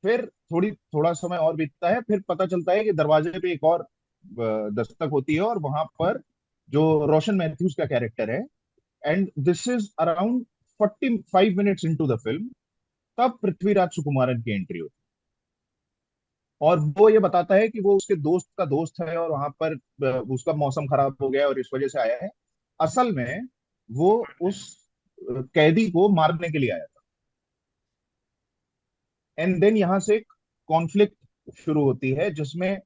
[SPEAKER 2] फिर थोड़ा समय और बीतता है, फिर पता चलता है कि दरवाजे पे एक और दस्तक होती है, और वहां पर जो रोशन मैथ्यूज का कैरेक्टर है, and this is around 45 minutes into the film, तब पृथ्वीराज सुकुमारन की एंट्री होती है। और वो ये बताता है कि वो उसके दोस्त का दोस्त है, और वहां पर उसका मौसम खराब हो गया और इस वजह से आया है। असल में वो उस कैदी को मारने के लिए आया था। एंड देन यहाँ से एक कॉन्फ्लिक्ट शुरू होती है, जिसमें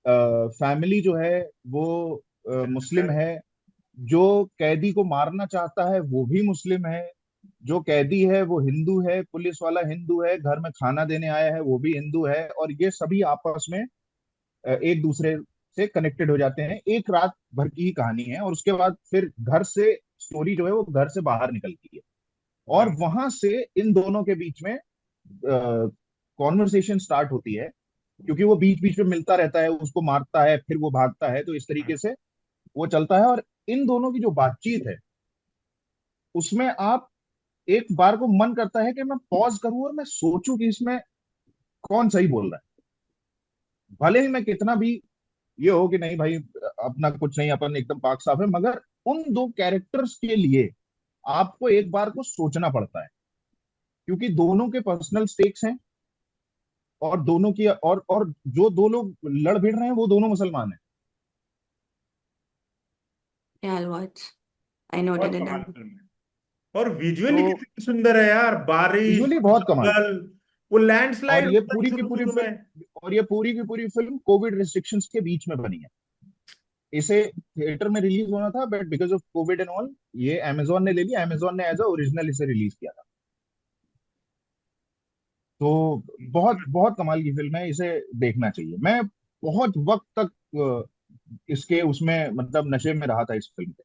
[SPEAKER 2] फैमिली जो है वो मुस्लिम है, जो कैदी को मारना चाहता है वो भी मुस्लिम है, जो कैदी है वो हिंदू है, पुलिस वाला हिंदू है, घर में खाना देने आया है वो भी हिंदू है, और ये सभी आपस में एक दूसरे से कनेक्टेड हो जाते हैं। एक रात भर की ही कहानी है, और उसके बाद फिर घर से स्टोरी जो है वो घर से बाहर निकलती है, और
[SPEAKER 1] हाँ।
[SPEAKER 2] वहां से इन दोनों के बीच में कॉन्वर्सेशन स्टार्ट होती है, क्योंकि वो बीच बीच में मिलता रहता है, उसको मारता है फिर वो भागता है, तो इस तरीके से वो चलता है। और इन दोनों की जो बातचीत है, उसमें आप एक बार को मन करता है कि मैं पॉज करूं और मैं सोचूं कि इसमें कौन सही बोल रहा है। भले ही मैं कितना भी ये हो कि नहीं भाई, अपना कुछ नहीं, अपन एकदम पाक साफ है, मगर उन दो कैरेक्टर्स के लिए आपको एक बार को सोचना पड़ता है, क्योंकि दोनों के पर्सनल स्टेक्स हैं, और दोनों की, और जो दो लोग लड़ भिड़ रहे हैं वो दोनों मुसलमान हैं।
[SPEAKER 3] Yeah, I'll watch. I noted
[SPEAKER 1] बहुत
[SPEAKER 3] it
[SPEAKER 1] कमाल
[SPEAKER 3] down.
[SPEAKER 1] फिल्म है। और विजुअली
[SPEAKER 2] तो
[SPEAKER 1] कितनी सुंदर है यार, बारिश,
[SPEAKER 2] विजुअली बहुत कमाल।
[SPEAKER 1] जंगल, वो
[SPEAKER 2] और
[SPEAKER 1] लैंडस्लाइड
[SPEAKER 2] ये
[SPEAKER 1] होता है
[SPEAKER 2] पूरी की
[SPEAKER 1] शुरू
[SPEAKER 2] पूरी
[SPEAKER 1] शुरू में।
[SPEAKER 2] फिल्म और ये पूरी की पूरी फिल्म कोविड रिस्ट्रिक्शंस के बीच में बनी है। इसे थिएटर में रिलीज होना था, but because of Covid and all ये अमेजोन ने ले लिया। अमेजोन ने एज अ ओरिजिनल इसे रिलीज किया था। तो बहुत बहुत कमाल की फिल्म है, इसे देखना चाहिए। मैं बहुत वक्त तक इसके उसमें मतलब नशे में रहा था इस फिल्म के।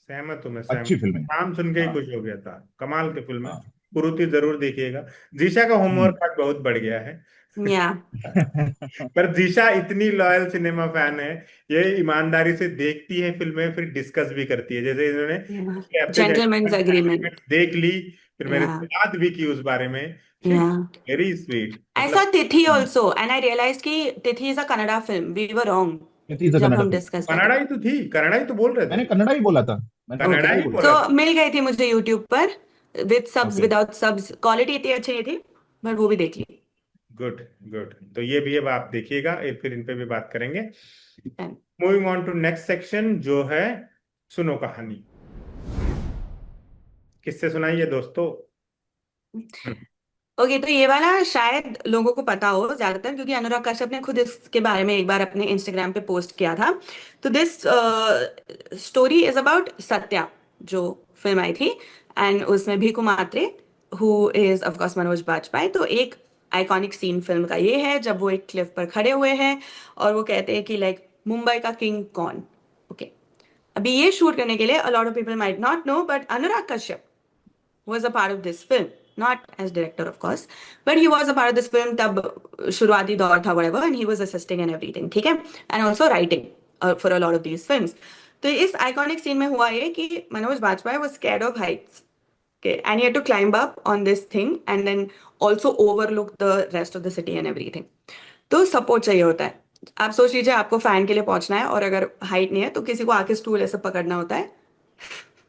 [SPEAKER 1] सहमत हूँ मैं,
[SPEAKER 2] अच्छी
[SPEAKER 1] सहमत।
[SPEAKER 2] फिल्म है।
[SPEAKER 1] नाम सुन के ही
[SPEAKER 2] हाँ
[SPEAKER 1] खुश हो गया था। कमाल की फिल्म है।
[SPEAKER 2] हाँ।
[SPEAKER 1] कुरुति जरूर देखिएगा। जीशा का
[SPEAKER 2] हम्म।
[SPEAKER 1] होमवर्क आज बहुत बढ़ गया है।
[SPEAKER 3] Yeah.
[SPEAKER 1] पर जीशा इतनी लॉयल सिनेमा फैन है, ये ईमानदारी से देखती है फिल्में, फिर डिस्कस भी करती है। जैसे इन्होंने
[SPEAKER 3] Yeah.
[SPEAKER 1] पिछले हफ्ते
[SPEAKER 3] Gentleman's
[SPEAKER 1] जेंटलमैन
[SPEAKER 3] agreement.
[SPEAKER 1] एग्रीमेंट देख ली, फिर मेरे
[SPEAKER 3] Yeah.
[SPEAKER 1] से बात भी की उस बारे में। She
[SPEAKER 3] Yeah.
[SPEAKER 1] Very sweet,
[SPEAKER 3] I
[SPEAKER 1] मतलब।
[SPEAKER 3] saw Tithi also, and I realized कि Tithi is a Kannada film. We were wrong
[SPEAKER 2] it is a
[SPEAKER 3] जब
[SPEAKER 2] कन्नड़ा
[SPEAKER 3] हम
[SPEAKER 2] फिल्म।
[SPEAKER 3] डिस्कस कर रहे
[SPEAKER 1] कनाडा ही तो थी, कनाडा ही तो बोल रहे थे।
[SPEAKER 2] मैंने कन्नड़ा ही बोला था। मैंने तो
[SPEAKER 3] ओके,
[SPEAKER 1] कनाडा
[SPEAKER 2] कन्नड़ा ही
[SPEAKER 1] ही
[SPEAKER 2] बोला
[SPEAKER 1] बोला
[SPEAKER 3] तो
[SPEAKER 1] था।
[SPEAKER 3] मिल गई थी मुझे यूट्यूब पर with subs,
[SPEAKER 2] okay.
[SPEAKER 3] Without subs. Quality इतनी अच्छी नहीं थी, पर वो भी देख ली।
[SPEAKER 1] Good, good. तो ये भी अब आप देखिएगा, फिर इन पे भी बात करेंगे।
[SPEAKER 3] And-
[SPEAKER 1] moving on to next section, जो है सुनो कहानी। किससे सुनाइए दोस्तों? हम्म।
[SPEAKER 3] ओके, तो ये वाला शायद लोगों को पता हो ज्यादातर, क्योंकि अनुराग कश्यप ने खुद इसके बारे में एक बार अपने इंस्टाग्राम पे पोस्ट किया था। तो this story is about Satya, जो फिल्म आई थी, एंड उसमें Bhiku Mhatre, who is of course Manoj Bajpayee. तो एक आइकॉनिक सीन फिल्म का ये है जब वो एक क्लिफ पर खड़े हुए हैं और वो कहते हैं कि लाइक मुंबई का किंग कौन। ओके, अभी ये शूट करने के लिए a lot of people might not know, but Anurag Kashyap was a part of this film, not as director of course, but he was a part of this film तब शुरुआती दौर था whatever, and he was assisting and everything, ठीक है, and also writing for a lot of these films. तो इस iconic scene में हुआ ये कि Manoj Bajpayee was scared of heights, okay, and he had to climb up on this thing and then also overlook the rest of the city and everything. तो support चाहिए होता है। आप सोच लीजिए आपको फैन के लिए पहुंचना है और अगर हाइट नहीं है तो किसी को आके स्टूल ऐसे पकड़ना होता है।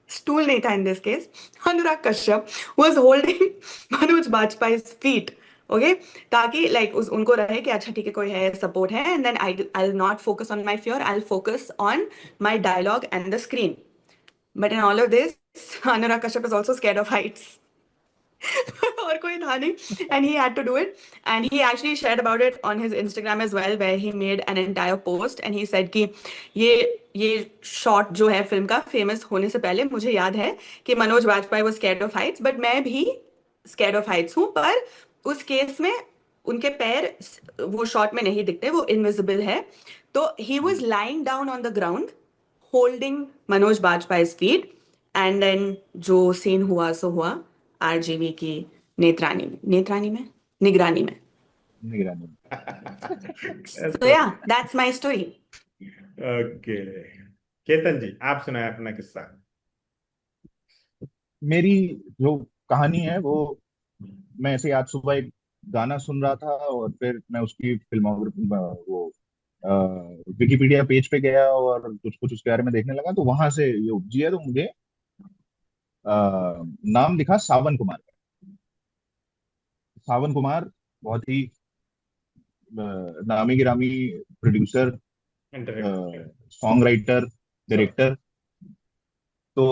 [SPEAKER 3] स्टूल नहीं था in this case, Anurag Kashyap was holding Manoj Bajpayee's feet, okay, ताकि लाइक उस उनको रहे कि अच्छा ठीक है, कोई है, सपोर्ट है, and then I will not focus on my fear, I will focus on my dialogue and the screen. But in all of this Anurag Kashyap is also scared of heights. और कोई था नहीं, and he had to do it, and he actually shared about it on his Instagram as well, where he made an entire post and he said कि ये ये shot जो है film का फेमस होने से पहले मुझे याद है कि Manoj Vajpayee was scared of heights, but मैं भी scared of heights हूँ, पर उस केस में उनके पैर वो शॉट में नहीं दिखते, वो इनविजिबल है। तो he was lying down on the ground holding Manoj Bajpayee feet, and then जो सीन हुआ सो हुआ आरजीवी की नेत्रानी में निगरानी में।
[SPEAKER 2] निगरानी।
[SPEAKER 3] So yeah that's my story.
[SPEAKER 1] Okay, Ketan ji आप सुनाए अपना किस्सा।
[SPEAKER 2] मेरी जो कहानी है वो, मैं ऐसे आज सुबह एक गाना सुन रहा था और फिर मैं उसकी फिल्मोग्राफी वो विकिपीडिया पेज पे गया और कुछ कुछ उसके बारे में देखने लगा, तो वहां से ये उपजी है। तो मुझे अ, नाम दिखा सावन कुमार का। सावन कुमार बहुत ही नामी गिरामी प्रोड्यूसर,
[SPEAKER 1] इंटरनेट
[SPEAKER 2] सॉन्ग राइटर,
[SPEAKER 1] सब
[SPEAKER 2] डायरेक्टर। तो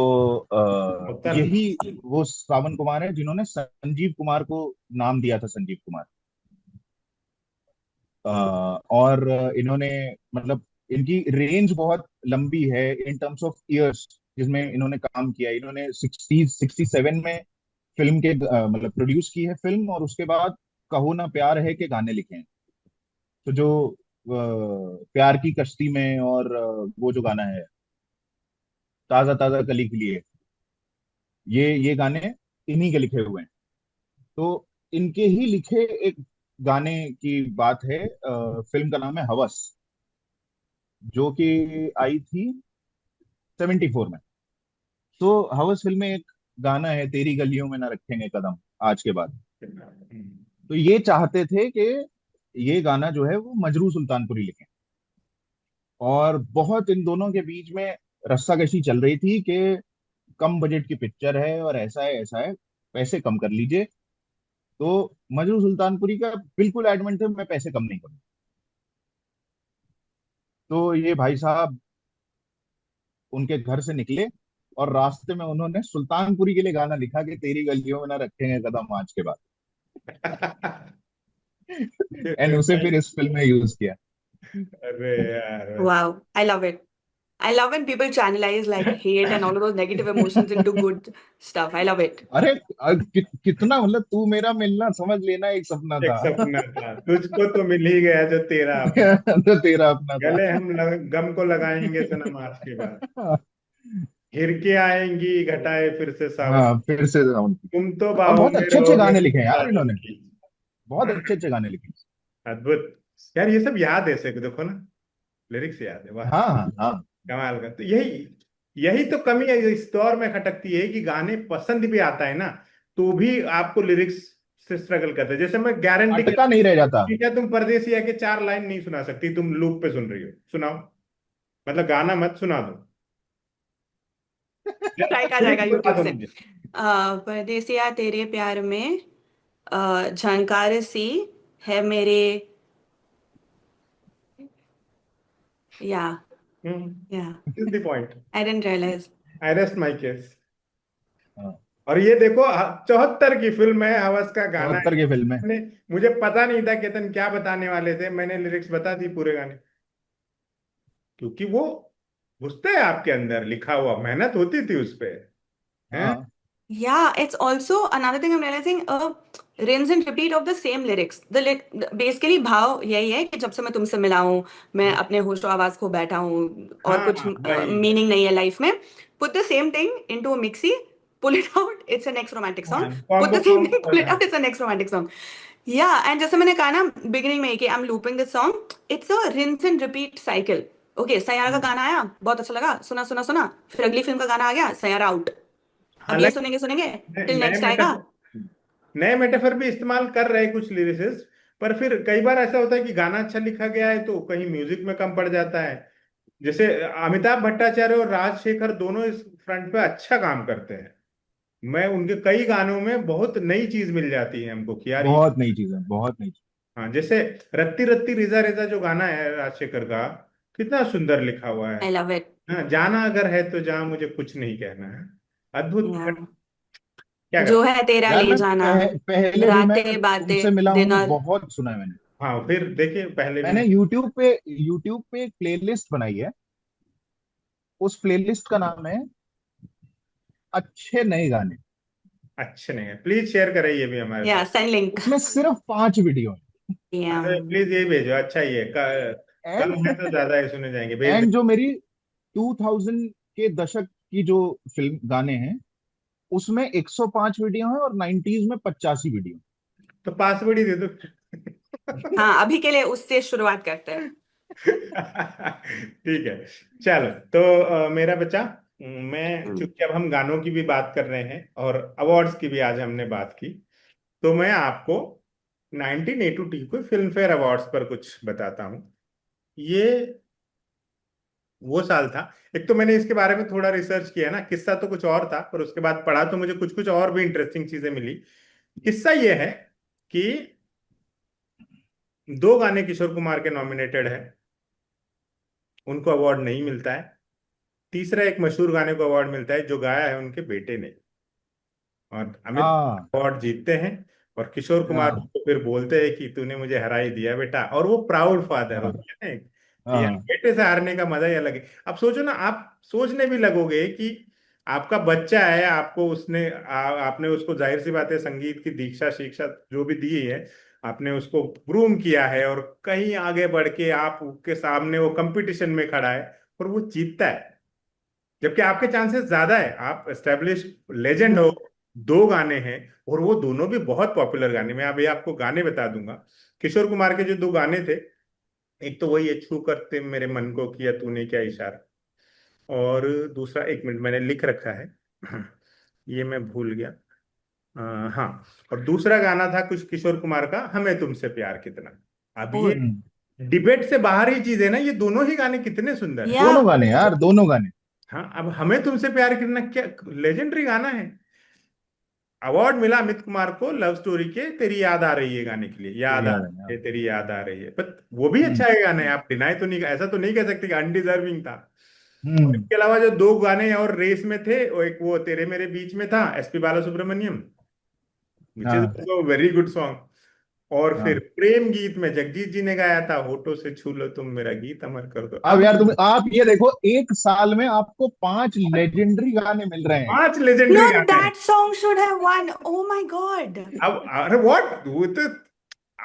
[SPEAKER 1] होता है।
[SPEAKER 2] यही वो सावन कुमार है जिन्होंने संजीव कुमार को नाम दिया था, संजीव कुमार। और इन्होंने मतलब इनकी रेंज बहुत लंबी है इन टर्म्स ऑफ इयर्स जिसमें इन्होंने काम किया। इन्होंने 67 में फिल्म के मतलब प्रोड्यूस की है फिल्म, और उसके बाद कहो ना प्यार है के गाने लिखे हैं। तो जो प्यार की कश्ती में, और वो जो गाना है ताजा ताजा कली के लिए, ये गाने इन्हीं के लिखे हुए हैं। तो इनके ही लिखे एक गाने की बात है। फिल्म का नाम है हवस, जो कि आई थी 74 में। तो हवस फिल्म में एक गाना है, तेरी गलियों में ना रखेंगे कदम आज के बाद। तो ये चाहते थे कि ये गाना जो है वो मजरू सुल्तानपुरी लिखे, और बहुत इन दोनों के बीच में रस्साकशी चल रही थी कि कम बजट की पिक्चर है और ऐसा है ऐसा है, पैसे कम कर लीजिए। तो मजरू सुल्तानपुरी का बिल्कुल एडमेंट थे, मैं पैसे कम नहीं करूँ। तो ये भाई साहब उनके घर से निकले और रास्ते में उन्होंने सुल्तानपुरी के लिए गाना लिखा कि तेरी गलियों में ना रखेंगे कदम आज के बाद। एंड उसे फिर इस फिल्म में यूज किया।
[SPEAKER 1] अरे यार।
[SPEAKER 3] Wow, I love it. I love when people channelize like hate and all of those negative emotions into good stuff. I love it.
[SPEAKER 2] अरे कितना मतलब तू मेरा मिलना समझ लेना एक सपना
[SPEAKER 1] एक
[SPEAKER 2] था।
[SPEAKER 1] सपना था, तुझको तो मिल ही गया जो तेरा अपना।
[SPEAKER 2] तो तेरा अपना था।
[SPEAKER 1] गले हम गम को लगाएंगे सनम आज के बाद। घिर के आएंगी घटाए फिर से सावन।
[SPEAKER 2] हाँ फिर से
[SPEAKER 1] तुम तो
[SPEAKER 2] और
[SPEAKER 1] बाहों
[SPEAKER 2] बहुत
[SPEAKER 1] में
[SPEAKER 2] अच्छे अच्छे
[SPEAKER 1] रहोगे
[SPEAKER 2] गाने लिखे हैं यार
[SPEAKER 1] साजन
[SPEAKER 2] इन्होंने।
[SPEAKER 1] की।
[SPEAKER 2] बहुत
[SPEAKER 1] हाँ,
[SPEAKER 2] अच्छे अच्छे गाने लिखे
[SPEAKER 1] अद्भुत। यार ये सब याद है, से देखो ना, लिरिक्स याद है, वाह।
[SPEAKER 2] हैं। हाँ हाँ हाँ।
[SPEAKER 1] कमाल का। तो यही यही तो कमी है इस दौर में खटकती है कि गाने पसंद भी आता है ना, तो भी आपको लिरिक्स से स्ट्रगल करते हैं। जैसे मैं गारंटी
[SPEAKER 2] अटका नहीं रह जाता।
[SPEAKER 1] ठीक है, तुम परदेसिया के 4 लाइन नहीं सुना सकती, तुम लूप पे सुन रही हो, सुनाओ। मतलब गाना मत सुना दो,
[SPEAKER 3] Strike आ जाएगा
[SPEAKER 1] लिरिक्स बता
[SPEAKER 3] YouTube
[SPEAKER 1] दो
[SPEAKER 3] से।
[SPEAKER 1] मुझे।
[SPEAKER 3] परदेसिया तेरे प्यार में झंकार सी है मेरे, yeah yeah
[SPEAKER 1] is the point.
[SPEAKER 3] I didn't realise.
[SPEAKER 1] I rest my case.
[SPEAKER 2] हाँ,
[SPEAKER 1] और ये देखो 74 की फिल्म है, हवस का गाना है।
[SPEAKER 2] 74 की फिल्म में।
[SPEAKER 1] मैंने मुझे पता नहीं था केतन क्या बताने वाले थे, मैंने लिरिक्स बता दी पूरे गाने, क्योंकि वो घुसता है आपके अंदर, लिखा हुआ, मेहनत होती थी उस पे। हैं।
[SPEAKER 2] हाँ
[SPEAKER 3] Yeah, it's also another thing I'm realizing, rinse and repeat of the same lyrics. Basically भाव यही है कि जब से मैं तुमसे मिला हूँ, मैं अपने होश आवाज खो बैठा हूँ, और कुछ
[SPEAKER 1] हाँ वही।
[SPEAKER 3] मीनिंग नहीं है लाइफ में. Put the same thing into a mixie, pull it out, it's an next romantic song.
[SPEAKER 1] हाँ,
[SPEAKER 3] Put
[SPEAKER 1] combo
[SPEAKER 3] the same thing, pull
[SPEAKER 1] song.
[SPEAKER 3] it out, it's a next romantic song. Yeah, and जैसे मैंने कहा ना beginning में कि I'm looping this song, it's a rinse and repeat cycle. Okay, सयारा का गाना आया, बहुत अच्छा लगा, सुना सुना सुना, फिर अगली फिल्म का गाना आ गया, सयारा आउट. अब ये
[SPEAKER 1] हालांकि
[SPEAKER 3] सुनेंगे सुनेंगे टिल
[SPEAKER 1] नए
[SPEAKER 3] नेक्स्ट आएगा.
[SPEAKER 1] मेटाफर, नए मेटाफर भी इस्तेमाल कर रहे हैं कुछ लिरिसिस्ट, पर फिर कई बार ऐसा होता है कि गाना अच्छा लिखा गया है तो कहीं म्यूजिक में कम पड़ जाता है। जैसे अमिताभ भट्टाचार्य और राजशेखर दोनों इस फ्रंट पे अच्छा काम करते हैं। मैं उनके कई गानों में बहुत नई चीज मिल जाती है हमको कि यार ये।
[SPEAKER 2] बहुत नई चीज है, बहुत नई चीज।
[SPEAKER 1] हाँ, जैसे रत्ती रत्ती रिजा रिजा जो गाना है राजशेखर का, कितना सुंदर लिखा हुआ है।
[SPEAKER 3] I love it.
[SPEAKER 1] हाँ, जाना अगर है तो जहाँ मुझे कुछ नहीं कहना है। अद्भुत क्या
[SPEAKER 3] जो
[SPEAKER 1] कर।
[SPEAKER 3] है तेरा
[SPEAKER 2] यार
[SPEAKER 3] ले
[SPEAKER 2] मैं
[SPEAKER 3] जाना,
[SPEAKER 2] पहले भी मैं
[SPEAKER 3] रातें
[SPEAKER 2] तुमसे
[SPEAKER 3] बातें
[SPEAKER 2] मिला
[SPEAKER 3] दिन
[SPEAKER 2] हूँ
[SPEAKER 3] और.
[SPEAKER 2] बहुत सुना है मैंने।
[SPEAKER 1] हाँ, फिर देखिए पहले भी
[SPEAKER 2] मैंने यूट्यूब पे एक प्लेलिस्ट बनाई है। उस प्लेलिस्ट का नाम है अच्छे नए गाने।
[SPEAKER 1] अच्छे नहीं है, प्लीज शेयर करें ये भी हमारे
[SPEAKER 3] या
[SPEAKER 1] साथ।
[SPEAKER 3] Send link.
[SPEAKER 2] उसमें सिर्फ 5 वीडियो
[SPEAKER 1] अरे प्लीज ये भेजो, अच्छा ही है,
[SPEAKER 2] हैं।
[SPEAKER 1] कम है तो ज्यादा ही सुने जाएंगे, भेज दे।
[SPEAKER 2] एंड जो मेरी 2000 के दशक की जो फिल्म गाने हैं उसमें 105 वीडियो है और 90s में 85 वीडियो।
[SPEAKER 1] तो पासवर्ड ही दे दो।
[SPEAKER 3] हाँ, अभी के लिए उससे शुरुआत करते हैं.
[SPEAKER 1] ठीक है। चलो तो मेरा बच्चा, मैं
[SPEAKER 3] हम्म.
[SPEAKER 1] चूंकि अब हम गानों की भी बात कर रहे हैं और अवार्ड्स की भी आज हमने बात की, तो मैं आपको 1982 को फिल्म फेयर अवार्ड्स पर कुछ बताता हूँ। ये वो साल था। एक तो मैंने इसके बारे में थोड़ा रिसर्च किया ना, किस्सा तो कुछ और था, पर उसके बाद पढ़ा तो मुझे कुछ कुछ और भी इंटरेस्टिंग चीजें मिली। किस्सा ये है कि 2 गाने किशोर कुमार के नॉमिनेटेड है, उनको अवार्ड नहीं मिलता है। तीसरा एक मशहूर गाने को अवार्ड मिलता है जो गाया है उनके बेटे ने, और अमित
[SPEAKER 2] हाँ
[SPEAKER 1] अवार्ड जीतते हैं। और किशोर कुमार
[SPEAKER 2] हाँ
[SPEAKER 1] को फिर बोलते हैं कि तूने मुझे हरा ही दिया बेटा, और वो प्राउड फादर
[SPEAKER 2] हाँ
[SPEAKER 1] होते हैं कि यार
[SPEAKER 2] हाँ
[SPEAKER 1] बेटे से हारने का मजा ही अलग है। अब सोचो ना, आप सोचने भी लगोगे कि आपका बच्चा है, आपको आपने उसको जाहिर सी बात है संगीत की दीक्षा शिक्षा जो भी दी है, आपने उसको ग्रूम किया है, और कहीं आगे बढ़ के आप उसके सामने वो कंपटीशन में खड़ा है और वो जीतता है, जबकि आपके चांसेस ज्यादा है, आप एस्टेब्लिश लेजेंड हो। 2 गाने हैं और वो दोनों भी बहुत पॉपुलर गाने। मैं अभी आपको गाने बता दूंगा। किशोर कुमार के जो 2 गाने थे, एक तो वही है छू करते मेरे मन को किया तूने क्या इशारा, और दूसरा, एक मिनट मैंने लिख रखा है, ये मैं भूल गया। हाँ, और दूसरा गाना था कुछ किशोर कुमार का, हमें तुमसे प्यार कितना। अब
[SPEAKER 3] ओ,
[SPEAKER 1] ये
[SPEAKER 2] हम्म,
[SPEAKER 1] डिबेट से बाहर ही चीज है ना, ये दोनों ही गाने कितने सुंदर हैं।
[SPEAKER 3] या
[SPEAKER 2] दोनों गाने यार, दोनों गाने।
[SPEAKER 1] हाँ, अब हमें तुमसे प्यार कितना क्या लेजेंडरी गाना है। अवार्ड मिला अमित कुमार को लव स्टोरी के तेरी याद आ रही है गाने के लिए, याद
[SPEAKER 2] तेरी
[SPEAKER 1] आ
[SPEAKER 2] याद है
[SPEAKER 1] रही
[SPEAKER 2] यार।
[SPEAKER 1] है तेरी याद आ रही है, पर वो भी अच्छा
[SPEAKER 2] हम्म,
[SPEAKER 1] है गाना है, आप डिनाई तो नहीं, ऐसा तो नहीं कह सकते कि अनडिजर्विंग था। और
[SPEAKER 2] हम्म।
[SPEAKER 1] इसके अलावा जो दो गाने और रेस में थे, वो एक वो तेरे मेरे बीच में था, SP Bala Subrahmanyam, which is
[SPEAKER 2] हाँ
[SPEAKER 1] ऑल्सो वेरी गुड सॉन्ग। और फिर
[SPEAKER 2] हाँ।
[SPEAKER 1] प्रेम गीत में जगजीत जी ने गाया था, होठों से छू लो तुम मेरा गीत अमर कर दो।
[SPEAKER 2] अब
[SPEAKER 1] अब
[SPEAKER 2] यार तुम आप ये देखो, एक साल में आपको 5 लेजेंडरी गाने मिल रहे हैं।
[SPEAKER 1] 5 लेजेंडरी
[SPEAKER 3] No,
[SPEAKER 1] गाने हैं।
[SPEAKER 3] that song should have won. Oh my God.
[SPEAKER 1] अब अरे व्हाट वो तो,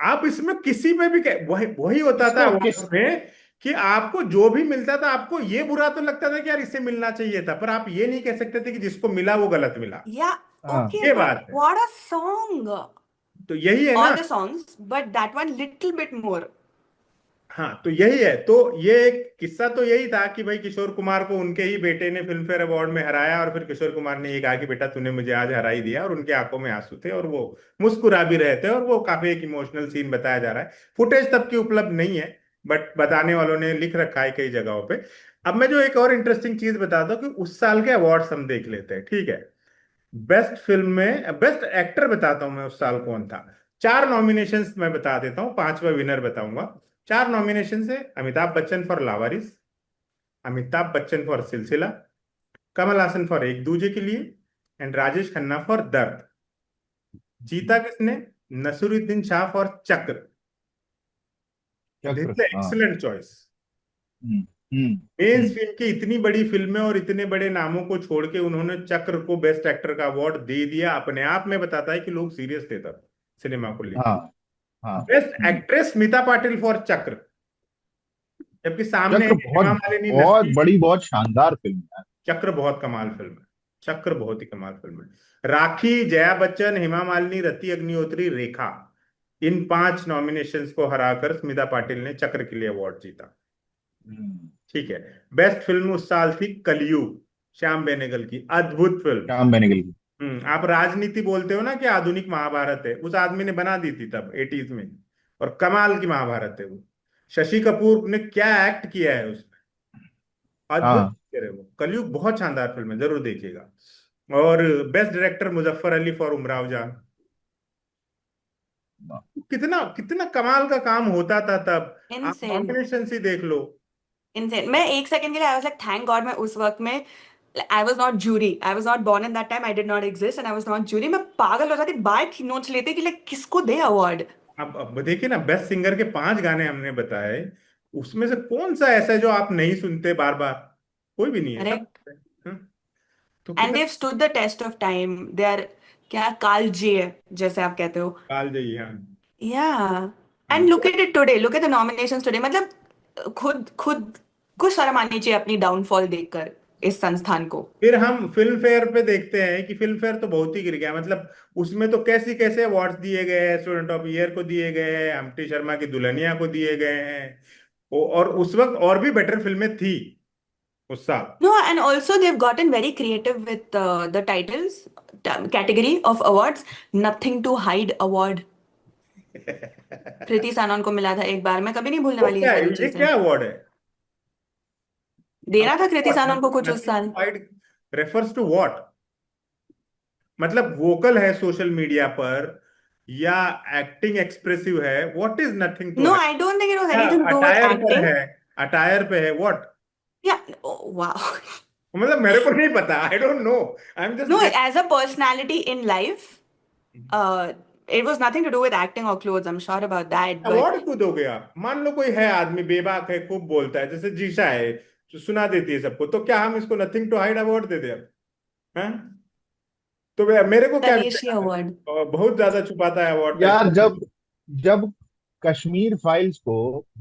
[SPEAKER 1] आप इसमें किसी पे भी वही वही होता था
[SPEAKER 2] किसको किस
[SPEAKER 1] अवार्ड्स में, कि आपको जो भी मिलता था आपको ये बुरा तो लगता था कि यार इसे मिलना चाहिए था, पर आप ये नहीं कह सकते थे कि जिसको मिला वो गलत मिला।
[SPEAKER 3] Yeah,
[SPEAKER 2] हाँ
[SPEAKER 3] okay,
[SPEAKER 1] ये
[SPEAKER 3] but
[SPEAKER 1] बात है।
[SPEAKER 3] what a song.
[SPEAKER 1] तो यही है
[SPEAKER 3] All
[SPEAKER 1] ना।
[SPEAKER 3] the songs, but that one little bit more.
[SPEAKER 1] हाँ तो यही है, तो ये एक किस्सा तो यही था कि भाई किशोर कुमार को उनके ही बेटे ने फिल्म फेयर अवार्ड में हराया, और फिर किशोर कुमार ने ये कहा कि बेटा तूने मुझे आज हरा ही दिया, और उनके आंखों में आंसू थे और वो मुस्कुरा भी रहे थे, और वो काफी एक इमोशनल सीन बताया जा रहा है। फुटेज तब की उपलब्ध नहीं है, बट बताने वालों ने लिख रखा है कई जगहों पे। अब मैं जो एक और इंटरेस्टिंग चीज बताता हूँ कि उस साल के अवार्ड्स हम देख लेते हैं, ठीक है। बेस्ट फिल्म में बेस्ट एक्टर बताता हूं मैं उस साल कौन था। 4 नॉमिनेशंस मैं बता देता हूँ, 5वां विनर बताऊंगा। 4 नॉमिनेशन है: Amitabh Bachchan for Lawaris, Amitabh Bachchan for सिलसिला, कमल हासन फॉर एक दूजे के लिए, एंड राजेश खन्ना फॉर दर्द। जीता किसने? Naseeruddin Shah for Chakra. This
[SPEAKER 2] Chakra.
[SPEAKER 1] Is
[SPEAKER 2] हाँ।
[SPEAKER 1] Excellent choice.
[SPEAKER 2] Hmm hmm
[SPEAKER 1] main
[SPEAKER 2] hmm
[SPEAKER 1] stream की इतनी बड़ी फिल्में और इतने बड़े नामों को छोड़ के उन्होंने चक्र को बेस्ट एक्टर का अवार्ड दे दिया, अपने आप में बताता है कि लोग सीरियस थे तब सिनेमा को लेके।
[SPEAKER 2] हाँ हाँ।
[SPEAKER 1] Best actress Smita Patil for चक्र, जबकि सामने
[SPEAKER 2] चक्र
[SPEAKER 1] हेमा
[SPEAKER 2] बहुत
[SPEAKER 1] मालिनी
[SPEAKER 2] बहुत
[SPEAKER 1] नसीब।
[SPEAKER 2] बड़ी, बहुत शानदार फिल्म है।
[SPEAKER 1] चक्र बहुत कमाल फिल्म है, चक्र बहुत ही कमाल फिल्म है। राखी, जया बच्चन, हेमा मालिनी, रति अग्निहोत्री, रेखा, इन 5 नॉमिनेशंस को हराकर स्मिता पाटिल ने चक्र के लिए अवार्ड जीता।
[SPEAKER 2] हम्म,
[SPEAKER 1] ठीक है। बेस्ट फिल्म उस साल थी कलयुग, श्याम बेनेगल की अद्भुत फिल्म।
[SPEAKER 2] श्याम बेनेगल की।
[SPEAKER 1] आप राजनीति बोलते हो ना कि आधुनिक महाभारत है, उस आदमी ने बना दी थी तब 80s में, और कमाल की महाभारत है वो। शशि कपूर ने क्या एक्ट किया है उसमें, अद्भुत
[SPEAKER 2] हाँ।
[SPEAKER 1] पिक्चर है वो। कलयुग बहुत शानदार फिल्म है, जरूर देखिएगा। और best director Muzaffar Ali for Umrao जान। कितना कितना कमाल का काम होता था तब। आप
[SPEAKER 3] Insane.
[SPEAKER 1] नॉमिनेशन ही देख लो।
[SPEAKER 3] Insane. मैं एक सेकंड के लिए I was like, thank God मैं उस वक्त में I was not jury. I was not born in that time. I did not exist and I was not jury. मैं पागल हो जाती बाइक नोट्स लेते कि like किसको दे अवार्ड।
[SPEAKER 1] अब देखिए ना, बेस्ट सिंगर के 5 गाने हमने बताए, उसमें से कौन सा ऐसा है जो आप नहीं सुनते बार बार? कोई भी नहीं है, सब।
[SPEAKER 3] करेक्ट।
[SPEAKER 1] हाँ, तो
[SPEAKER 3] एंड
[SPEAKER 1] कितना
[SPEAKER 3] Dev stood the test of time. They are क्या काल जी है जैसे आप कहते हो।
[SPEAKER 1] काल जाइए। हाँ।
[SPEAKER 3] या
[SPEAKER 1] हाँ।
[SPEAKER 3] And look at it today, look at the nominations today. मतलब खुद खुद को शर्म आनी चाहिए अपनी डाउनफॉल देखकर इस संस्थान को।
[SPEAKER 1] फिर हम फिल्म फेयर पे देखते हैं कि फिल्म फेयर तो बहुत ही गिर गया, मतलब उसमें तो कैसे कैसे अवार्ड्स दिए गए हैं, स्टूडेंट ऑफ ईयर को दिए गए हैं, हम्प्टी शर्मा की दुल्हनिया को दिए गए हैं। और उस वक्त और भी बेटर फिल्में थी उस साल।
[SPEAKER 3] No, and also they've gotten very creative with the titles category of awards. Nothing to hide award. कृति सनन को मिला था एक बार, मैं कभी नहीं भूलने
[SPEAKER 1] वो
[SPEAKER 3] वाली
[SPEAKER 1] क्या
[SPEAKER 3] इस
[SPEAKER 1] है,
[SPEAKER 3] वाली
[SPEAKER 1] ये
[SPEAKER 3] चीजें।
[SPEAKER 1] क्या अवार्ड है?
[SPEAKER 3] देना था कृति सनन को कुछ उस
[SPEAKER 1] नथिंग
[SPEAKER 3] साल।
[SPEAKER 1] To hide refers to what? मतलब वोकल है सोशल मीडिया पर, या एक्टिंग एक्सप्रेसिव है? What is nothing to
[SPEAKER 3] No,
[SPEAKER 1] hide?
[SPEAKER 3] I don't think it was
[SPEAKER 1] क्या
[SPEAKER 3] anything to do with
[SPEAKER 1] attire पर
[SPEAKER 3] acting.
[SPEAKER 1] है? अटायर पे है व्हाट?
[SPEAKER 3] Yeah. Oh, wow.
[SPEAKER 1] मतलब मेरे को नहीं पता, I don't know, I am
[SPEAKER 3] No,
[SPEAKER 1] just.
[SPEAKER 3] as a personality in life, uh, it was nothing to do with acting or clothes. I'm sure about that. But
[SPEAKER 1] award क्यों दोगे आप? मान लो कोई है आदमी बेबाक है, खूब बोलता है, जैसे जीशा है जो सुना देती है सबको, तो क्या हम इसको नथिंग टू हाइड अवार्ड दे दें अब? हैं? तो मेरे को क्या
[SPEAKER 3] तनेशी
[SPEAKER 1] मिलेगा?
[SPEAKER 3] अवार्ड।
[SPEAKER 1] बहुत ज्यादा छुपाता है अवार्ड
[SPEAKER 2] यार
[SPEAKER 1] टाइप।
[SPEAKER 2] जब जब कश्मीर फाइल्स को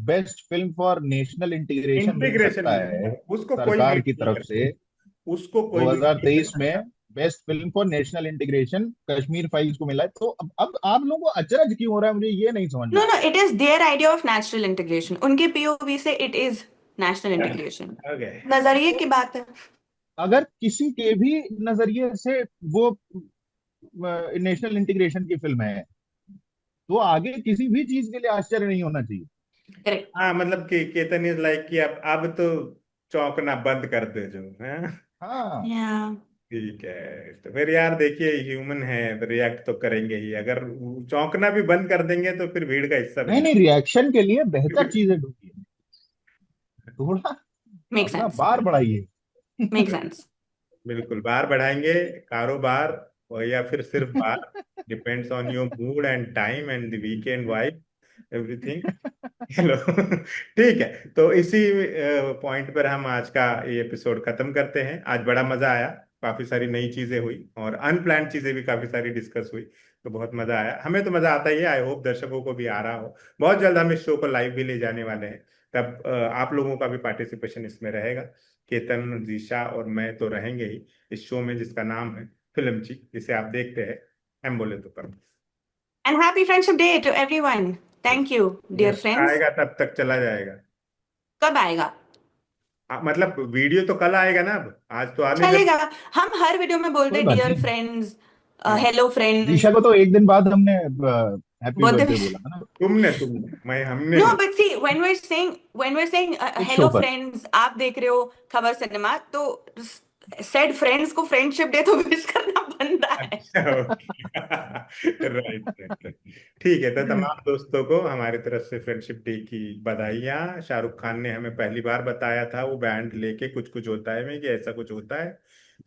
[SPEAKER 2] best film for national integration mill
[SPEAKER 1] integration
[SPEAKER 2] सकता
[SPEAKER 1] मिलेगा,
[SPEAKER 2] है
[SPEAKER 1] उसको कोई
[SPEAKER 2] सरकार
[SPEAKER 1] बीट
[SPEAKER 2] की
[SPEAKER 1] नहीं
[SPEAKER 2] तरफ
[SPEAKER 1] कर
[SPEAKER 2] से,
[SPEAKER 1] सकता, उसको कोई बीट नहीं कर
[SPEAKER 2] 2023
[SPEAKER 1] सकता।
[SPEAKER 2] में best film for national integration Kashmir files को मिला है, तो अब आप लोगों को अचरज क्यों हो रहा है, मुझे ये नहीं समझ में
[SPEAKER 3] No,
[SPEAKER 2] आ
[SPEAKER 3] no,
[SPEAKER 2] रहा है।
[SPEAKER 3] it is their idea of natural integration. उनके POV से it is national integration.
[SPEAKER 1] Okay.
[SPEAKER 3] नजरिए की बात है।
[SPEAKER 2] अगर किसी के भी नजरिए से वो नेशनल इंटीग्रेशन की फिल्म है, तो आगे किसी भी चीज के लिए आश्चर्य नहीं होना चाहिए।
[SPEAKER 3] करेक्ट।
[SPEAKER 1] हाँ मतलब कि केतन इज लाइक कि अब तो चौंकना बंद कर दे जो है।
[SPEAKER 2] हाँ।
[SPEAKER 3] या
[SPEAKER 1] ठीक है, तो फिर यार देखिए, ह्यूमन है तो रिएक्ट तो करेंगे ही, अगर चौंकना भी बंद कर देंगे तो फिर भीड़ का हिस्सा
[SPEAKER 2] नहीं
[SPEAKER 1] बन
[SPEAKER 2] नहीं, रिएक्शन के लिए बेहतर
[SPEAKER 1] जाएंगे।
[SPEAKER 2] चीजें ढूंढिए थोड़ा।
[SPEAKER 3] मेक
[SPEAKER 2] अपना
[SPEAKER 3] सेंस,
[SPEAKER 2] बार बढ़ाइए।
[SPEAKER 3] Make sense.
[SPEAKER 1] बिल्कुल, बार बढ़ाएंगे, कारोबार, और या फिर सिर्फ bar, depends on your mood and time and the weekend vibe, everything. Hello. ठीक है, तो इसी पॉइंट पर हम आज का ये एपिसोड खत्म करते हैं। आज बड़ा मजा आया, काफी सारी नई चीजें हुई और अनप्लान्ड चीजें भी काफी सारी डिस्कस हुई, तो बहुत मजा आया। हमें तो मजा आता ही है, आई होप दर्शकों को भी आ रहा हो। बहुत जल्द हम इस शो को लाइव भी ले जाने वाले हैं, तब आप लोगों का भी पार्टिसिपेशन इसमें रहेगा। केतन, जीशा और मैं तो रहेंगे ही इस शो में, जिसका नाम है फिल्मची, जिसे आप देखते हैं हम बोले तो पर।
[SPEAKER 3] And happy friendship day to everyone. Thank you dear friends.
[SPEAKER 1] आएगा तब तक चला जाएगा।
[SPEAKER 3] कब आएगा?
[SPEAKER 1] मतलब वीडियो तो कल आएगा ना, अब आज तो आने जब।
[SPEAKER 3] चलेगा, हम हर वीडियो में बोलते
[SPEAKER 2] कोई
[SPEAKER 3] हैं
[SPEAKER 2] बात
[SPEAKER 3] डियर
[SPEAKER 2] नहीं।
[SPEAKER 3] फ्रेंड्स,
[SPEAKER 1] हम्म,
[SPEAKER 3] हेलो फ्रेंड्स,
[SPEAKER 2] जीशा को तो एक दिन बाद हमने हैप्पी
[SPEAKER 3] बर्थडे
[SPEAKER 2] बर्थडे
[SPEAKER 3] विश।
[SPEAKER 2] बोला था ना,
[SPEAKER 1] तुमने मैं हमने
[SPEAKER 3] नो
[SPEAKER 1] नहीं।
[SPEAKER 3] But see, when we're saying
[SPEAKER 2] इस शो
[SPEAKER 3] हेलो
[SPEAKER 2] पर।
[SPEAKER 3] फ्रेंड्स, आप देख रहे हो खबर सिनेमा, तो सेड फ्रेंड्स को फ्रेंडशिप डे तो विश करना बनता है।
[SPEAKER 1] अच्छा, ओके। Right right right. ठीक है, तो तमाम दोस्तों को हमारी तरफ से फ्रेंडशिप डे की बधाइयाँ। शाहरुख खान ने हमें पहली बार बताया था वो बैंड लेके कुछ कुछ होता है में, कि ऐसा कुछ होता है।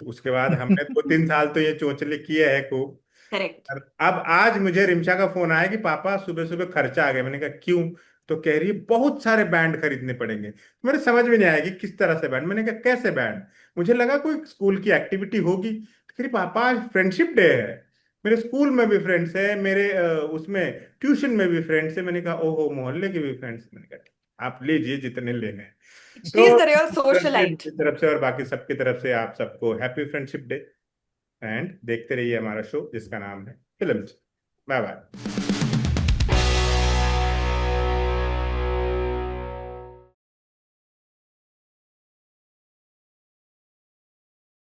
[SPEAKER 1] तो उसके बाद हमने 2-3 साल तो ये चोंचले किए हैं खूब।
[SPEAKER 3] करेक्ट।
[SPEAKER 1] अब आज मुझे रिमशा का फोन आया कि पापा सुबह सुबह खर्चा आ गया। मैंने कहा क्यों? तो कह रही है बहुत सारे बैंड खरीदने पड़ेंगे। मेरे समझ में नहीं आया कि किस तरह से बैंड। मैंने कहा कैसे बैंड? मुझे लगा कोई स्कूल की एक्टिविटी होगी। तो कह रही पापा आज फ्रेंडशिप डे है, मेरे स्कूल में भी फ्रेंड्स है, मेरे उसमें ट्यूशन में भी फ्रेंड्स है। मैंने कहा ओहो, मोहल्ले के भी फ्रेंड्स। मैंने कहा ठीक, आप लीजिए जितने लेने हैं।
[SPEAKER 3] शी इज
[SPEAKER 1] तो
[SPEAKER 3] द रियल
[SPEAKER 1] तरफ से,
[SPEAKER 3] सोशलाइट।
[SPEAKER 1] मेरी तरफ से और बाकी सबकी तरफ से आप सबको हैप्पी फ्रेंडशिप डे। एंड देखते रहिए हमारा शो जिसका नाम है फिल्म। Bye bye.